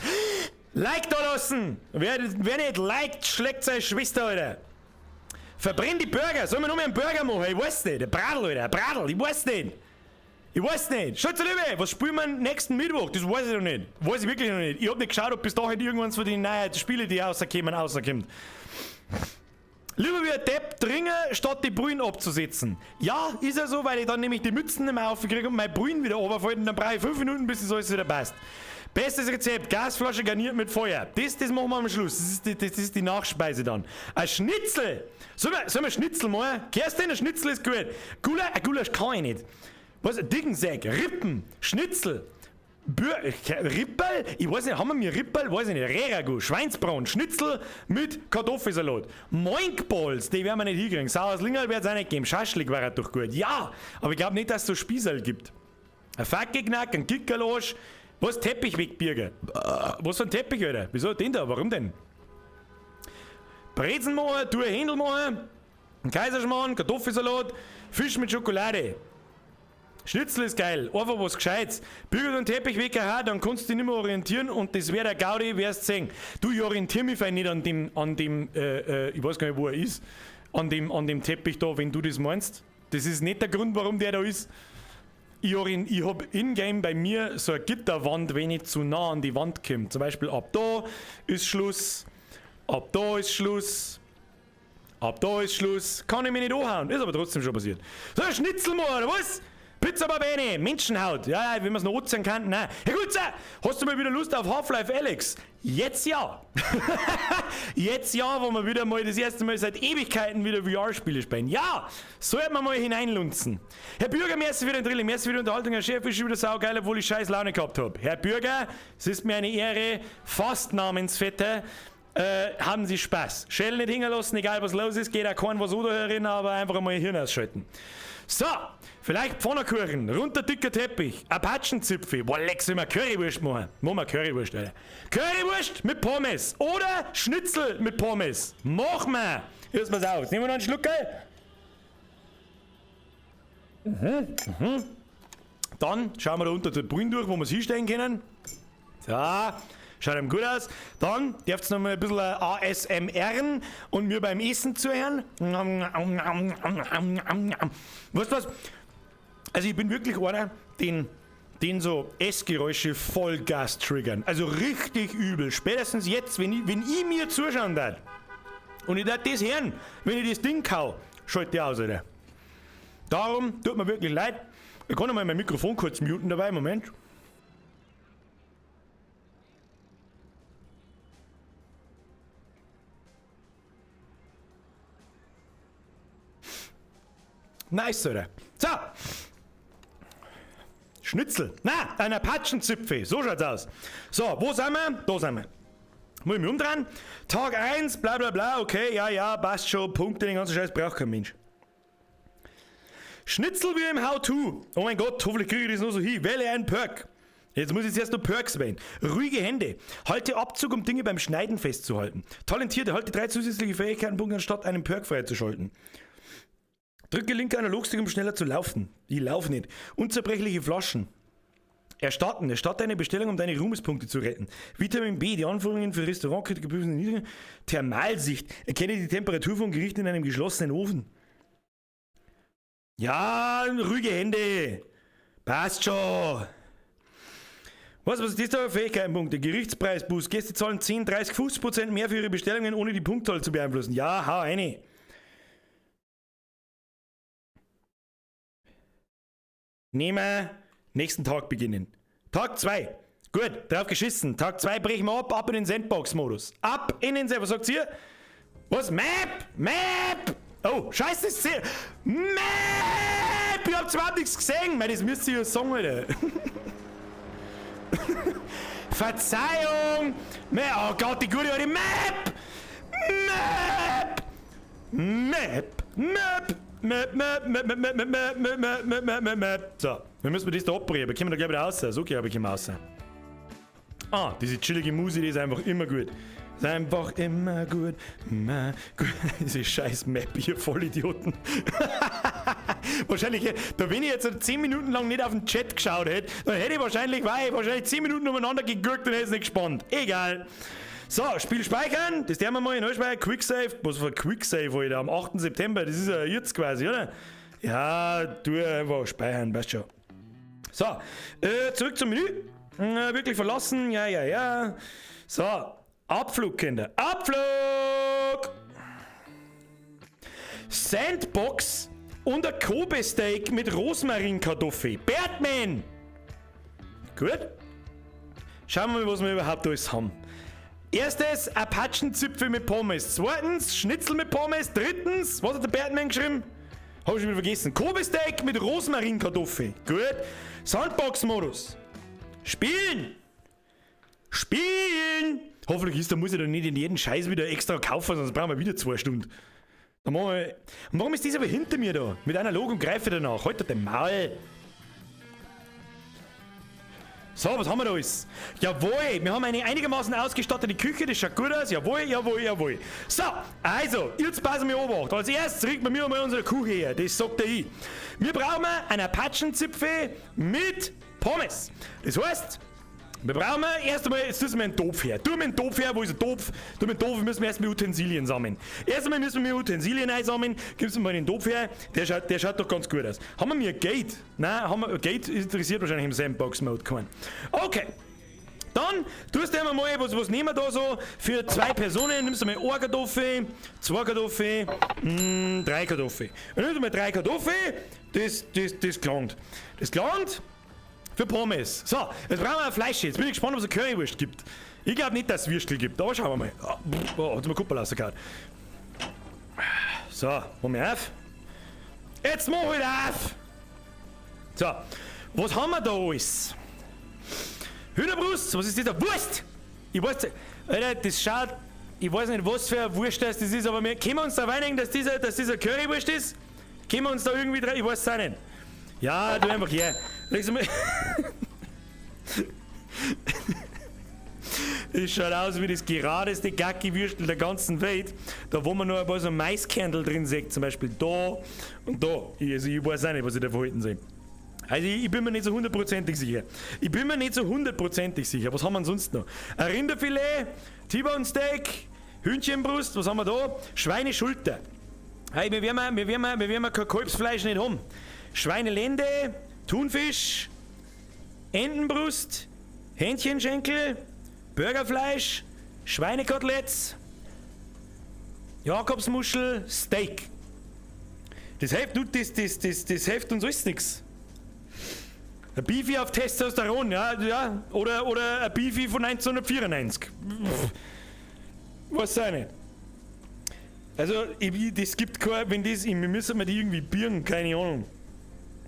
Like da lassen. Wer nicht liked, schlägt seine Schwester, Alter. Verbrenn die Burger. Sollen wir nochmal einen Burger machen? Ich weiß nicht. Ein Bradl, Alter. Ein Bradl. Ich weiß nicht. Ich weiß nicht. Schaut zu Liebe, was spielen wir nächsten Mittwoch? Das weiß ich noch nicht. Weiß ich wirklich noch nicht. Ich hab nicht geschaut, ob bis dahin irgendwann von den neuen Spielen, die rauskommen. Lieber wie ein Depp dringen, statt die Brühen abzusetzen. Ja, ist ja so, weil ich dann nämlich die Mützen nicht mehr aufkriege und mein Brühen wieder runterfällt und dann brauche ich 5 Minuten, bis das alles wieder passt. Bestes Rezept, Gasflasche garniert mit Feuer. Das machen wir am Schluss. Das ist die Nachspeise dann. Ein Schnitzel. Sollen wir Schnitzel machen? Kerstin, ein Schnitzel ist gut. Gulasch kann ich nicht. Was? Diggensäck, Rippen, Schnitzel. Rippel? Ich weiß nicht, haben wir Rippel? Weiß ich nicht. Rehragout, Schweinsbraten, Schnitzel mit Kartoffelsalat. Moinkballs, die werden wir nicht hinkriegen. Saures Lingerl wird es auch nicht geben. Schaschlik wäre doch gut. Ja, aber ich glaube nicht, dass es so Spießerl gibt. Ein Fackeknack, ein Kickerlosch. Was? Teppich wegbirgen? Was für ein Teppich, Alter? Wieso den da? Warum denn? Brezen machen, Händel machen, ein Kaiserschmarrn, Kartoffelsalat, Fisch mit Schokolade. Schnitzel ist geil, einfach was Gescheites. Bügel den Teppich weg, dann kannst du dich nicht mehr orientieren und das wäre der Gaudi, wirst sehen. Du, ich orientiere mich nicht an dem, ich weiß gar nicht, wo er ist, an dem Teppich da, wenn du das meinst. Das ist nicht der Grund, warum der da ist. Ich habe in-game bei mir so eine Gitterwand, wenn ich zu nah an die Wand komme. Zum Beispiel ab da ist Schluss, ab da ist Schluss, ab da ist Schluss. Kann ich mich nicht anhauen, ist aber trotzdem schon passiert. So, Schnitzel mal, oder was? Pizza Barbene, Menschenhaut. Ja, wenn man es noch ozean kann, nein. Herr Gutze, hast du mal wieder Lust auf Half-Life Alyx? Jetzt ja. Jetzt ja, wo wir wieder mal das erste Mal seit Ewigkeiten wieder VR-Spiele spielen. Ja, sollten wir mal hineinlunzen. Herr Bürger, merci für den Drilling, merci für die Unterhaltung. Herr Chef, ist schon wieder saugeil, obwohl ich scheiß Laune gehabt habe. Herr Bürger, es ist mir eine Ehre, fast Namensvetter. Haben Sie Spaß. Schell nicht hängen lassen, egal was los ist, geht auch kein was oder herin, aber einfach mal Hirn ausschalten. So, vielleicht Pfannkuchen, runter dicker Teppich, Apachenzipfel, boah, leck, sollen wir Currywurst machen? Machen wir Currywurst, Alter. Currywurst mit Pommes oder Schnitzel mit Pommes. Machen wir. Hörst mal's aus. Nehmen wir noch einen Schluck, gell? Dann schauen wir da unter den Brühen durch, wo wir es hinstellen können. So. Schaut ihm gut aus. Dann dürft ihr noch mal ein bisschen ASMR und mir beim Essen zuhören. Weißt du was? Also ich bin wirklich einer, den so Essgeräusche Vollgas triggern. Also richtig übel. Spätestens jetzt, wenn ich mir zuschauen darf und ich darf das hören, wenn ich das Ding kau, schalte ich aus, Alter. Darum tut mir wirklich leid. Ich kann noch mal mein Mikrofon kurz muten dabei. Moment. Nice, oder? So. Schnitzel. Na, ein Apachenzipfel. So schaut's aus. So, wo sind wir? Da sind wir. Muss ich mich umdrehen? Tag 1, bla bla bla. Okay, ja, passt schon. Punkte, den ganzen Scheiß braucht kein Mensch. Schnitzel wie im How-To. Oh mein Gott, hoffentlich kriege ich das noch so hin. Wähle einen Perk. Jetzt muss ich zuerst noch Perks wählen. Ruhige Hände. Halte Abzug, um Dinge beim Schneiden festzuhalten. Talentierte, halte 3 zusätzliche Fähigkeitenpunkte, anstatt einen Perk freizuschalten. Drücke linke Analogstick, um schneller zu laufen. Ich laufe nicht. Unzerbrechliche Flaschen. Erstatten. Erstatte eine Bestellung, um deine Ruhmespunkte zu retten. Vitamin B. Die Anforderungen für Restaurantkritik prüfen niedrig. Thermalsicht. Erkenne die Temperatur von Gerichten in einem geschlossenen Ofen. Ja, ruhige Hände. Passt schon. Was ist das da für Fähigkeitenpunkte? Gerichtspreisboost. Gäste zahlen 10, 30, 50% mehr für ihre Bestellungen, ohne die Punktzahl zu beeinflussen. Ja, hau eine. Nehmen, nächsten Tag beginnen. Tag 2. Gut, drauf geschissen. Tag 2 brechen wir ab in den Sandbox-Modus. Ab in den Sandbox. Was sagt ihr? Was? Map! Map! Oh, scheiße, das ist sehr... Map! Ich hab zwar nichts gesehen. Das müsst ihr ja sagen, Alter. Verzeihung! Oh Gott, die gute alte Map! Map! Map! Map! So, dann müssen wir das da abbrühen, aber kommen wir da gleich wieder raus. So, okay, aber ich komme raus. Ah, diese chillige Musik, die ist einfach immer gut. Ist einfach immer gut. Immer gut. Diese scheiß Map hier, Vollidioten. Wahrscheinlich, da wenn ich jetzt 10 Minuten lang nicht auf den Chat geschaut hätte, dann hätte ich wahrscheinlich 10 Minuten umeinander gegurkt und hätte es nicht gespannt. Egal. So, Spiel speichern, das werden wir mal in Neuspeicher, Quicksave, was für Quicksave, Alter, am 8. September, das ist ja jetzt quasi, oder? Ja, tu einfach speichern, weißt schon. So, zurück zum Menü, wirklich verlassen, ja. So, Abflug, Kinder, Abflug! Sandbox und ein Kobe-Steak mit Rosmarinkartoffel, Batman! Gut. Schauen wir mal, was wir überhaupt alles haben. Erstes, Apachenzipfel mit Pommes. Zweitens, Schnitzel mit Pommes. Drittens, was hat der Batman geschrieben? Hab ich schon wieder vergessen. Kobe-Steak mit Rosmarinkartoffel. Gut. Sandbox-Modus. Spielen! Spielen! Hoffentlich ist, da muss ich doch nicht in jeden Scheiß wieder extra kaufen, sonst brauchen wir wieder 2 Stunden. Dann machen wir, und warum ist das aber hinter mir da? Mit analog und greife danach. Halt den Maul. So, was haben wir da alles? Jawohl, wir haben eine einigermaßen ausgestattete Küche, das schaut gut aus. Jawohl, jawohl, jawohl. So, also, jetzt passen wir Obacht. Als erstes riecht man mir mal unsere Küche her, das sagt der ich. Wir brauchen einen Apachenzipfel mit Pommes. Das heißt, wir brauchen erst einmal, jetzt tun wir einen Topf her. Tun wir einen Topf her, wo ist der Topf? Tun wir einen Topf, müssen wir erstmal Utensilien sammeln. Erst einmal müssen wir Utensilien einsammeln, gib's mir mal den Topf her, der schaut doch ganz gut aus. Haben wir mir Gate? Nein, Gate interessiert wahrscheinlich im Sandbox-Mode keinen. Okay. Dann tust du einmal mal, was nehmen wir da so für 2 Personen? Nimmst du mal 1 Kartoffel, 2 Kartoffel, 3 Kartoffel. Und nimmst du mal 3 Kartoffel, das gelangt. Das gelangt für Pommes. So, jetzt brauchen wir ein Fleisch. Jetzt bin ich gespannt, ob es eine Currywurst gibt. Ich glaube nicht, dass es Würstel gibt, aber schauen wir mal. Oh, hat mir Kuppel rausgehauen. So, machen wir auf. Jetzt mach ich auf! So, was haben wir da alles? Hühnerbrust, was ist das da? Wurst! Ich weiß, Alter, das schaut, ich weiß nicht, was für eine Wurst das ist, aber wir können uns da einigen, dass dieser Currywurst ist? Können wir uns da irgendwie dran? Ich weiß es auch nicht. Ja, du einfach her. Leg's mal. Das schaut aus wie das geradeste Gacki-Würstel der ganzen Welt. Da wo man noch ein paar so Maiskernel drin sieht, zum Beispiel da und da. Also ich weiß auch nicht, was ich da verhalten soll. Also ich bin mir nicht so 100% sicher. Was haben wir sonst noch? Ein Rinderfilet, T-Bone Steak, Hühnchenbrust, was haben wir da? Schweineschulter. Hey, wir werden kein Kalbsfleisch nicht haben. Schweinelende, Thunfisch, Entenbrust, Hähnchenschenkel, Burgerfleisch, Schweinekoteletts, Jakobsmuschel, Steak. Das hilft uns alles nichts. Ein Beefy auf Testosteron, ja, oder ein Beefy von 1994. Was sei nicht. Also, das gibt kein, wenn das, wir müssen die irgendwie birgen, keine Ahnung.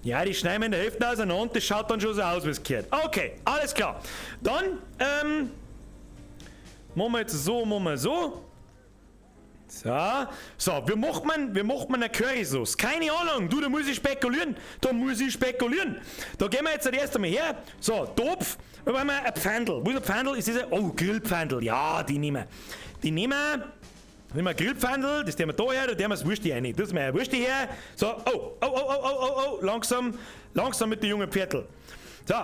Ja, die schneiden wir in der Hälfte auseinander, das schaut dann schon so aus, wie es gehört. Okay, alles klar. Dann, machen wir jetzt so, machen wir so. So, wie macht man eine Currysauce? Keine Ahnung, da muss ich spekulieren. Da gehen wir jetzt erst einmal her. So, Topf, da wollen wir ein Pfandl. Wo ist ein Pfandl? Ist das oh, Grillpfandl. Ja, die nehmen wir. Nehmen wir ein Grillpfandl, das nehmen wir da her, da nehmen wir das Wursti rein. Das nehmen wir ein Wursti her. So, oh, langsam mit den jungen Pferdl. So,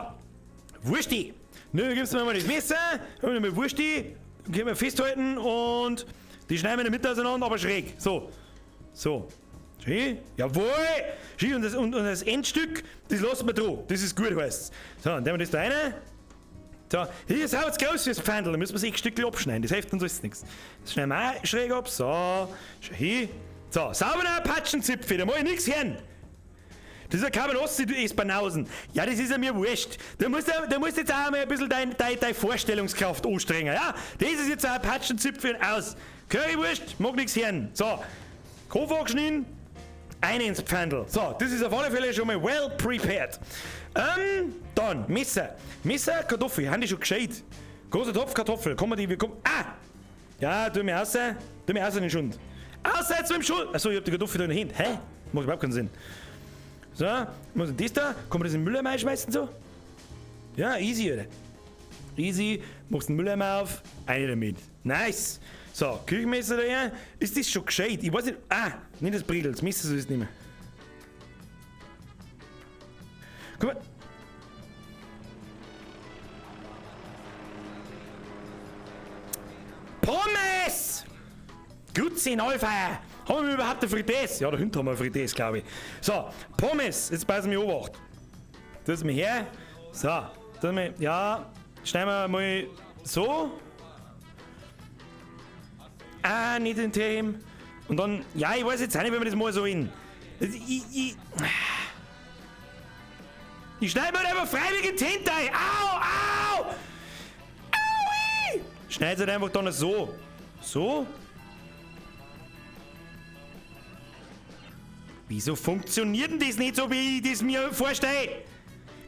Wursti. Nun gibst du mir mal das Messer, dann nehmen wir Wursti, können wir festhalten und die schneiden wir in der Mitte auseinander, aber schräg. So. Schön. Jawohl. Schön. Und das Endstück, das lassen wir dran. Das ist gut, heißt. So, dann nehmen wir das da rein. So, hier ist jetzt groß fürs Pfandl, da müssen wir 6 Stückchen abschneiden, das hilft uns alles nichts. Das schneiden wir auch schräg ab, so, schau hier. So, sauberer Apachenzipfel, da muss ich nichts hören. Das ist ja keine Ossi, du Espanausen. Ja, das ist ja mir wurscht. Du musst jetzt auch mal ein bisschen deine Vorstellungskraft anstrengen, ja? Das ist jetzt ein Apachenzipfel aus. Currywurst, mag nichts hören. So, Kopf angeschnitten, eine ins Pfandl. So, das ist auf alle Fälle schon mal well prepared. Dann, Messer, Kartoffel, haben die schon gescheit. Großer Topf, Kartoffel, Ja, tu mir raus in den Schund. Außer jetzt mit dem Schund. Achso, ich hab die Kartoffel da in der Hand. Hä? Macht überhaupt keinen Sinn. So, muss das da, kann man das in den Mülleimer einschmeißen so? Ja, easy, oder? Easy, machst den Mülleimer auf, eine damit. Nice. So, Küchenmesser da her. Ist das schon gescheit? Ich weiß nicht. Nicht das Bredel, das Messer soll es nicht mehr. Guck mal. Pommes! Grüezi in Allfeier! Haben wir überhaupt eine Fritteuse? Ja, da hinten haben wir eine Fritteuse, glaube ich. So, Pommes, jetzt passen wir Obacht. Das mir her. So, schneiden wir mal so. Nicht in Themen. Und dann, ja, ich weiß jetzt auch nicht, wenn wir das mal so hin. Ich schneide mir einfach freiwillig in die Hände ein. Au! Schneid's halt einfach dann so. So. Wieso funktioniert denn das nicht so, wie ich das mir vorstelle?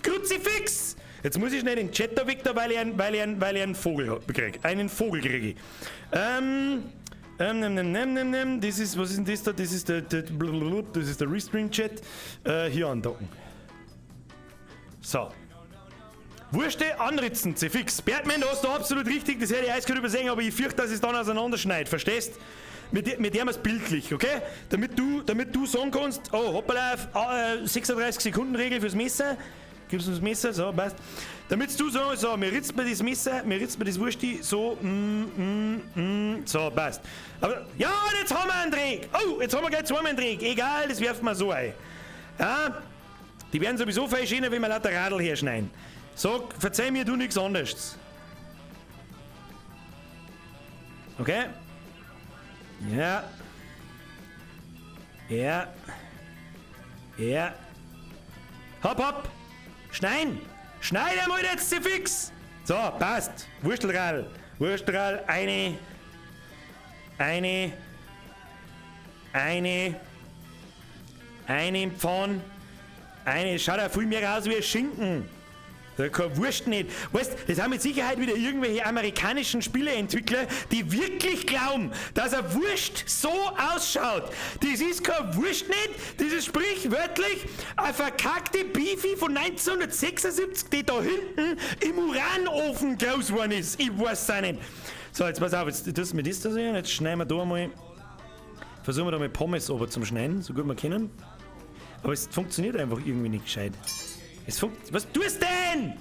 Kruzifix! Jetzt muss ich schnell den Chat da weg, weil ich einen Vogel kriege. Einen Vogel kriege ich. Das ist, was ist denn das da? Das ist der Restream-Chat. Hier andocken. So. Wurste anritzen, fix. Bertman, da hast du absolut richtig, das hätte ich alles übersehen, aber ich fürchte, dass es dann auseinanderschneidet, verstehst? Mit dem ist bildlich, okay? Damit du sagen kannst, oh, hoppala, 36 Sekunden Regel fürs Messer. Gibst du das Messer, so, passt. Damit du sagst, so, mir ritzt mir das Messer, mir ritzt mir das Wursti, so, so, passt. Aber, ja, jetzt haben wir einen Dreck. Oh, jetzt haben wir gleich zweimal einen Dreck. Egal, das werfen wir so ein. Ja, die werden sowieso viel schöner, wenn wir lauter Radl herschneiden. So, verzeih mir, du nichts anderes. Okay? Ja. Ja. Ja. Hopp, hopp. Schneiden. Schneid einmal jetzt fix. So, passt. Wurstelrall. Wurstelrall. Eine im Pfann. Schaut ja viel mehr aus wie ein Schinken. Da kann Wurst nicht. Weißt, das haben mit Sicherheit wieder irgendwelche amerikanischen Spieleentwickler, die wirklich glauben, dass eine Wurst so ausschaut. Das ist keine Wurst nicht, das ist sprichwörtlich eine verkackte Beefy von 1976, die da hinten im Uranofen groß geworden ist. Ich weiß es auch nicht. So, jetzt pass auf, jetzt tust du mir das da sehen, jetzt schneiden wir da mal, versuchen wir da mal Pommes oben zum Schneiden, so gut wir können. Aber es funktioniert einfach irgendwie nicht gescheit. Was tust du denn?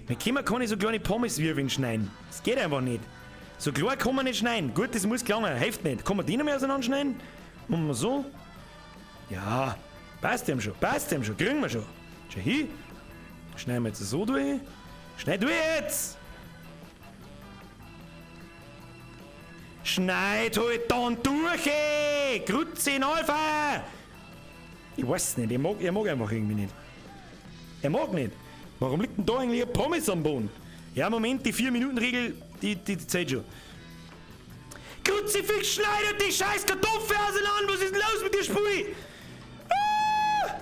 Mit Kimmer kann ich so kleine Pommeswirbeln schneiden. Das geht einfach nicht. So klar kann man nicht schneiden. Gut, das muss klanger. Hilft nicht. Kann man die noch mehr auseinanderschneiden? Machen wir so. Ja, passt dem schon. Passt dem schon. Kriegen wir schon. Schau hin. Schneiden wir jetzt so durch. Schneid durch jetzt! Schneid halt dann durch! Grütze in Alpha! Ich weiß es nicht, er mag einfach irgendwie nicht. Er mag nicht. Warum liegt denn da eigentlich ein Pommes am Boden? Ja, Moment, die 4-Minuten-Regel, die zählt schon. Kruzifix, schneidet die scheiß Kartoffel auseinander! Was ist denn los mit dir, Spui? Ah!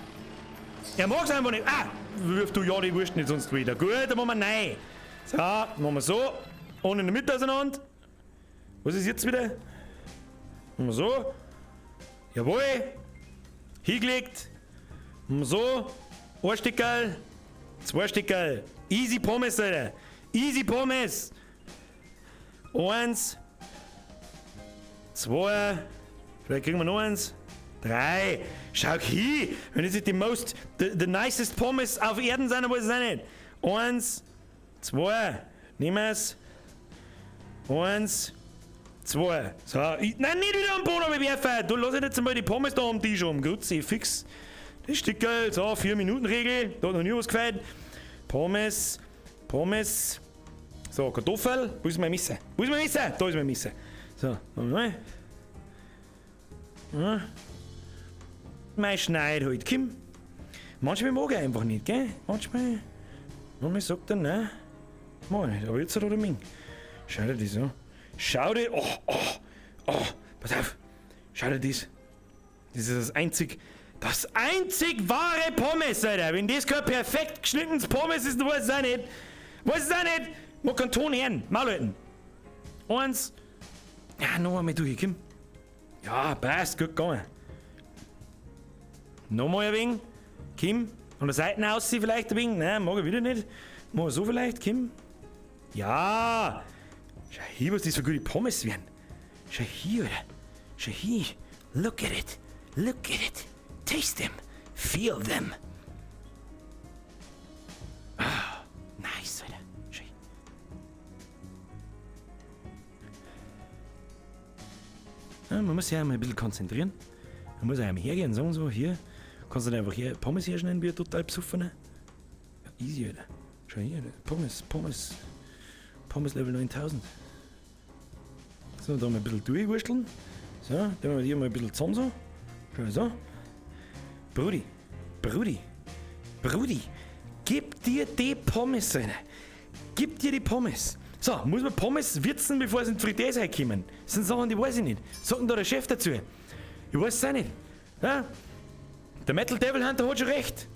Er mag es einfach nicht. Ah! Wirf du ja die Wurst nicht sonst wieder. Gut, dann machen wir nein. So, machen wir so. Ohne in der Mitte auseinander. Was ist jetzt wieder? Machen wir so. Jawohl. Hingelegt. So. Ein Stückerl. 2 Stückerl. Easy Pommes, Alter. Easy Pommes. 1. 2. Vielleicht kriegen wir noch 1. 3. Schau hin. Wenn das nicht the nicest Pommes auf Erden sind, dann weiß ich es auch nicht. 1. 2. Nehmen wir es. 1. 2. So, nein, nicht wieder am Boden werfen. Du lass jetzt mal die Pommes da am Tisch rum. Grüezi, fix. Das Stückel, so, 4-Minuten-Regel. Da hat noch nie was gefällt. Pommes. So, Kartoffel. Wo ist mein Messer? Da ist mein Messer. So, nochmal. Ja. Mein Schneid halt, Kim. Manchmal mag er einfach nicht, gell? Manchmal sagt er, nein, mag ich nicht. Aber jetzt hat er den Ming. Schau dir das an. Schau dir, pass auf, schau dir das. Das ist das einzig wahre Pommes, Alter. Wenn das kein perfekt geschnittenes Pommes ist, dann weiß ich auch nicht. Man kann Ton hören, mal halten. 1. Ja, noch einmal durch, Kim. Ja, passt, gut gegangen. Nochmal ein wenig, Kim. Von der Seite aus vielleicht ein wenig. Nein, mag ich wieder nicht. Mal so vielleicht, Kim. Ja. Schau hier, was das für gute Pommes werden. Schau hier, Alter. Schau hier. Look at it. Taste them. Feel them. Ah, nice, Alter. Schau. Ja, man muss sich ja mal ein bisschen konzentrieren. Man muss ja mal hergehen und sagen so, hier. Kannst du dann einfach hier Pommes herschneiden, wie ein total besoffener? Ja, easy, Alter. Schau hier, Alter. Pommes Level 9000. So, da mal ein bisschen durchwursteln. So, dann machen wir hier mal ein bisschen zusammen so. Schau so. Brudi, gib dir die Pommes, Alter. Gib dir die Pommes. So, muss man Pommes würzen, bevor sie in die Fritteuse reinkommen? Das sind Sachen, die weiß ich nicht. Sagt denn da der Chef dazu? Ich weiß es auch nicht. Ja? Der Metal Devil Hunter hat schon recht.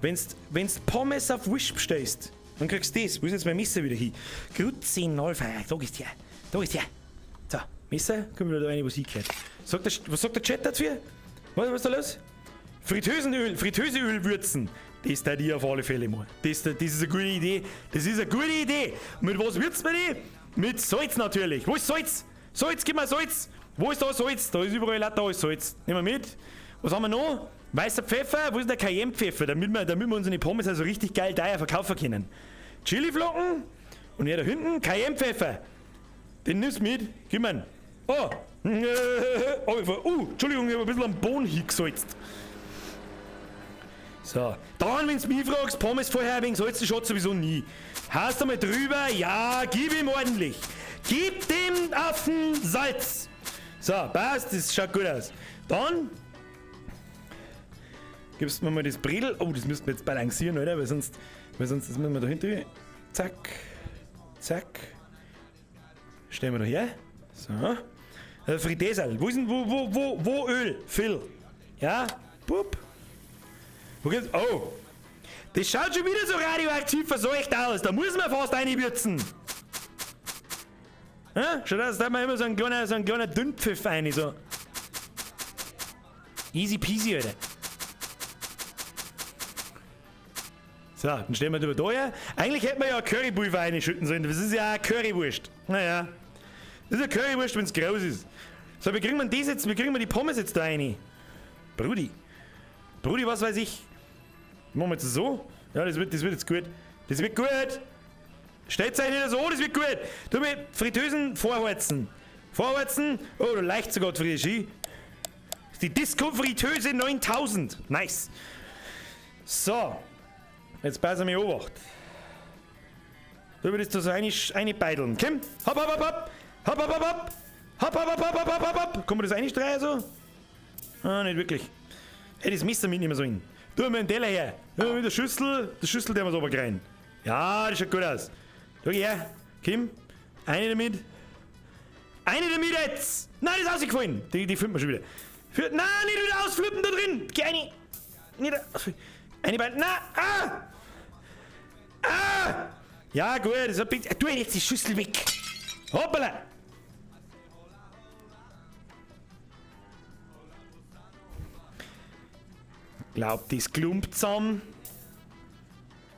Wenn's Pommes auf Wish bestellst, dann kriegst du das. Wo ist jetzt mein Messer wieder hin? Grüezi, Nullfeier. Da ist der. Da ist der. So, Messer, kommt wieder da rein, was hingehört. Was sagt der Chat dazu? Was ist da los? Fritteuseöl würzen. Das da die auf alle Fälle mal. Das ist eine gute Idee. Das ist eine gute Idee. Und mit was würzt man die? Mit Salz natürlich. Wo ist Salz? Salz, gib mal Salz. Wo ist da Salz? Da ist überall da ist Salz. Nehmen wir mit. Was haben wir noch? Weißer Pfeffer. Wo ist der Cayenne-Pfeffer? Damit wir unsere Pommes also richtig geil teuer verkaufen können. Chiliflocken. Und hier da hinten Cayenne-Pfeffer. Den nimmst du mit. Gib mir. Oh. Entschuldigung, ich habe ein bisschen am Boden hingesalzt. So, dann, wenn du mich fragst, Pommes vorher wegen Salz, das schaut sowieso nie. Hast du mal drüber? Ja, gib ihm ordentlich. Gib dem Affen Salz. So, passt, das schaut gut aus. Dann gibst du mir mal das Bredel. Oh, das müssten wir jetzt balancieren, oder? Weil sonst das müssen wir da hinten. Zack, zack. Stellen wir da her. So. Fritteusel. Wo ist denn, wo Öl? Phil. Ja, pup. Wo geht's? Oh! Das schaut schon wieder so radioaktiv verseucht aus. Da muss man fast reinwürzen. Ja? Schaut aus, da hat man immer so ein kleiner Dünnpfiff rein. So. Easy peasy, Alter. So, dann stellen wir das da her. Eigentlich hätten wir ja Currypulver reinschütten sollen. Das ist ja eine Currywurst. Naja. Das ist eine Currywurst, wenn es groß ist. So, wie kriegen wir die Pommes jetzt da rein? Brudi, was weiß ich. Machen wir jetzt so? Ja, das wird jetzt gut. Das wird gut. Stellt euch nicht so, das wird gut. Tu mir Fritteusen vorheizen. Vorheizen. Oh, da leicht sogar die Regie. Die Disco-Fritteuse 9000. Nice. So. Jetzt passen wir Obacht. Du würdest da so eine beideln. Komm. Hopp, hopp, hopp, hopp. Hopp, hopp, hopp, hopp. Hopp, hopp, hopp, hopp, hopp, hopp, hopp. Kann man das einstreuen so? Ah, nicht wirklich. Hey, das Messer mit nicht mehr so hin. Tu mir einen Teller her. Tu mir mit der Schüssel. Der Schüssel, der wir so rein. Ja, das schaut gut aus. Schau her. Kim. Eine damit. Eine damit jetzt. Nein, die ist ausgefallen. Die filmt man schon wieder. Nein, nicht wieder ausflippen da drin. Geh eine. Nicht eine beiden. Nein. Ah. Ah. Ja, gut. Das hat, tu jetzt die Schüssel weg. Hoppala. Glaub, das klumpt zusammen.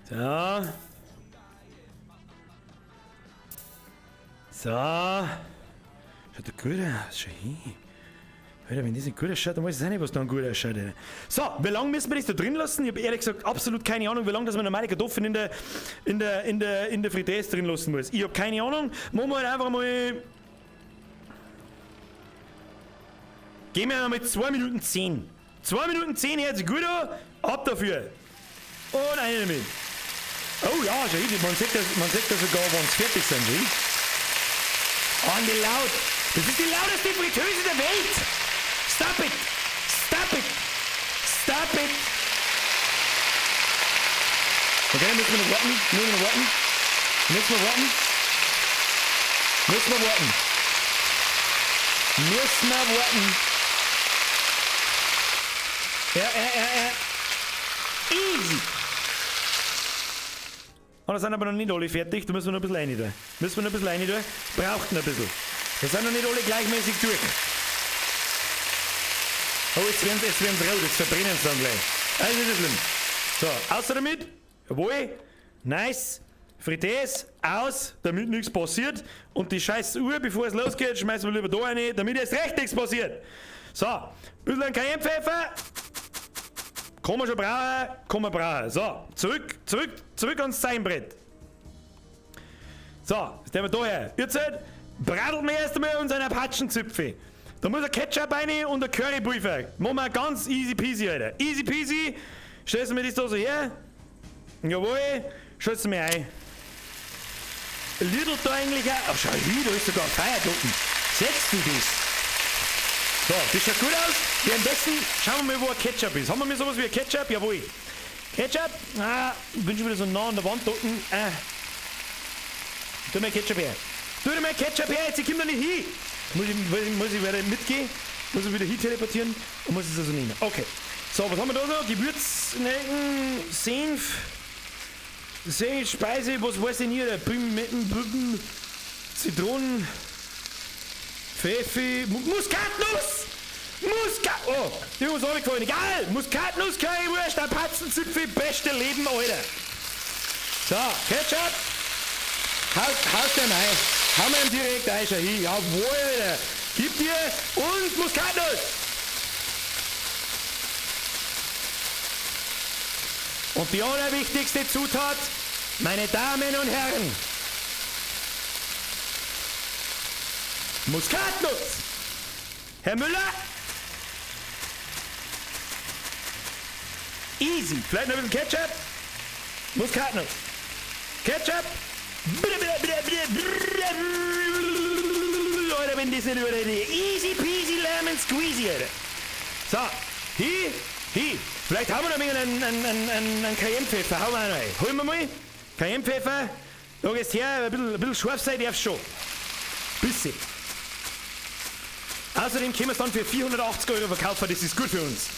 So. So. Schaut doch gut aus. Schau hin. Alter, wenn das nicht gut ausschaut, dann weiß ich auch nicht, was dann gut ausschaut. Alter. So, wie lange müssen wir das da drin lassen? Ich habe ehrlich gesagt absolut keine Ahnung, wie lange dass man normale Kartoffeln in der Fritteuse drin lassen muss. Ich habe keine Ahnung. Machen wir halt einfach mal. Gehen wir mal 2 Minuten 10. 2 Minuten 10 hört sich gut an. Ab dafür. Und eine damit. Oh ja, schau hin. Man sieht das sogar, wenn sie fertig sind. Schau. Und die laut. Das ist die lauteste Fritteuse der Welt. Stop it. Stop it. Stop it. Okay, dann müssen wir noch warten. Müssen wir warten. Müssen wir warten. Müssen wir warten. Müssen wir warten. Ja. Easy. Und da sind aber noch nicht alle fertig, da müssen wir noch ein bisschen rein tun. Braucht noch ein bisschen. Da sind noch nicht alle gleichmäßig durch. Oh, jetzt werden sie rot, jetzt verbrennen sie dann gleich. Das ist nicht schlimm. So, außer damit. Jawohl. Nice. Fritteuse aus, damit nichts passiert. Und die scheiß Uhr, bevor es losgeht, schmeißen wir lieber da rein, damit erst recht nichts passiert. So, ein bisschen Cayennepfeffer. Kann man schon brauchen, So, zurück ans Seienbrett. So, jetzt nehmen wir da her. Jetzt bradelt wir erst einmal unseren Apachenzipfel. Da muss ein Ketchup rein und ein Currypulver. Machen wir ganz easy peasy, Alter. Easy peasy. Stellst du mir das da so her? Jawohl. Schützt mir ein. Lidl da eigentlich auch. Oh, schau hin, da ist sogar ein Feierglocken. Siehst du das? So, das schaut gut aus. Währenddessen schauen wir mal, wo ein Ketchup ist. Haben wir mir sowas wie ein Ketchup? Jawohl. Ketchup? Ah, ich bin schon wieder so nah an der Wand unten. Tu mir Ketchup her. Tu mir Ketchup her, jetzt komm da nicht hin. Muss ich wieder mitgehen? Muss ich wieder hin teleportieren? Und muss ich es also nehmen? Okay. So, was haben wir da so? Gewürz, Nelken, Senf, Speise, was weiß ich nicht? Büben, Zitronen, Pfeffi, Muskatnuss! Oh, die muss auch gefallen. Egal! Muskatnuss, Currywurst, ein Patzenzipfel, beste Leben, Alter. So, Ketchup. Haust den rein. Haben wir ihn direkt rein, schon hin. Jawohl, Alter. Gib dir und Muskatnuss. Und die allerwichtigste Zutat, meine Damen und Herren. Muskatnuss. Herr Müller. Easy. Vielleicht noch ein bisschen Ketchup. Muskatnuss. Ketchup. Leute, wenn das nicht über die easy peasy lemon squeezy, Alter. So. Hi. Vielleicht haben wir noch einen Cayennepfeffer. Hauen wir rein. Holen wir mal. Cayennepfeffer. Da geht's her. Ein bisschen scharf sein darf's schon. Bisschen. Außerdem können wir es dann für 480 € verkaufen. Das ist gut für uns.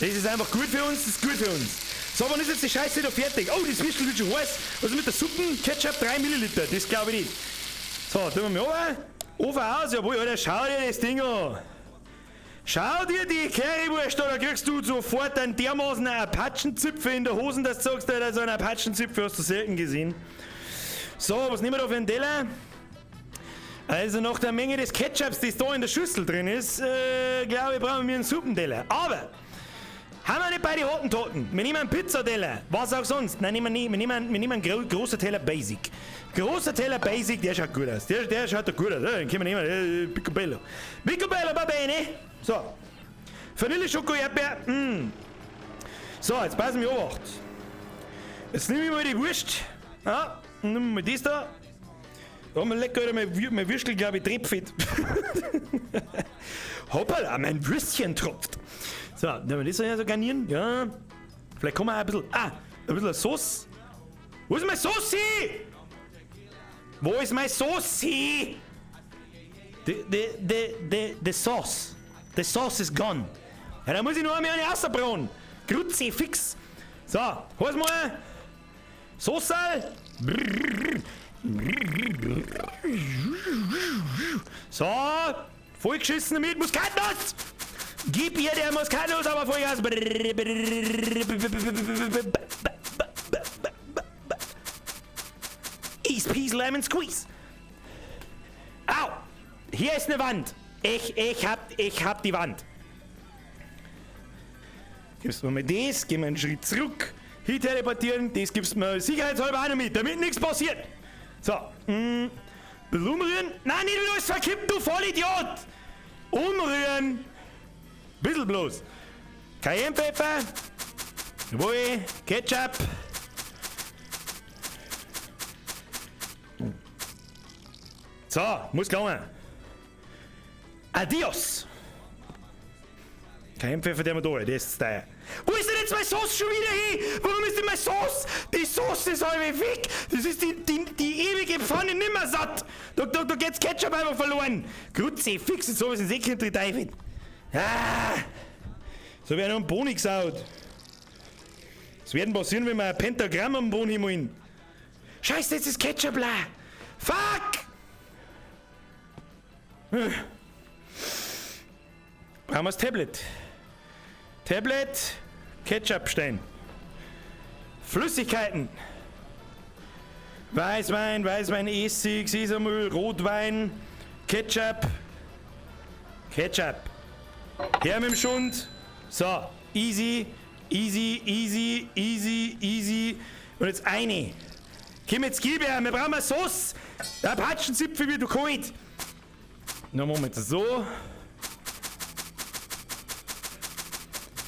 Das ist einfach gut für uns. Das ist gut für uns. So, wann ist jetzt die Scheiße da fertig? Oh, das Würstel wird schon heiß. Also mit der Suppen, Ketchup 3 Milliliter. Das glaube ich nicht. So, tun wir mal runter. Ofen aus. Jawohl, Alter, schau dir das Ding an. Schau dir die Currywurst an, da kriegst du sofort einen dermaßen Apachenzipfel in der Hosen, dass du sagst, Alter, so einen Apachenzipfel hast du selten gesehen. So, was nehmen wir da für einen Teller? Also nach der Menge des Ketchups, das da in der Schüssel drin ist, glaube ich, brauchen wir einen Suppenteller. Aber, haben wir nicht bei den Hottentoten. Wir nehmen einen Pizzateller, was auch sonst. Nein, nehmen wir nicht. Wir nehmen einen großen Teller Basic. Großer Teller Basic, der schaut gut aus. Der schaut doch gut aus. Den können wir nehmen. Picobello. Picobello, va bene. So. Vanille, Schoko, Erdbeer. So, jetzt passen wir auf. Jetzt nehme ich mal die Wurst. Ja, und nehmen wir mal das da. Da haben wir lecker, mein Würstel, glaube ich, trepfett. Hoppala, mein Würstchen tropft. So, dann wir das ja so garnieren. Ja. Vielleicht kommen wir auch ein bisschen Sauce. Wo ist meine Sauce? Wo ist meine Sauce? The sauce. The sauce is gone. Ja, da muss ich nur einmal eine rausbrauen. Grütze, fix. So, hol's mal. Sauce. So, vollgeschissen mit Muskatnuss. Gib ihr der Muskatnuss, aber Vollgas. East Peas Lemon Squeeze. Au! Hier ist eine Wand. Ich hab die Wand. Gibst du mir das, geh mal einen Schritt zurück. Hier teleportieren, das gibst du mir sicherheitshalber auch noch mit, damit nichts passiert. So, bisschen umrühren. Nein, nicht wieder alles verkippen, du Vollidiot! Umrühren. Bisschen bloß. Cayennepfeffer. Jawohl. Ketchup. So, muss kommen. Adios. Cayennepfeffer, der wir da, das ist der. Wo ist denn jetzt meine Sauce schon wieder hin? Warum ist denn meine Sauce? Die Sauce ist alle weg. Das ist die ewige Pfanne nimmer satt. Da geht's Ketchup einfach verloren. Grütze, fix, jetzt sowas in Säckchen drin rein. So wäre noch ein Boni gesaut. Es werden passieren, wenn wir ein Pentagramm am Boni holen. Scheiße, jetzt ist Ketchup la. Fuck! Brauchen wir das Tablet. Ketchupstein. Flüssigkeiten. Weißwein, Essig, Sesamöl, Rotwein, Ketchup. Her mit dem Schund. So, easy. Und jetzt eine. Komm jetzt, gib her, wir brauchen eine Sauce. Der Apachenzipfel wird kalt. Na, Moment, so.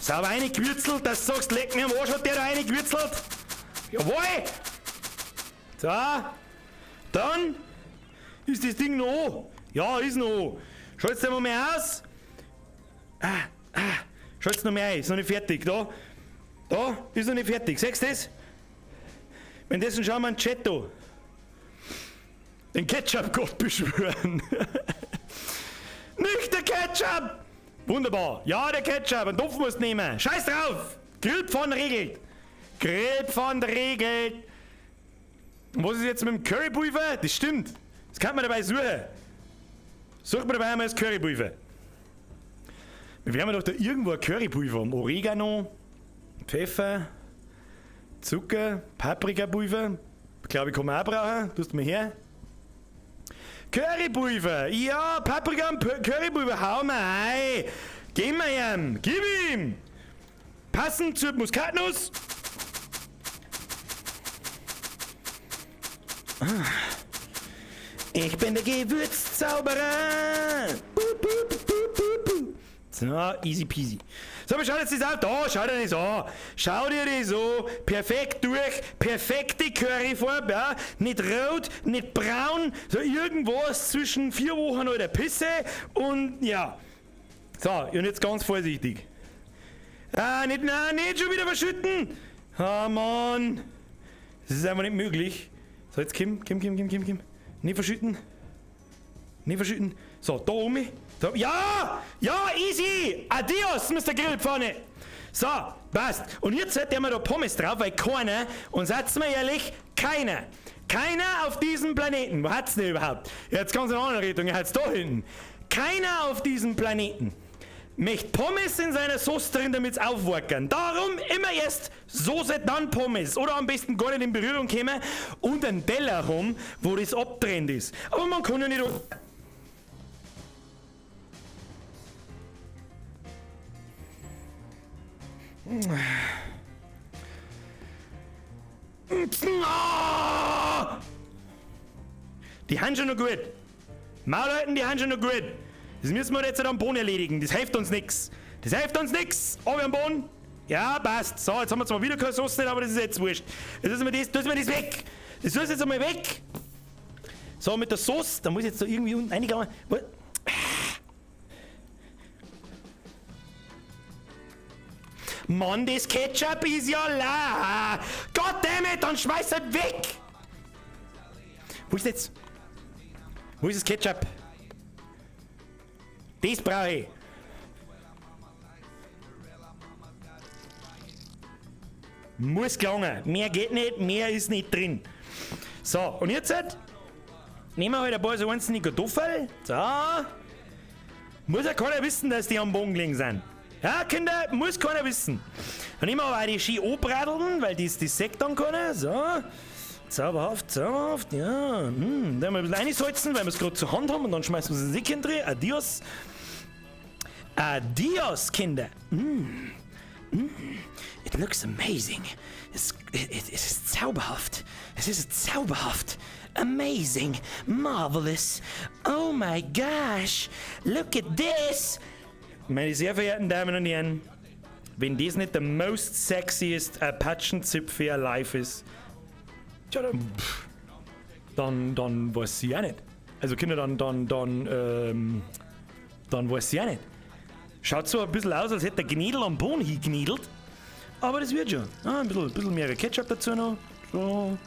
Sauber reingewürzelt, dass du sagst, leck mir am Arsch, hat der da reingewürzelt. Jawohl! So, dann ist das Ding noch an. Ja, ist noch an. Schalt's dir mal aus. Schalt's noch mehr ein, ist noch nicht fertig. Da ist noch nicht fertig. Siehst du das? Währenddessen schauen wir einen Chat da. Den Ketchup-Gott beschwören. Nicht der Ketchup! Wunderbar. Ja, der Ketchup. Einen Topf musst du nehmen. Scheiß drauf. Grillpfanne regelt. Grillpfanne regelt. Und was ist jetzt mit dem Currypulver? Das stimmt. Das kann man dabei suchen. Sucht man dabei einmal das Currypulver. Wir werden doch da irgendwo ein Currypulver haben. Oregano, Pfeffer, Zucker, Paprikapulver. Glaube ich, kann man auch brauchen. Tust du mal her. Currypulver. Ja, Paprika und Currypulver. Hau mal ein. Gib mir ihm. Gib ihm. Passend zur Muskatnuss. Ich bin der Gewürzzauberer. So, easy peasy. So, aber schau jetzt das an. Da, schau dir das an. Schau dir das an. Perfekt durch. Perfekte Curryfarbe. Ja. Nicht rot, nicht braun. So irgendwas zwischen 4 Wochen alter Pisse und ja. So, und jetzt ganz vorsichtig. Nein, nicht schon wieder verschütten. Ah, Mann. Das ist einfach nicht möglich. So, jetzt Kim. Nicht verschütten. Nicht verschütten. So, da oben. So, ja! Ja, easy! Adios, Mr. Grillpfanne! So, passt. Und jetzt hätten wir da Pommes drauf, weil keiner, und seid mir ehrlich, keiner auf diesem Planeten, wo hat's denn überhaupt? Jetzt ganz in eine andere Richtung, hat's da hinten. Keiner auf diesem Planeten möchte Pommes in seiner Sauce drin, damit's aufwurkern. Darum immer erst Soße, dann Pommes. Oder am besten gar nicht in Berührung kommen und einen Teller rum, wo das abtrennt ist. Aber man kann ja nicht... Die haben schon noch gut. Maulhalten, die haben schon noch gut. Das müssen wir jetzt am Boden erledigen. Das hilft uns nix. Aber am Boden. Ja, passt. So, jetzt haben wir zwar wieder keine Sauce, aber das ist jetzt wurscht. Jetzt tun wir das weg. Das tust jetzt einmal weg. So, mit der Sauce, da muss ich jetzt so irgendwie unten reingehen. Mann, das Ketchup ist ja la. Goddammit, dann schmeiß halt weg. Wo ist jetzt? Wo ist das Ketchup? Das brauche ich. Muss gelangen. Mehr geht nicht, mehr ist nicht drin. So, und jetzt nehmen wir halt ein paar so einzelne Kartoffeln. So. Muss ja keiner wissen, dass die am Boden gelegen sind. Ja, Kinder, muss keiner wissen. Dann nehmen wir aber auch die schön anbradeln, weil das sagt dann keiner. So. Zauberhaft, ja. Dann haben wir ein bisschen reinsalzen, weil wir es gerade zur Hand haben und dann schmeißen wir es in den Sicken drin. Adios. Adios, Kinder. It looks amazing. Es ist zauberhaft. Es ist zauberhaft. Amazing. Marvelous. Oh my gosh. Look at this. Meine sehr verehrten Damen und Herren, wenn das nicht der most sexiest Apachenzipfel alive ist, tja, dann weiß ich auch nicht. Also Kinder, dann weiß ich auch nicht. Schaut so ein bisschen aus, als hätte der Gnädel am Boden hingekniedelt. Aber das wird schon. Ein bisschen mehr Ketchup dazu noch. So.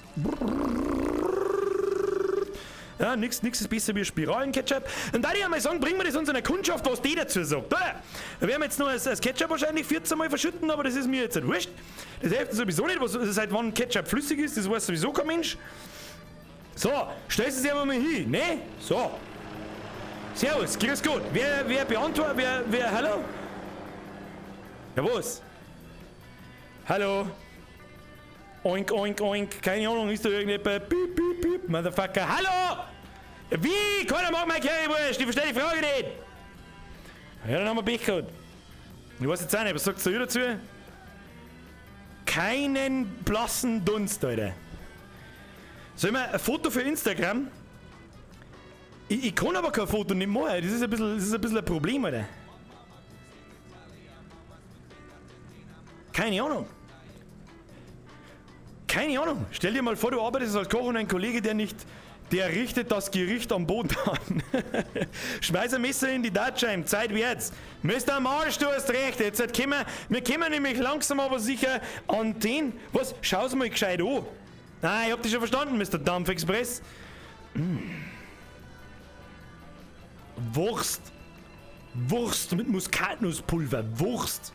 Ja, nix ist besser wie Spiralen-Ketchup. Und da ich einmal sagen, bringen wir das unserer Kundschaft, was die dazu sagt. Oder? Da werden wir jetzt noch das Ketchup wahrscheinlich 14 Mal verschütten, aber das ist mir jetzt nicht wurscht. Das hilft sowieso nicht, seit wann Ketchup flüssig ist, das weiß sowieso kein Mensch. So, stellst du es einfach mal hin, ne? So. Servus, grüß Gott. Wer beantwortet, wer, hallo? Ja, was? Hallo? Oink, oink, oink. Keine Ahnung, ist da irgendjemand? Piep, piep, piep, Motherfucker. Hallo? Wie? Keiner mag mein Currywurst. Ich verstehe die Frage nicht. Ja, dann haben wir Pech gehabt. Ich weiß jetzt auch nicht, was sagt ihr dazu? Keinen blassen Dunst, Alter. Sollen wir ein Foto für Instagram? Ich kann aber kein Foto nicht machen. Das ist ein bisschen ein Problem, Alter. Keine Ahnung. Keine Ahnung. Stell dir mal vor, du arbeitest als Koch und ein Kollege, der richtet das Gericht am Boden an. Schmeiß ein Messer in die Dartscheibe. Zeit wird's. Mr. Marsch, du hast recht. Jetzt wir kommen nämlich langsam aber sicher an den... Was? Schau's mal gescheit an. Nein, ich hab dich schon verstanden, Mr. Dampfexpress. Wurst. Wurst mit Muskatnusspulver. Wurst.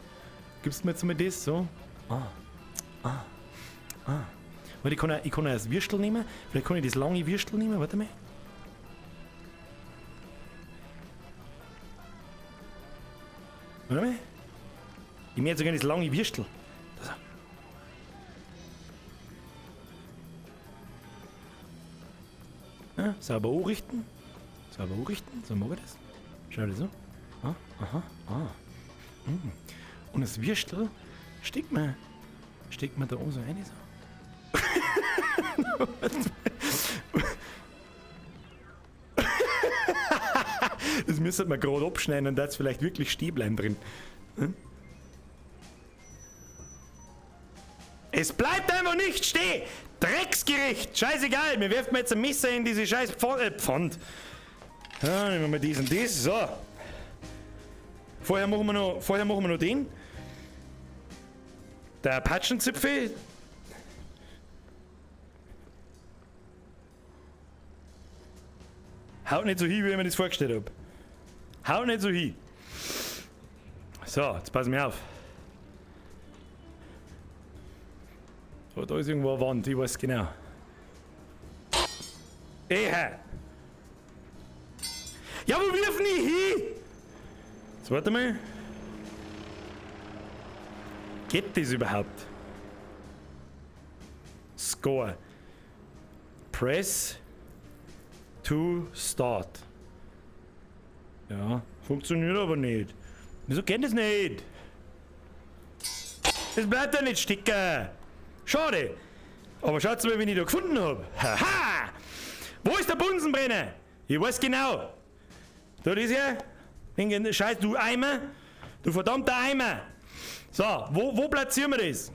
Gibst du mir jetzt mal das? So. Weil ich kann auch das Würstel nehmen. Vielleicht kann ich das lange Würstel nehmen. Warte mal. Warte mal. Ich möchte sogar das lange Würstel. Das. Ja, sauber anrichten. Sauber anrichten. So machen wir das. Schau dir so. Und das Würstel steckt man da oben so rein. So. Das müsste man gerade abschneiden und da ist vielleicht wirklich stehen bleiben drin. Hm? Es bleibt einfach nicht stehen! Drecksgericht! Scheißegal, mir werft mir jetzt ein Messer in diese scheiß Pfand. Ja, nehmen wir mal dies und das. So. Vorher machen wir noch den. Der Patschenzipfel. Haut nicht so hin, wie ich mir das vorgestellt habe. Haut nicht so hin. So, jetzt passen wir auf. So, da ist irgendwo eine Wand, ich weiß genau. Ehe! Ja, wo wirf ich hin? Jetzt warte mal. Geht das überhaupt? Score. Press to start. Ja, funktioniert aber nicht. Wieso geht das nicht? Das bleibt ja nicht stecken. Schade. Aber schaut mal, wen ich da gefunden habe. Haha! Wo ist der Bunsenbrenner? Ich weiß genau. Da ist er. Scheiß, du Eimer. Du verdammter Eimer. So, wo platzieren wir das?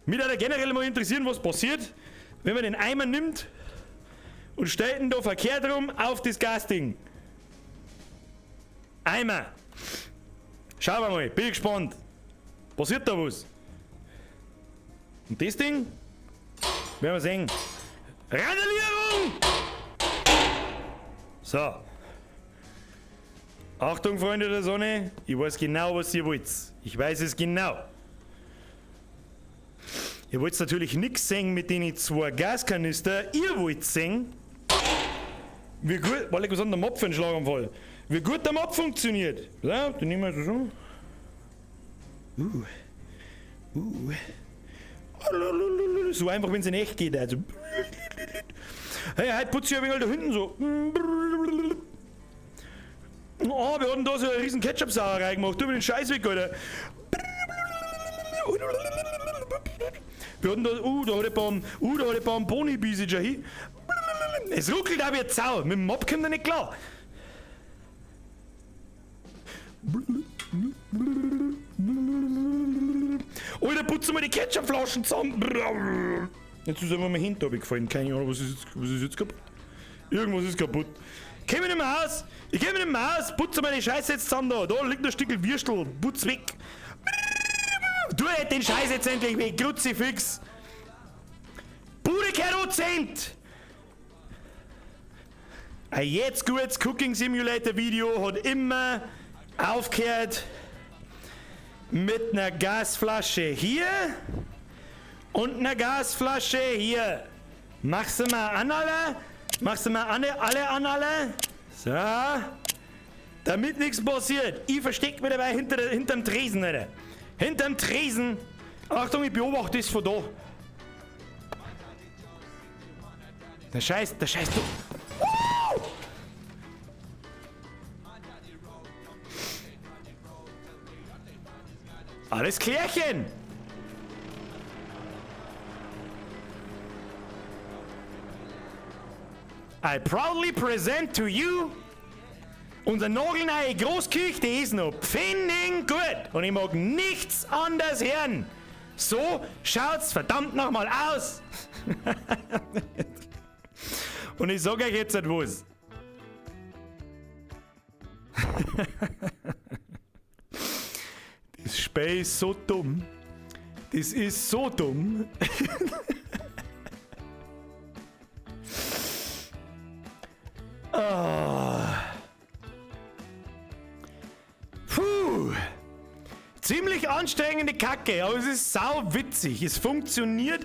Mich würde generell mal interessieren, was passiert, wenn man den Eimer nimmt und stellt ihn da verkehrt rum auf das Gasding. Eimer. Schauen wir mal, bin gespannt. Passiert da was? Und das Ding? Werden wir sehen. Randalierung! So. Achtung, Freunde der Sonne. Ich weiß genau, was ihr wollt. Ich weiß es genau. Ihr wollt natürlich nichts sehen mit den 2 Gaskanister. Ihr wollt sehen, wie gut, weil ich was an der Mopf für einen Schlaganfall. Wie gut der Mopf funktioniert. So, dann nehmen wir so. So einfach, wenn es in echt geht. Also. Hey, heute putze ich ein wenig da hinten so. Oh, wir hatten da so eine riesen Ketchup-Sauerei gemacht. Tu mir den Scheiß weg, Alter. Wir hatten da, da hat ein paar Boni-Biese schon hin. Es ruckelt auch wie eine Sau. Mit dem Mob kommt er nicht klar. Alter, putzen wir die Ketchupflaschen zusammen. Jetzt ist einfach mein Hintern gefallen. Keine Ahnung, was ist jetzt kaputt? Irgendwas ist kaputt. Ich geh mir nicht mehr aus. Putze meine Scheiße jetzt zusammen da. Da liegt ein Stück Würstel. Putz weg. Du hätt den Scheiß jetzt endlich weg. Kruzifix. Bude Kerozent. Ein jetzt gutes Cooking Simulator Video hat immer aufgehört mit einer Gasflasche hier und einer Gasflasche hier. Machst du mal an alle? Alle an alle? So. Damit nichts passiert. Ich versteck mich dabei hinterm Tresen, Alter. Hinterm Tresen. Achtung, ich beobachte das von da. Der Scheiß, du. Alles klärchen! I proudly present to you unser nagelneue Großküche, die ist noch pfennig gut und ich mag nichts anderes hören. So schaut's verdammt nochmal aus. Und ich sag euch jetzt etwas. Das Spiel ist so dumm. Das ist so dumm. Ziemlich anstrengende Kacke, aber es ist sau witzig. Es funktioniert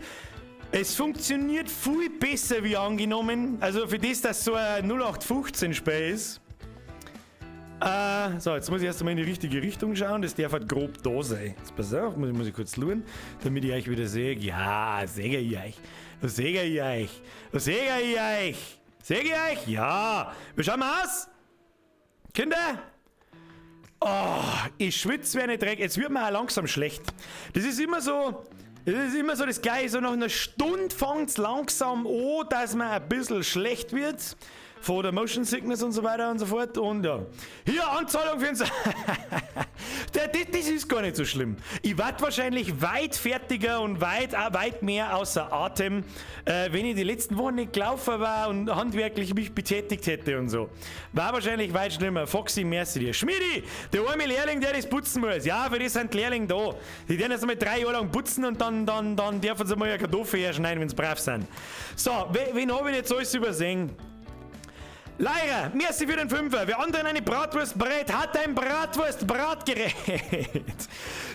viel besser wie angenommen. Also für das, dass so ein 0815-Spiel ist. So, jetzt muss ich erst einmal in die richtige Richtung schauen. Das darf halt grob da sein. Jetzt pass auf, muss ich kurz schauen, damit ich euch wieder sehe. Ja, sehe ich euch. Was sehe ich euch? Was sehe ich euch? Sehe ich euch? Ja. Wie schauen wir aus? Kinder? Oh, ich schwitze wie eine Dreck. Jetzt wird mir auch langsam schlecht. Das ist immer so das Gleiche. So nach einer Stunde fängt es langsam an, dass man ein bisschen schlecht wird. Vor der Motion Sickness und so weiter und so fort. Und ja. Hier, Anzahlung für uns. Das ist gar nicht so schlimm. Ich werde wahrscheinlich weit fertiger und weit mehr außer Atem, wenn ich die letzten Wochen nicht gelaufen war und handwerklich mich betätigt hätte und so. War wahrscheinlich weit schlimmer. Foxy, merci dir. Schmiedi, der arme Lehrling, der das putzen muss. Ja, für das sind die Lehrlinge da. Die werden erst einmal 3 Jahre lang putzen und dann dürfen sie mal eine Kartoffel herschneiden, wenn sie brav sind. So, wen habe ich jetzt alles übersehen? Leira, merci für den Fünfer. Wer anderen eine Bratwurst brät, hat ein Bratwurst-Bratgerät.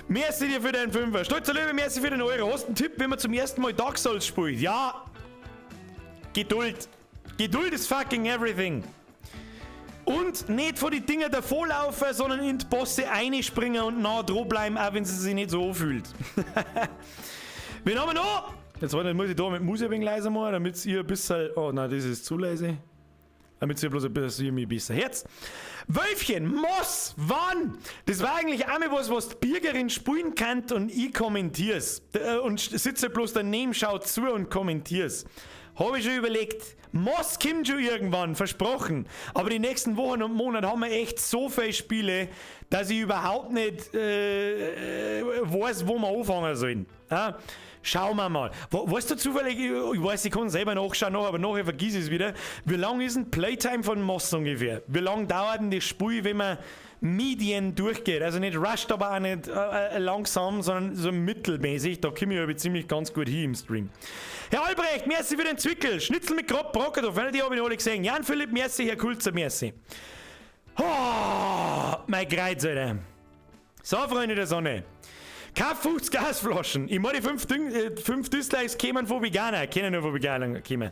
Merci dir für den Fünfer. Stolzer Löwe, merci für den Euro. Hast du einen Tipp, wenn man zum ersten Mal Dark Souls spielt? Ja. Geduld. Geduld ist fucking everything. Und nicht vor die Dinger davorlaufen, sondern in die Bosse einspringen und nah dran bleiben, auch wenn sie sich nicht so anfühlt. Wen haben wir noch? Jetzt muss ich da mit Musik ein wenig leiser machen, damit ihr ein bisschen... Oh nein, das ist zu leise. Damit sie bloß ein bisschen besser Herz. Wölfchen, Moss, wann? Das war eigentlich auch mal was die Birgerin spielen kann und ich kommentier's. Und sitze bloß daneben, schaut zu und kommentier's. Habe ich schon überlegt. Moss kommt schon irgendwann, versprochen. Aber die nächsten Wochen und Monate haben wir echt so viele Spiele, dass ich überhaupt nicht weiß, wo wir anfangen sollen. Ja? Schauen wir mal. Weißt du zufällig, ich weiß, ich kann selber nachschauen, aber nachher vergiss ich es wieder. Wie lang ist ein Playtime von Moss ungefähr? Wie lang dauert denn das Spiel, wenn man Medien durchgeht? Also nicht rusht, aber auch nicht langsam, sondern so mittelmäßig. Da komme ich aber ziemlich ganz gut hin im Stream. Herr Albrecht, merci für den Zwickel. Schnitzel mit Bratkartoffeln, die habe ich noch alle gesehen. Jan Philipp, merci. Herr Kulzer, merci. Oh, mein Kreuz, Alter. So, Freunde der Sonne. Kauf 50 Gasflaschen. Ich meine, die 5 Dislikes kämen von Veganer. Kennen nur von Veganern kommen.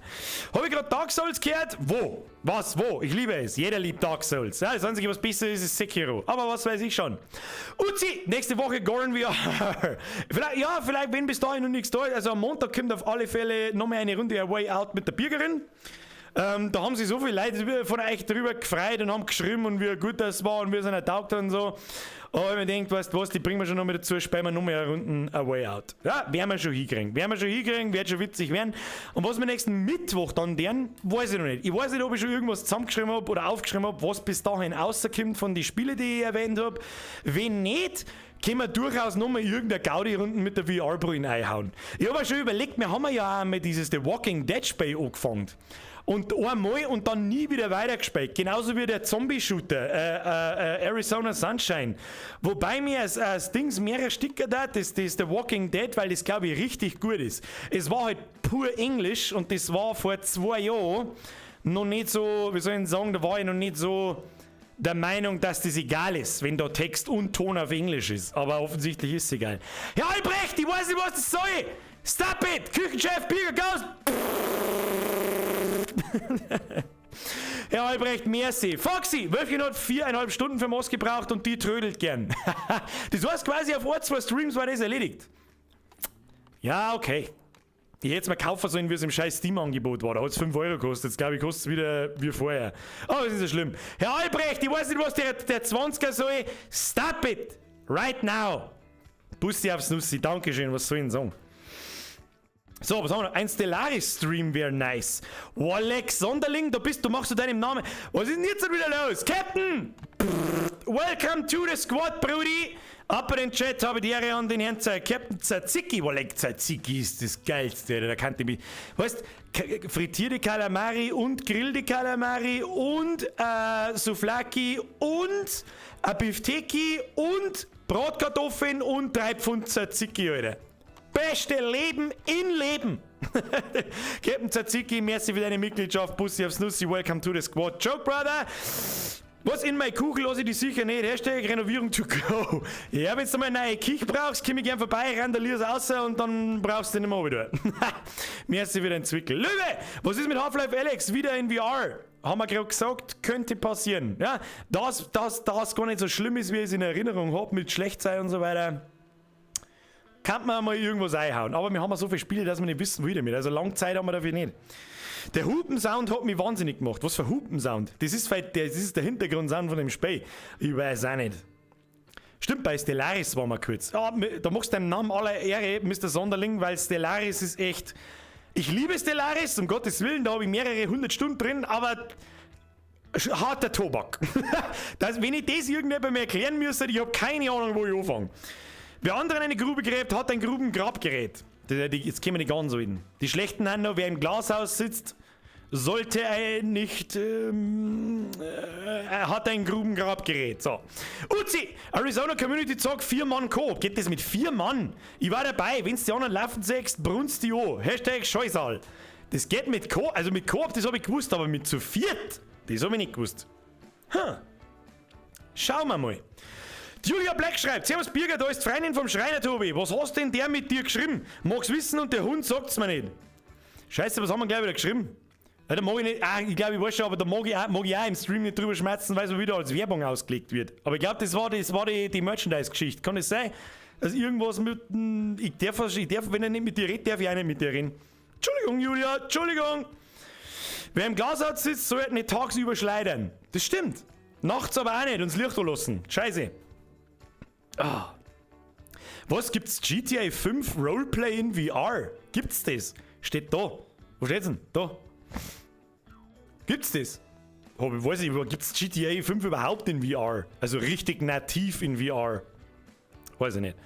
Habe ich gerade Dark Souls gehört? Wo? Was? Wo? Ich liebe es. Jeder liebt Dark Souls. Ja, das Einzige, was besser ist, ist Sekiro. Aber was weiß ich schon. Uzi, nächste Woche Goran VR. vielleicht, wenn bis dahin noch nichts da ist. Also am Montag kommt auf alle Fälle noch mal eine Runde Way Out mit der Birgerin. Da haben sich so viele Leute von euch drüber gefreut und haben geschrieben und wie gut das war und wie es einer taugt und so. Aber ich mir denkt, weißt du was, die bringen wir schon noch mal dazu, spielen wir noch mal Runden a Way Out. Ja, werden wir schon hinkriegen. Wird schon witzig werden. Und was wir nächsten Mittwoch dann deren, weiß ich noch nicht. Ich weiß nicht, ob ich schon irgendwas zusammengeschrieben habe oder aufgeschrieben habe, was bis dahin rauskommt von den Spielen, die ich erwähnt habe. Wenn nicht, können wir durchaus noch mal irgendeine Gaudi-Runden mit der VR-Brille einhauen. Ich habe schon überlegt, wir haben ja auch einmal dieses The Walking Dead Spiel angefangen. Und einmal und dann nie wieder weitergespielt. Genauso wie der Zombie-Shooter, Arizona Sunshine. Wobei mir als Dings mehrere Sticker da, das ist The Walking Dead, weil das glaube ich richtig gut ist. Es war halt pur Englisch und das war vor 2 Jahren noch nicht so, wie soll ich sagen, da war ich noch nicht so der Meinung, dass das egal ist, wenn da Text und Ton auf Englisch ist. Aber offensichtlich ist es egal. Herr Albrecht, ich weiß nicht, was das soll! Stop it! Küchenchef, Birger Ghost! Herr Albrecht, merci. Foxy, Wölfchen hat 4,5 Stunden für Moss gebraucht und die trödelt gern. Das heißt quasi auf 2 Streams war das erledigt. Ja, okay. Ich hätte es mir kaufen sollen, wie es im scheiß Steam-Angebot war. Da hat es 5 Euro gekostet. Jetzt glaube ich, kostet es wieder wie vorher. Aber das ist ja schlimm. Herr Albrecht, ich weiß nicht, was der 20er soll. Stop it! Right now! Bussi aufs Nussi. Dankeschön, was soll ich denn sagen? So, was haben wir noch? Ein Stellaris-Stream wäre nice. Oh, Alex Sonderling, du machst du deinem Namen. Was ist denn jetzt wieder los? Captain! Welcome to the squad, Brudi! Ab in den Chat habe ich die Ehre an den Herrn Captain Tzatziki. Oleg Tzatziki ist das Geilste, da kannte mich. Weißt, frittierte Kalamari und grillte Kalamari und Souvlaki und Bifteki und Bratkartoffeln und 3 Pfund Tzatziki, Alter. Beste Leben in Leben. Captain Tzatziki, merci für deine Mitgliedschaft. Bussi aufs Nussi, welcome to the squad. Joke, brother. Was in meine Kuchen lasse ich die sicher nicht. Hashtag Renovierung to go. Ja, wenn du mal eine neue Küche brauchst, komm ich gern vorbei, randalier's raus und dann brauchst du den nicht mehr wieder. Merci wieder entwickeln. Löwe, was ist mit Half-Life Alyx? Wieder in VR. Haben wir gerade gesagt, könnte passieren. Ja, das gar nicht so schlimm ist, wie ich es in Erinnerung habe, mit schlecht sein und so weiter. Kann man mal irgendwas einhauen. Aber wir haben ja so viele Spiele, dass wir nicht wissen, wie damit. Also lange Zeit haben wir dafür nicht. Der Hupensound hat mich wahnsinnig gemacht. Was für Hupensound? Das ist der Hintergrundsound von dem Spiel. Ich weiß auch nicht. Stimmt, bei Stellaris waren wir kurz. Ja, da machst du deinem Namen aller Ehre, Mr. Sonderling, weil Stellaris ist echt... Ich liebe Stellaris, um Gottes Willen, da habe ich mehrere 100 Stunden drin, aber... harter Tobak. Wenn ich das irgendjemandem erklären müsste, ich habe keine Ahnung, wo ich anfange. Wer anderen eine Grube gräbt, hat ein Grubengrabgerät. Jetzt kommen wir nicht ganz so hin. Die schlechten haben noch, wer im Glashaus sitzt, sollte nicht, hat ein Grubengrabgerät. So. Uzi, Arizona Community Zock 4-Mann Coop. Geht das mit 4 Mann? Ich war dabei. Wenn du die anderen laufen siehst, brunst die an. Hashtag Scheusal. Das geht mit Coop, also mit Coop, das habe ich gewusst, aber mit zu viert, das habe ich nicht gewusst. Schauen wir mal. Julia Black schreibt, Servus Birger, da ist Freundin vom Schreiner Tobi. Was hast denn der mit dir geschrieben? Mag's wissen und der Hund sagt's mir nicht. Scheiße, was haben wir gleich wieder geschrieben? Ja, da mag ich nicht, ich glaube, ich weiß schon, aber da mag ich auch im Stream nicht drüber schmerzen, weil es wieder als Werbung ausgelegt wird. Aber ich glaube, das war die Merchandise-Geschichte. Kann das sein? Also irgendwas mit, ich darf, wenn er nicht mit dir redet, darf ich auch nicht mit dir reden. Entschuldigung, Julia, Entschuldigung. Wer im Glashaus sitzt, sollte nicht tagsüber schleudern. Das stimmt. Nachts aber auch nicht und das Licht lassen. Scheiße. Ah. Was gibt's? GTA 5 Roleplay in VR? Gibt's das? Steht da. Wo steht's denn? Da. Gibt's das? Ich weiß nicht, gibt's GTA 5 überhaupt in VR? Also richtig nativ in VR? Weiß ich nicht.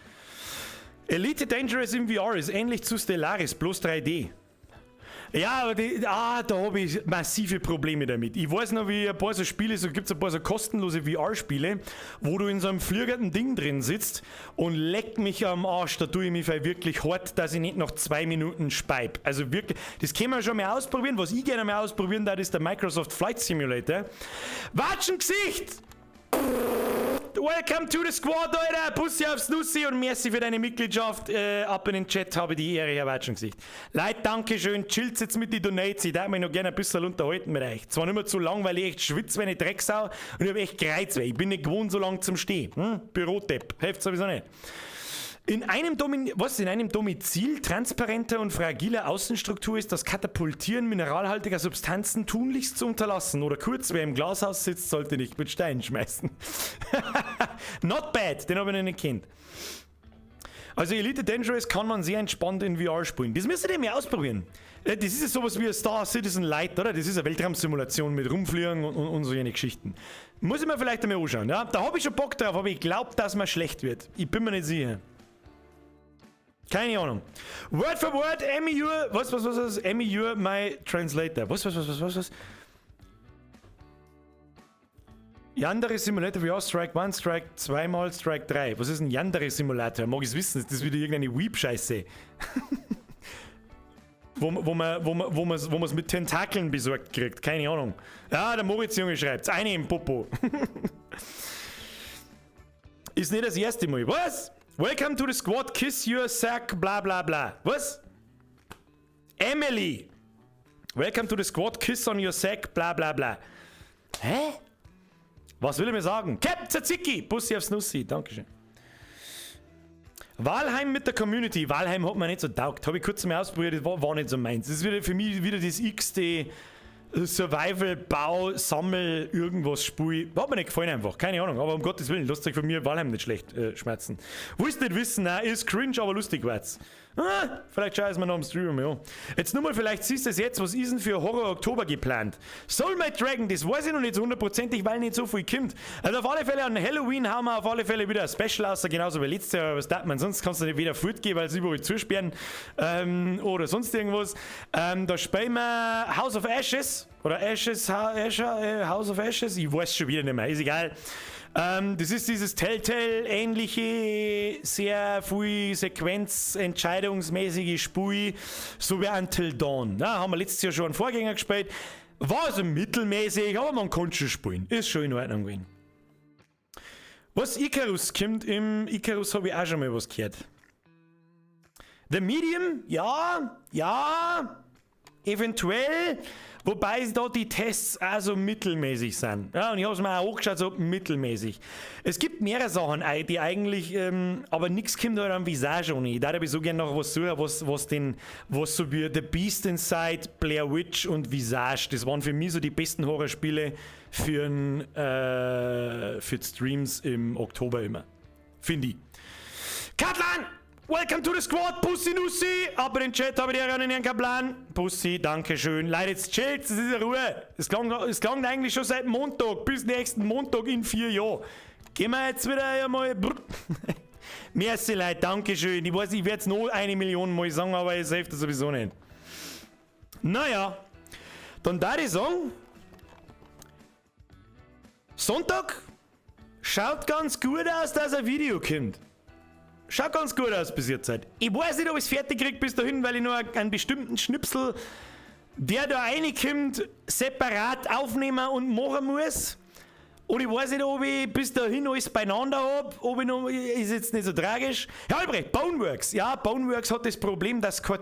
Elite Dangerous in VR ist ähnlich zu Stellaris, bloß 3D. Ja, aber da habe ich massive Probleme damit. Ich weiß noch, wie ein paar so Spiele, gibt es ein paar so kostenlose VR-Spiele, wo du in so einem fliegenden Ding drin sitzt und leck mich am Arsch, da tue ich mich wirklich hart, dass ich nicht nach 2 Minuten speib. Also wirklich, das können wir schon mal ausprobieren. Was ich gerne mal ausprobieren darf, ist der Microsoft Flight Simulator. Watschengesicht! Welcome to the Squad, Alter! Bussi aufs Nussi und merci für deine Mitgliedschaft. Ab in den Chat habe die Ehre, Herr Watschengesicht. Leute, danke schön. Chillt jetzt mit den Donates. Ich darf mich noch gerne ein bisschen unterhalten mit euch. Zwar nicht mehr zu lang, weil ich echt schwitze, wenn ich Drecksau und ich habe echt gereizt, weil ich bin nicht gewohnt, so lang zum Stehen. Bürodepp. Hilft sowieso nicht. In einem Domizil transparenter und fragiler Außenstruktur ist das Katapultieren mineralhaltiger Substanzen tunlichst zu unterlassen. Oder kurz, wer im Glashaus sitzt, sollte nicht mit Steinen schmeißen. Not bad, den habe ich noch nicht kennt. Also Elite Dangerous kann man sehr entspannt in VR spielen. Das müsst ihr mal ausprobieren. Das ist ja sowas wie Star Citizen Light, oder? Das ist eine Weltraumsimulation mit Rumfliegen und so jene Geschichten. Muss ich mir vielleicht einmal anschauen. Ja? Da habe ich schon Bock drauf, aber ich glaube, dass man schlecht wird. Ich bin mir nicht sicher. Keine Ahnung. Word for word, Emmy, was? Emmy, you're my translator. Was? Yandere Simulator VR, Strike 1, Strike 2 mal, Strike 3. Was ist ein Yandere Simulator? Mag ich es wissen? Ist das wieder irgendeine Weep-Scheiße? wo man es mit Tentakeln besorgt kriegt. Keine Ahnung. Ja, der Moritz-Junge schreibt's. Eine im Popo. Ist nicht das erste Mal. Was? Welcome to the squad, kiss your sack, bla bla bla. Was? Emily! Welcome to the squad, kiss on your sack, bla bla bla. Hä? Was will er mir sagen? Cap Tzatziki! Bussi aufs Nussi, dankeschön. Walheim mit der Community. Walheim hat mir nicht so taugt. Habe ich kurz mal ausprobiert, das war nicht so meins. Das ist wieder für mich wieder das x-te Survival, Bau, Sammel, irgendwas Spiel. Hat mir nicht gefallen einfach, keine Ahnung. Aber um Gottes Willen, lasst euch von mir Walheim nicht schlecht schmerzen. Willst nicht wissen, nein, ist cringe, aber lustig wird's. Vielleicht schau ich es mir noch am Stream an. Jetzt nur mal, vielleicht siehst du es jetzt, was ist denn für Horror Oktober geplant? Soulmate Dragon, das weiß ich noch nicht so hundertprozentig, weil nicht so viel kommt. Also auf alle Fälle an Halloween haben wir auf alle Fälle wieder ein Special aus, genauso wie letztes Jahr, was darf man, sonst kannst du nicht wieder fortgehen, weil sie überall zusperren oder sonst irgendwas. Da spielen wir House of Ashes oder House of Ashes, ich weiß schon wieder nicht mehr, ist egal. Das ist dieses Telltale-ähnliche, sehr viel Sequenz-entscheidungsmäßige Spiel, so wie Until Dawn. Ja, haben wir letztes Jahr schon einen Vorgänger gespielt. War also mittelmäßig, aber man konnte schon spielen. Ist schon in Ordnung gewesen. Was Icarus kommt, im Icarus habe ich auch schon mal was gehört. The Medium, ja, eventuell, wobei da die Tests auch so mittelmäßig sind. Ja, und ich habe es mir auch angeschaut, so mittelmäßig. Es gibt mehrere Sachen, die eigentlich, aber nichts kommt halt an Visage ohne. Ich darf so gerne noch was suchen, was so wie The Beast Inside, Blair Witch und Visage, das waren für mich so die besten Horrorspiele für die Streams im Oktober immer. Finde ich. Katlan! Welcome to the squad, Pussy Nussi! Aber im Chat habe ich ja gar keinen Plan. Pussy, danke schön. Leute, jetzt chillt, das ist ja Ruhe. Es klang eigentlich schon seit Montag, bis nächsten Montag in 4 Jahren. Gehen wir jetzt wieder einmal. Merci, Leute, danke schön. Ich weiß, ich werde es noch 1 Million Mal sagen, aber es hilft sowieso nicht. Naja, dann da ich sagen, Sonntag schaut ganz gut aus, dass ein Video kommt. Schaut ganz gut aus bis jetzt. Ich weiß nicht, ob ich es fertig kriege bis dahin, weil ich nur einen bestimmten Schnipsel, der da reinkommt, separat aufnehmen und machen muss. Und ich weiß nicht, ob ich bis dahin alles beieinander habe. Ob ich noch, ist jetzt nicht so tragisch. Ja, Albrecht, Boneworks. Ja, Boneworks hat das Problem, dass kein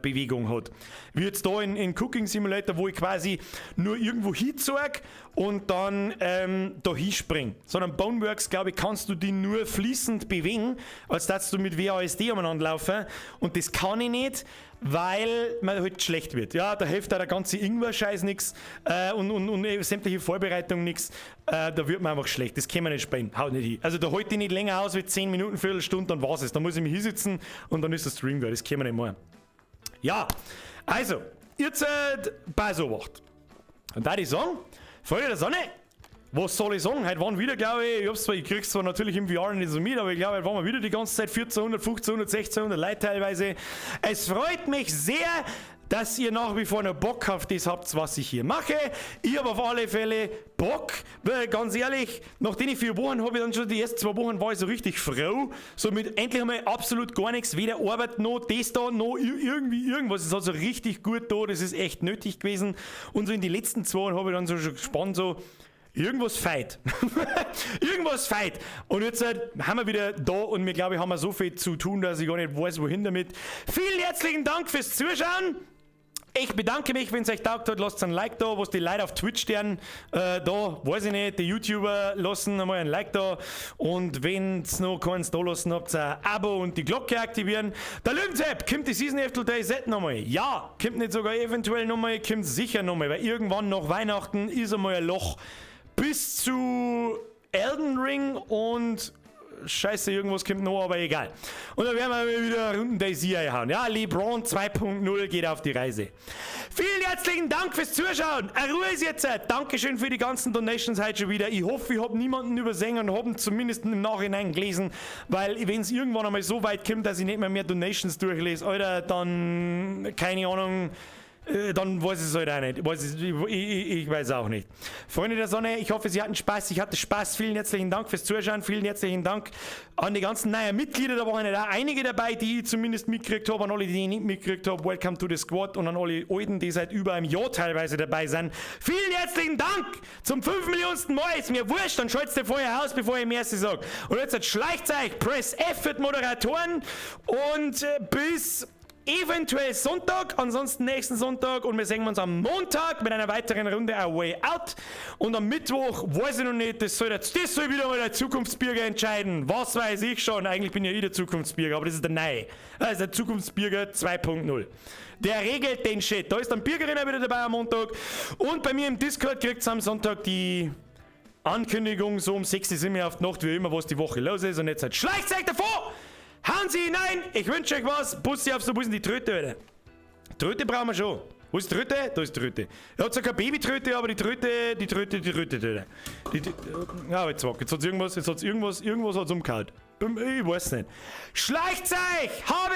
Bewegung hat. Wie jetzt da in Cooking Simulator, wo ich quasi nur irgendwo hinzeige und dann da hinspringe. Sondern Boneworks, glaube ich, kannst du die nur fließend bewegen, als dass du mit WASD umeinander laufen. Und das kann ich nicht, weil man halt schlecht wird. Ja, da hilft auch der ganze Ingwer-Scheiß nichts und sämtliche Vorbereitung nichts. Da wird man einfach schlecht. Das kann man nicht spielen. Haut nicht hin. Also da halte ich nicht länger aus wie 10 Minuten, Viertelstunde, dann war's es. Da muss ich mich hinsitzen und dann ist der Stream gut. Das kann man nicht machen. Ja, also, jetzt bei Obacht. Und da würde ich sagen, Freunde der Sonne, was soll ich sagen? Heute waren wieder, glaube ich krieg's zwar natürlich im VR nicht so mit, aber ich glaube, heute waren wir wieder die ganze Zeit 1400, 1500, 1600 Leute teilweise. Es freut mich sehr, dass ihr nach wie vor noch Bock auf das habt, was ich hier mache. Ich habe auf alle Fälle Bock, weil ganz ehrlich, nachdem ich 4 Wochen habe, ich dann schon die ersten 2 Wochen war ich so richtig froh, so mit endlich einmal absolut gar nichts, weder Arbeit noch das da, noch irgendwie irgendwas. Es hat so richtig gut da, das ist echt nötig gewesen. Und so in die letzten 2 Wochen habe ich dann so schon gespannt, so irgendwas feit. Irgendwas feit. Und jetzt haben wir wieder da und wir, glaube ich, haben so viel zu tun, dass ich gar nicht weiß, wohin damit. Vielen herzlichen Dank fürs Zuschauen. Ich bedanke mich, wenn es euch taugt hat, lasst ein Like da, was die Leute auf Twitch stellen, da, weiß ich nicht, die YouTuber lassen einmal ein Like da und wenn es noch keins da lassen habt, ein Abo und die Glocke aktivieren. Der Löwensepp, kommt die Season After Day Set nochmal? Ja, kommt nicht sogar eventuell nochmal, kommt sicher nochmal, weil irgendwann nach Weihnachten ist einmal ein Loch bis zu Elden Ring und Scheiße, irgendwas kommt noch, aber egal. Und dann werden wir wieder Runden Daisy einhauen. Ja, LeBron 2.0 geht auf die Reise. Vielen herzlichen Dank fürs Zuschauen. Ruhe ist jetzt. Dankeschön für die ganzen Donations heute schon wieder. Ich hoffe, ich habe niemanden übersehen und habe zumindest im Nachhinein gelesen, weil wenn es irgendwann einmal so weit kommt, dass ich nicht mehr Donations durchlese, Alter, dann, keine Ahnung, dann weiß ich es halt auch nicht. Ich weiß auch nicht. Freunde der Sonne, ich hoffe, Sie hatten Spaß. Ich hatte Spaß. Vielen herzlichen Dank fürs Zuschauen. Vielen herzlichen Dank an die ganzen neuen Mitglieder. Da waren ja einige dabei, die ich zumindest mitgekriegt habe. An alle, die ich nicht mitgekriegt habe. Welcome to the Squad. Und an alle Alten, die seit über einem Jahr teilweise dabei sind. Vielen herzlichen Dank zum 5 Millionsten Mal. Ist mir wurscht. Dann schaltet ihr vorher aus, bevor ich Merci sage. Und jetzt schleicht euch. Press F für die Moderatoren. Und bis eventuell Sonntag, ansonsten nächsten Sonntag und wir sehen uns am Montag mit einer weiteren Runde A Way Out und am Mittwoch, weiß ich noch nicht, das soll wieder mal der Zukunftsbürger entscheiden, was weiß ich schon, eigentlich bin ja ich der Zukunftsbürger, aber das ist der Neue, das ist der Zukunftsbürger 2.0. Der regelt den Shit, da ist dann Bürgerin wieder dabei am Montag und bei mir im Discord kriegt ihr am Sonntag die Ankündigung, so um 6 sind wir auf die Nacht, wie immer, was die Woche los ist und jetzt halt schleicht euch davor! Hauen Sie hinein, ich wünsche euch was. Bussi auf so, wo ist denn die Tröte, Alter? Tröte brauchen wir schon. Wo ist die Tröte? Da ist die Tröte. Er hat zwar keine Babytröte, aber die Tröte, Alter. Ja, jetzt wack. Jetzt hat's irgendwas hat's umgehauen. Ich weiß nicht. Schleicht euch! Habe!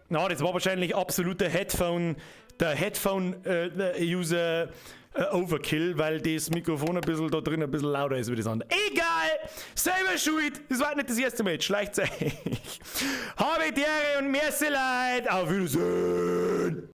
Na, das war wahrscheinlich absoluter Headphone-User Overkill, weil das Mikrofon ein bisschen da drin ein bisschen lauter ist wie das andere. Egal! Selber schuld! Das war nicht das erste Mal, jetzt schleicht's euch. Habe die Ehre und merci leid. Auf Wiedersehen!